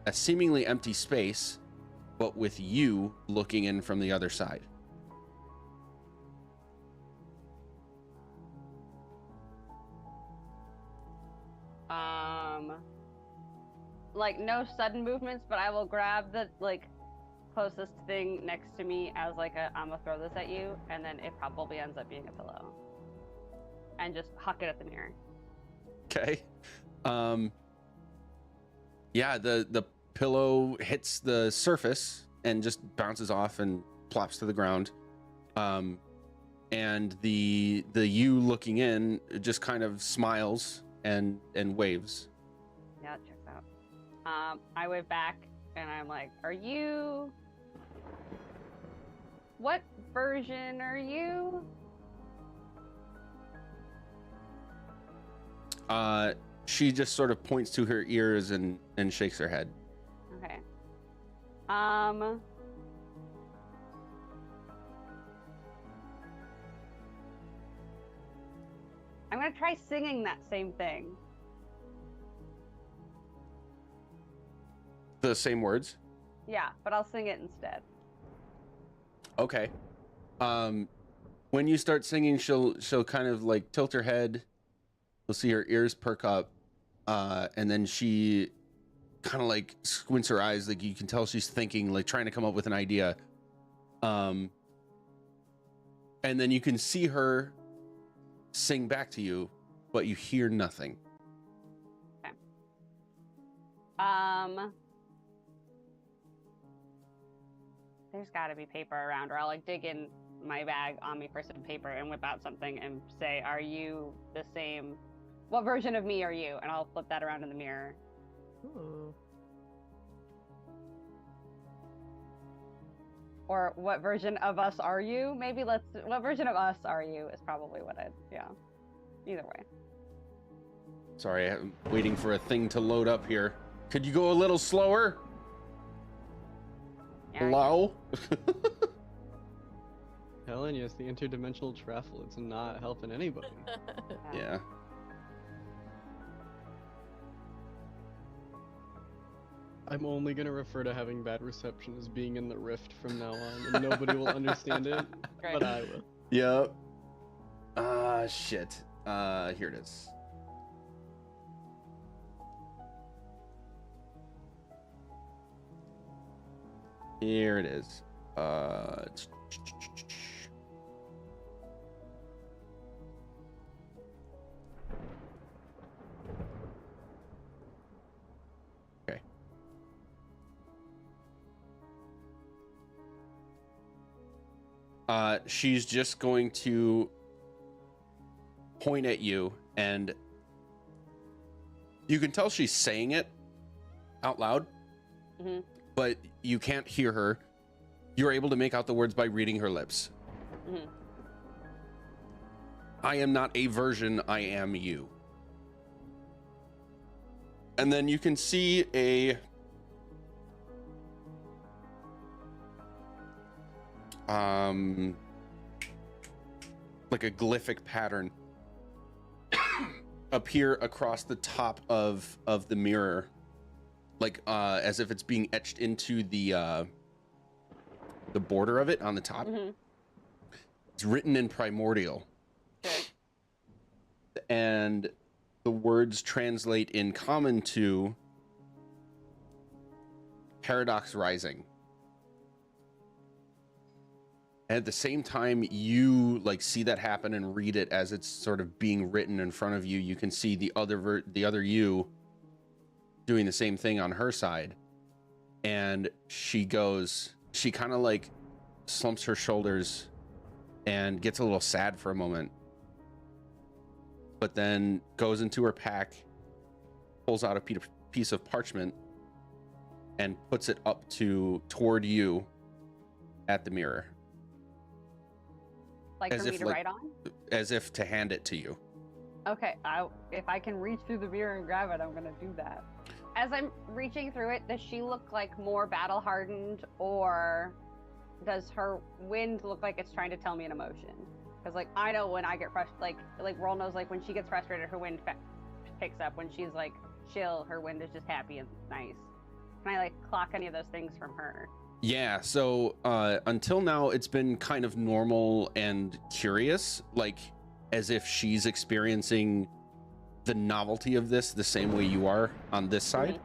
a seemingly empty space, but with you looking in from the other side. Like no sudden movements, but I will grab the like closest thing next to me as like I'm gonna throw this at you, and then it probably ends up being a pillow, and just huck it at the mirror. Okay. Yeah, the pillow hits the surface and just bounces off and plops to the ground. And the you looking in just kind of smiles and waves. Yeah, it checks out. I wave back and I'm like, "Are you? What version are you?" She just sort of points to her ears and shakes her head. Okay. I'm gonna try singing that same thing. The same words? Yeah, but I'll sing it instead. Okay. When you start singing, she'll kind of like tilt her head. You'll see her ears perk up, and then she kind of like squints her eyes, like you can tell she's thinking, like trying to come up with an idea. And then you can see her sing back to you, but you hear nothing. Okay. There's got to be paper around, or I'll like dig in my bag on me for some paper and whip out something and say, "Are you the same? What version of me are you?" And I'll flip that around in the mirror. Ooh. Or what version of us are you? Maybe what version of us are you is probably what yeah. Either way. Sorry, I'm waiting for a thing to load up here. Could you go a little slower? Yeah, Hello? Helen, yes, the interdimensional travel, it's not helping anybody. Yeah. I'm only gonna refer to having bad reception as being in the rift from now on, and nobody will understand it, Great. but I will. Yep. Shit. Here it is. Here it is. Okay. She's just going to point at you, and you can tell she's saying it out loud, but you can't hear her. You're able to make out the words by reading her lips. I am not a version, I am you. And then you can see a like a glyphic pattern appear across the top of the mirror, like as if it's being etched into the border of it on the top. It's written in primordial. Okay. And the words translate in common to Paradox Rising. And at the same time, you like see that happen and read it as it's sort of being written in front of you. You can see the other you doing the same thing on her side. And she kind of like slumps her shoulders and gets a little sad for a moment, but then goes into her pack, pulls out a piece of parchment and puts it up toward you at the mirror. Like As for me if, to like- write on? As if to hand it to you. Okay, if I can reach through the mirror and grab it, I'm gonna do that. As I'm reaching through it, does she look like more battle hardened, or does her wind look like it's trying to tell me an emotion? Because like I know when I get frustrated, like Roll knows, like when she gets frustrated, her wind picks up. When she's like chill, her wind is just happy and nice. Can I like clock any of those things from her? Yeah, so until now it's been kind of normal and curious, like as if she's experiencing the novelty of this the same way you are on this side.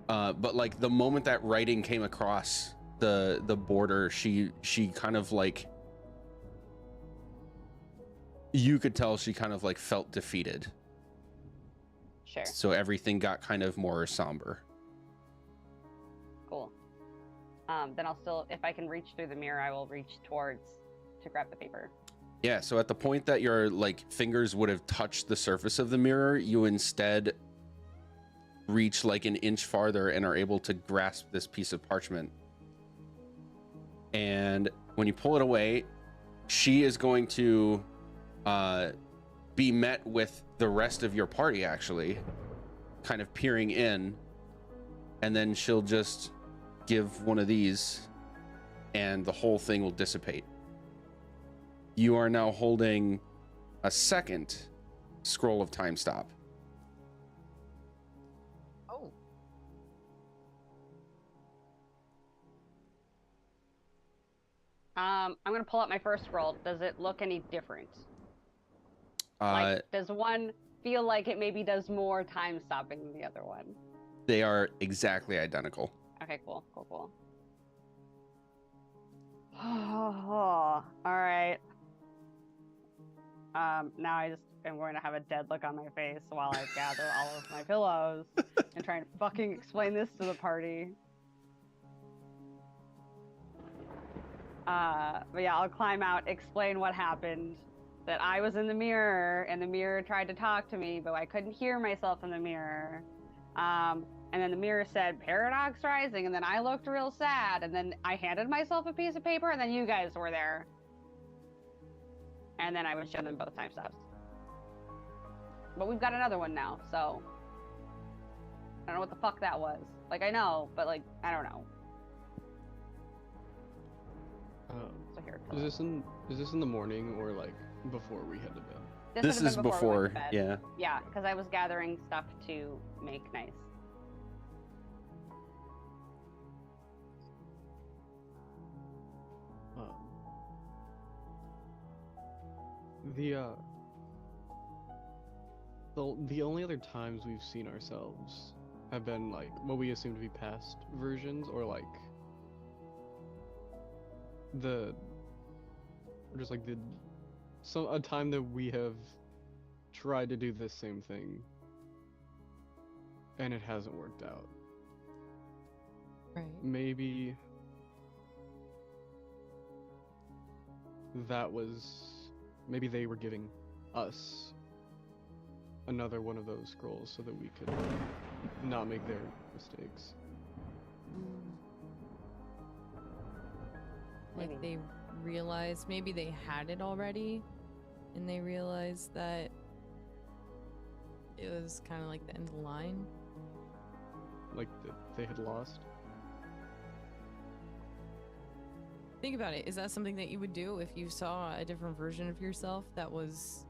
But like the moment that writing came across the border, she kind of like, you could tell she kind of like felt defeated. Sure. So everything got kind of more somber. Cool. Then I'll still, if I can reach through the mirror, I will reach towards to grab the paper. Yeah, so at the point that your like fingers would have touched the surface of the mirror, you instead reach like an inch farther and are able to grasp this piece of parchment. And when you pull it away, she is going to be met with the rest of your party actually kind of peering in, and then she'll just give one of these and the whole thing will dissipate. You are now holding a second scroll of time stop. Oh. I'm gonna pull out my first scroll. Does it look any different? Like, does one feel like it maybe does more time stopping than the other one? They are exactly identical. Okay, cool. All right. Now I just am going to have a dead look on my face while I gather all of my pillows and try and fucking explain this to the party. But yeah, I'll climb out, explain what happened. That I was in the mirror, and the mirror tried to talk to me, but I couldn't hear myself in the mirror. And then the mirror said, Paradox Rising, and then I looked real sad, and then I handed myself a piece of paper, and then you guys were there. And then I would show them both time stops. But we've got another one now, so... I don't know what the fuck that was. Like, I know, but like, I don't know. So here, Is this in the morning or like before we head to bed? This would've is been we before, went to bed. yeah. Yeah, because I was gathering stuff to make nice. The only other times we've seen ourselves have been like what we assume to be past versions, or like a time that we have tried to do this same thing and it hasn't worked out. Right. Maybe maybe they were giving us another one of those scrolls so that we could not make their mistakes. Like they realized maybe they had it already, and they realized that it was kind of like the end of the line. Like they had lost. Think about it. Is that something that you would do if you saw a different version of yourself that was,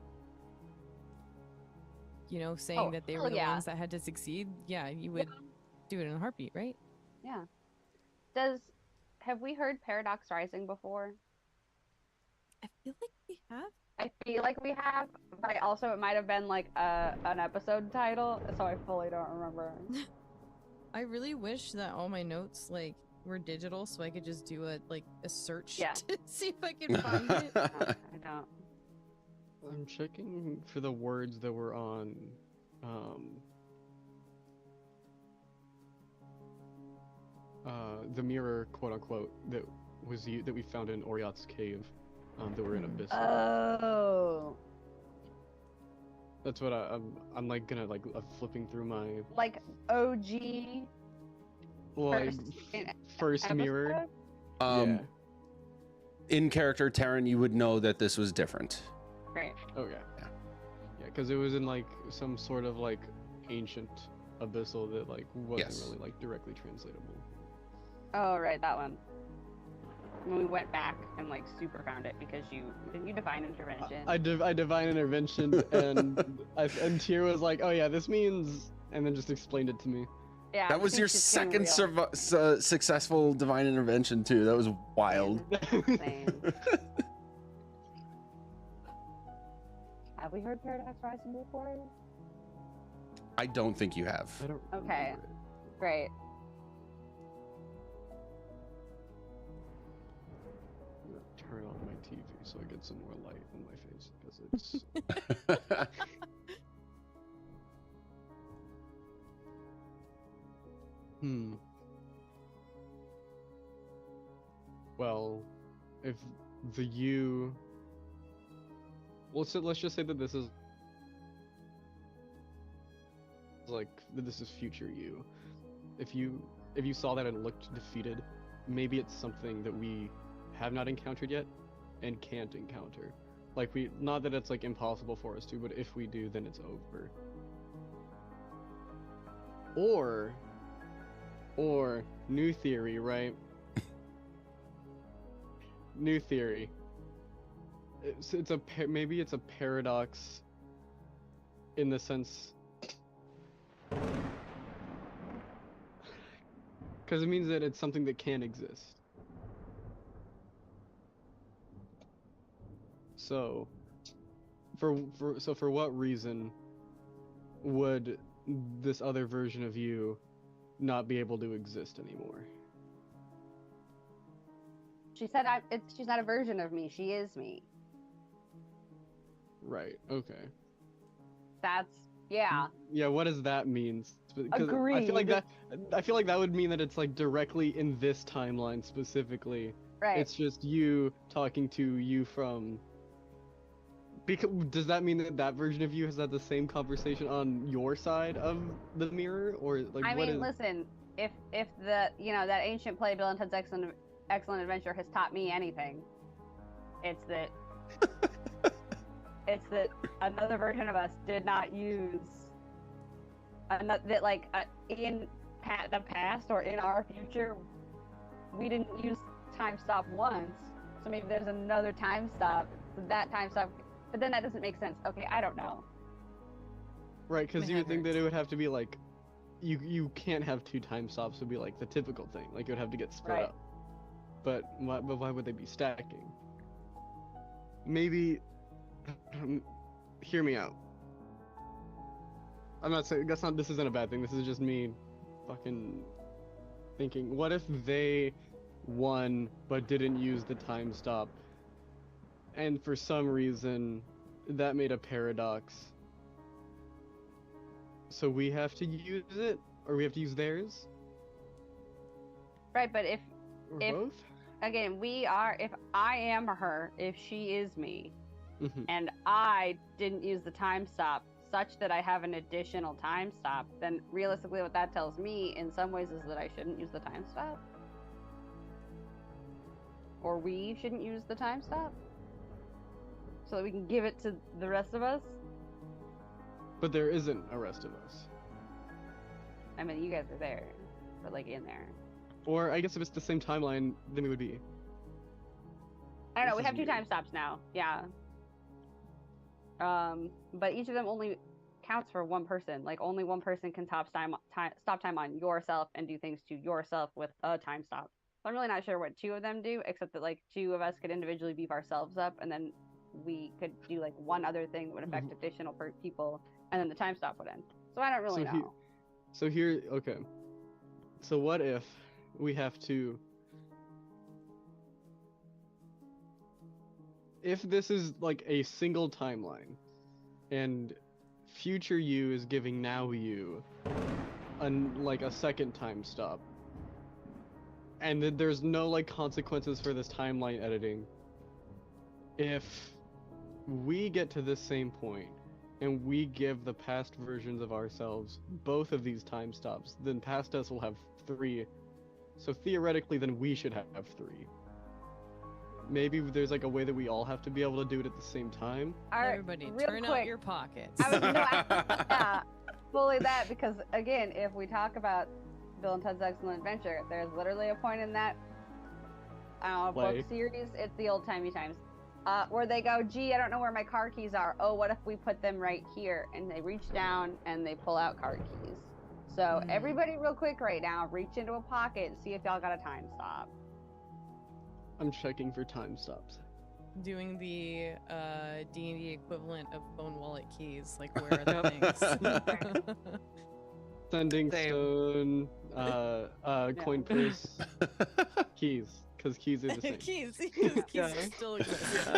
you know, saying that they were the ones that had to succeed? Yeah, you would do it in a heartbeat, right? Yeah. Have we heard Paradox Rising before? I feel like we have. I I feel like we have, but I also it might have been like an episode title, so I fully don't remember. I really wish that all my notes like were digital, so I could just do a search Yeah. to see if I can find it. No, I don't. I'm checking for the words that were on the mirror, quote unquote, that we found in Oriot's cave, that were in Abyss. Oh, That's what I'm like gonna flipping through my like OG like in first mirror. episode? In character, Taryn, you would know that this was different. Great. Okay. Yeah. Yeah, because it was in like some sort of like ancient abyssal that like wasn't Yes. really like directly translatable. Oh, right, that one. When we went back and like super found it because you divine intervention. I divine intervention and and Tyr was like, oh yeah, this means, and then just explained it to me. Yeah, That was your second successful divine intervention too. That was wild. Insane. Have we heard Paradox Rising before? I don't think you have. I don't. Okay. remember it. Great. I'm gonna turn on my TV so I get some more light in my face because it's. Well, if the you. Let's just say that this is like this is future you. If you saw that and looked defeated, maybe it's something that we have not encountered yet and can't encounter. Like not that it's like impossible for us to, but if we do, then it's over. Or new theory, right? New theory. Maybe it's a paradox in the sense because it means that it's something that can exist. So for what reason would this other version of you not be able to exist anymore? She said she's not a version of me. She is me. Right. Okay. That's yeah. Yeah. What does that mean? Agreed. I feel like that would mean that it's like directly in this timeline specifically. Right. It's just you talking to you from. Because does that mean that version of you has had the same conversation on your side of the mirror, or like I what mean, is? listen, if the that ancient play Bill and Ted's Excellent Adventure has taught me anything, it's that another version of us did not use in the past or in our future, we didn't use time stop once, so maybe there's another time stop. That time stop, but then that doesn't make sense. Okay, I don't know. Right, because My you head would think that hurts. it would have to be like, you can't have two time stops. Would be like the typical thing. Like it would have to get split Right. up. But why would they be stacking? Maybe. Hear me out. I'm not saying this isn't a bad thing. This is just me, fucking thinking. What if they won but didn't use the time stop, and for some reason that made a paradox? So we have to use it, or we have to use theirs, Right, but or If- both? again, if I am her, if she is me, Mhm. and I didn't use the time stop such that I have an additional time stop, then realistically what that tells me in some ways is that I shouldn't use the time stop. Or we shouldn't use the time stop. So that we can give it to the rest of us. But there isn't a rest of us. I mean, you guys are there, but like in there. Or I guess if it's the same timeline, then we would be. I don't know, This we is have two weird. time stops now. Yeah. But each of them only counts for one person. Like only one person can stop time on yourself and do things to yourself with a time stop. So I'm really not sure what two of them do, except that like two of us could individually beef ourselves up, and then we could do like one other thing that would affect additional people, and then the time stop would end. So I don't really know. So here, okay. So what if we have to... If this is like a single timeline, and future you is giving now you like a second time stop, and then there's no like consequences for this timeline editing. If we get to this same point and we give the past versions of ourselves both of these time stops, then past us will have 3. So theoretically, then we should have 3. Maybe there's like a way that we all have to be able to do it at the same time. Everybody, turn out your pockets. Yeah, fully that, because again, if we talk about Bill and Ted's Excellent Adventure, there's literally a point in that book series. It's the old timey times. Where they go, gee, I don't know where my car keys are. Oh, what if we put them right here? And they reach down and they pull out car keys. So everybody real quick right now, reach into a pocket and see if y'all got a time stop. I'm checking for time stops. Doing the D&D equivalent of phone wallet keys. Like, where are the things? Sending stone, coin purse, keys. Because keys are the same. keys still exist.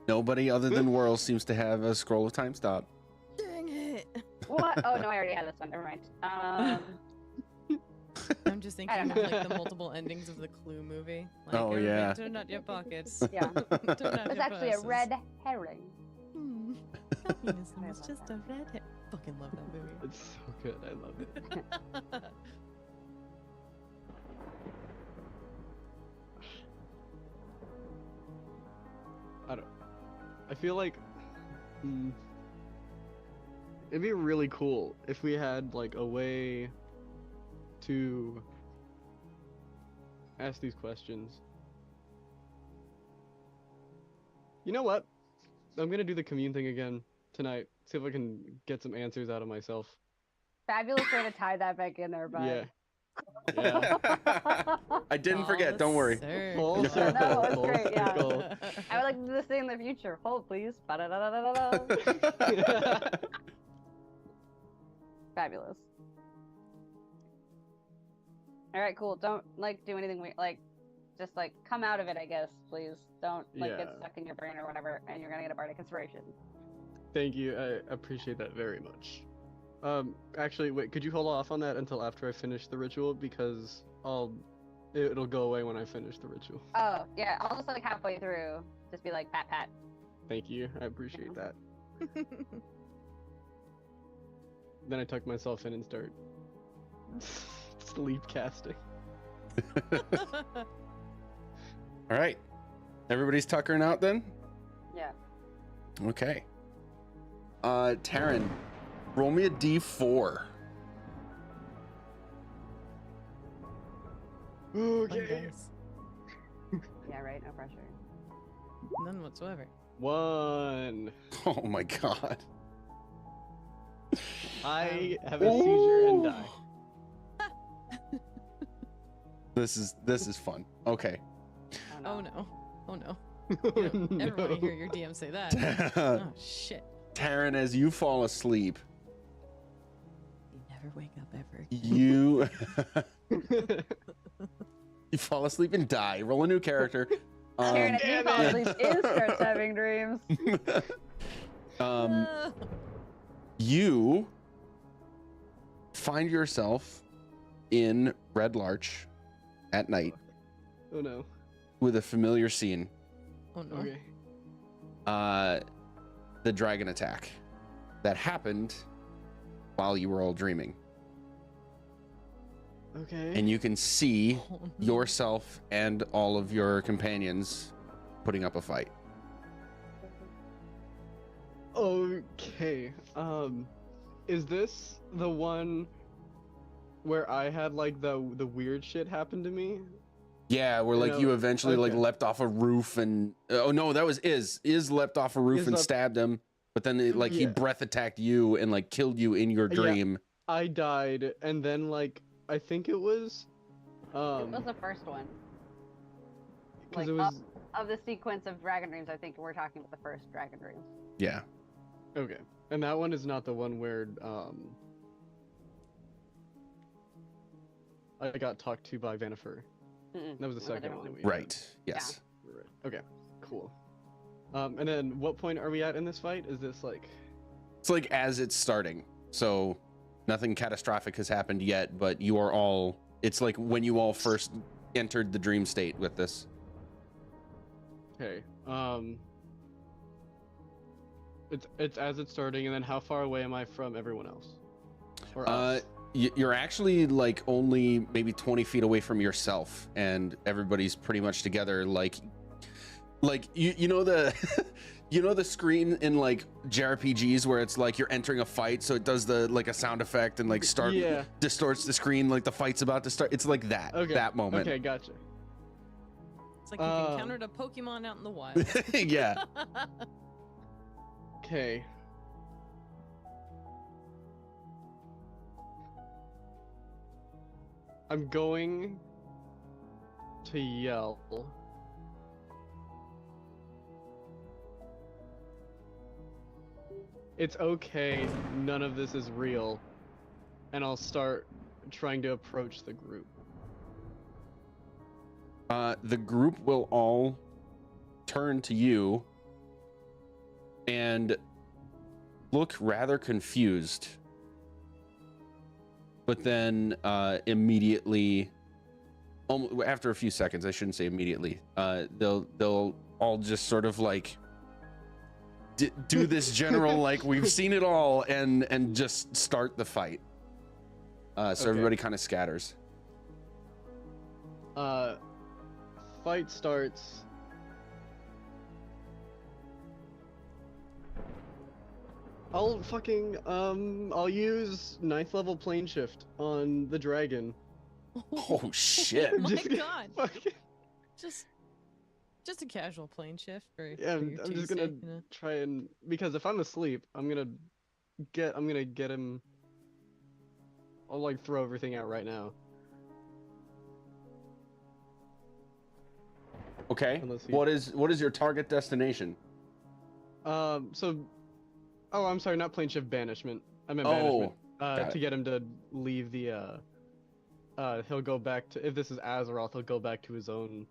Nobody other than Whirl seems to have a scroll of time stop. Dang it. What? Oh, no, I already had this one. Never mind. I'm just thinking of like the multiple endings of the Clue movie. Like, oh, yeah. Turn out your pockets. Yeah. It's actually a red herring. Communism is just a red herring. Fucking love that movie. It's so good. I love it. I feel like it'd be really cool if we had like a way to ask these questions. You know what? I'm gonna do the commune thing again tonight. See if I can get some answers out of myself. Fabulous way to tie that back in there, bud. Yeah. Yeah. I didn't forget. Don't worry. Full Yeah, no, it's circle. great. Yeah. Circle. I would like to do this thing in the future. Hold, please. Ba-da-da-da-da-da. Fabulous. All right, cool. Don't like do anything weird. Like, just like come out of it, I guess. Please don't like get stuck in your brain or whatever, and you're gonna get a bardic inspiration. Thank you. I appreciate that very much. Actually, wait, could you hold off on that until after I finish the ritual? Because it'll go away when I finish the ritual. Oh, yeah, I'll just like halfway through, just be like, pat, pat. Thank you, I appreciate that. Then I tuck myself in and start sleep casting. All right. Everybody's tuckering out then? Yeah. Okay. Taryn, roll me a d4. Okay. Yeah, right, no pressure. None whatsoever. 1. Oh my god. I have a seizure and die. This is fun. Okay. Oh no. Oh no. You don't ever want to hear your DM say that. Oh shit. Taryn, as you fall asleep, You never wake up ever. you you fall asleep and die. Roll a new character. Karen, if you fall asleep, starts having dreams. You find yourself in Red Larch at night Oh no. with a familiar scene. Oh no. Okay. The dragon attack that happened while you were all dreaming. Okay. And you can see Oh, no. yourself and all of your companions putting up a fight. Okay. Is this the one where I had like the weird shit happen to me? Yeah, where like you eventually like okay. leapt off a roof and oh no, that was Iz leapt off a roof and stabbed him, but then it, like he breath attacked you and like killed you in your dream. I died, and then like I think it was It was the first one. because like it was of the sequence of dragon dreams, I think we're talking about the first dragon dream. Yeah. okay, and that one is not the one where I got talked to by Vanifer. Mm-mm, That was the it a second different one. that we had. Right. Yes. Right. Okay. Cool. And then what point are we at in this fight? Is this like? It's like as it's starting. So nothing catastrophic has happened yet, but you are all, it's like when you all first entered the dream state with this. Okay. It's as it's starting, and then how far away am I from everyone else? Or us? You're actually like only maybe 20 feet away from yourself, and everybody's pretty much together. Like you know the you know the screen in like JRPGs where it's like you're entering a fight, so it does the like a sound effect and like distorts the screen like the fight's about to start. It's like that. Okay. That moment. Okay, gotcha. It's like you've encountered a Pokemon out in the wild. Yeah. Okay. I'm going to yell. It's okay, none of this is real. And I'll start trying to approach the group. The group will all turn to you and look rather confused, but then immediately, after a few seconds, I shouldn't say immediately, they'll all just sort of like do this general like we've seen it all and just start the fight. So Okay. everybody kind of scatters. Fight starts. I'll use 9th level plane shift on the dragon. Oh shit. Oh my Just- god. Fucking- Just a casual plane shift for Yeah, for your I'm just gonna Tuesday, you know? try and, because if I'm asleep, I'm gonna get him. I'll like throw everything out right now. Okay. Unless he- What is your target destination? Oh, I'm sorry, not plane shift, banishment. I meant Oh, banishment. got To it. get him to leave the he'll go back to, if this is Azeroth, he'll go back to his own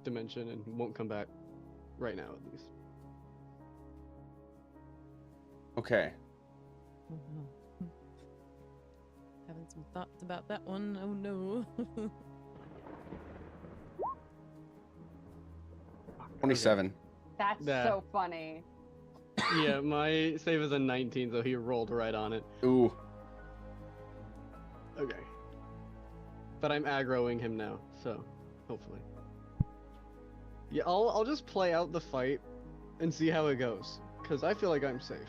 dimension and won't come back right now at least. Okay. Oh, no. Having some thoughts about that one. Oh no. 27. That's Yeah. so funny. Yeah, my save is a 19, so he rolled right on it. Ooh. Okay. But I'm aggroing him now, so hopefully. Yeah, I'll just play out the fight and see how it goes, cause I feel like I'm safe.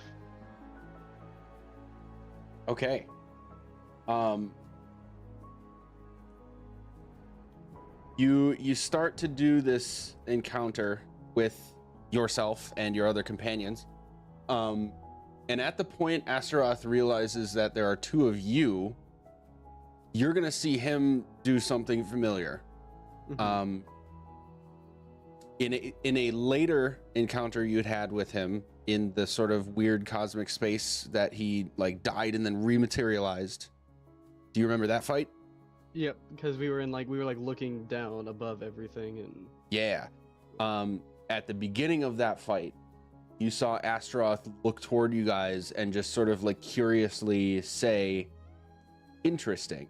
Okay. You start to do this encounter with yourself and your other companions. And at the point Astaroth realizes that there are two of you, you're gonna see him do something familiar. Mhm. In a later encounter you'd had with him in the sort of weird cosmic space that he like died and then rematerialized. Do you remember that fight? Yep, because we were looking down above everything and Yeah. At the beginning of that fight, you saw Astaroth look toward you guys and just sort of like curiously say, "Interesting,"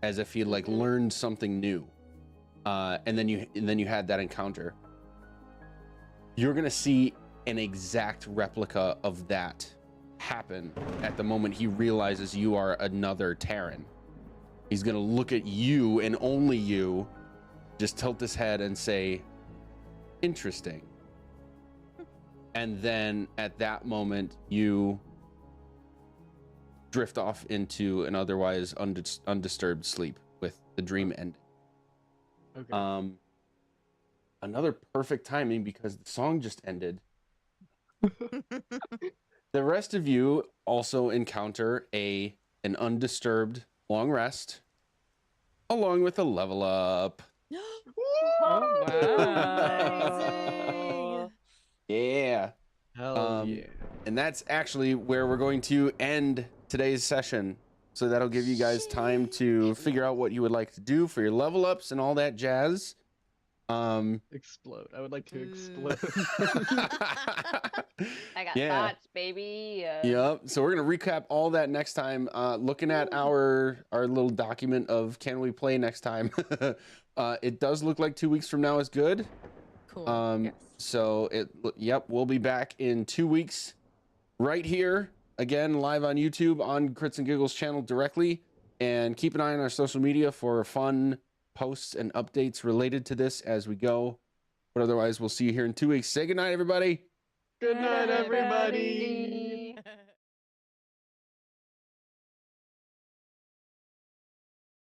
as if he like learned something new. And then you had that encounter. You're gonna see an exact replica of that happen at the moment he realizes you are another Terran. He's gonna look at you and only you, just tilt his head and say, "Interesting." And then at that moment, you drift off into an otherwise undisturbed sleep with the dream ending. okay. Another perfect timing because the song just ended. The rest of you also encounter an undisturbed long rest, along with a level up. Oh, Amazing. Yeah. Hell yeah. And that's actually where we're going to end today's session. So that'll give you guys time to figure out what you would like to do for your level ups and all that jazz. Explode. I would like to Ooh. explode. I got Yeah. thoughts, baby. Yep. So we're gonna recap all that next time. Looking at our little document of can we play next time. It does look like 2 weeks from now is good. Cool. Yes. So we'll be back in 2 weeks, right here again, live on YouTube on Crits and Giggles channel directly, and keep an eye on our social media for fun posts and updates related to this as we go. But otherwise, we'll see you here in 2 weeks. Say goodnight, everybody. Good night, everybody.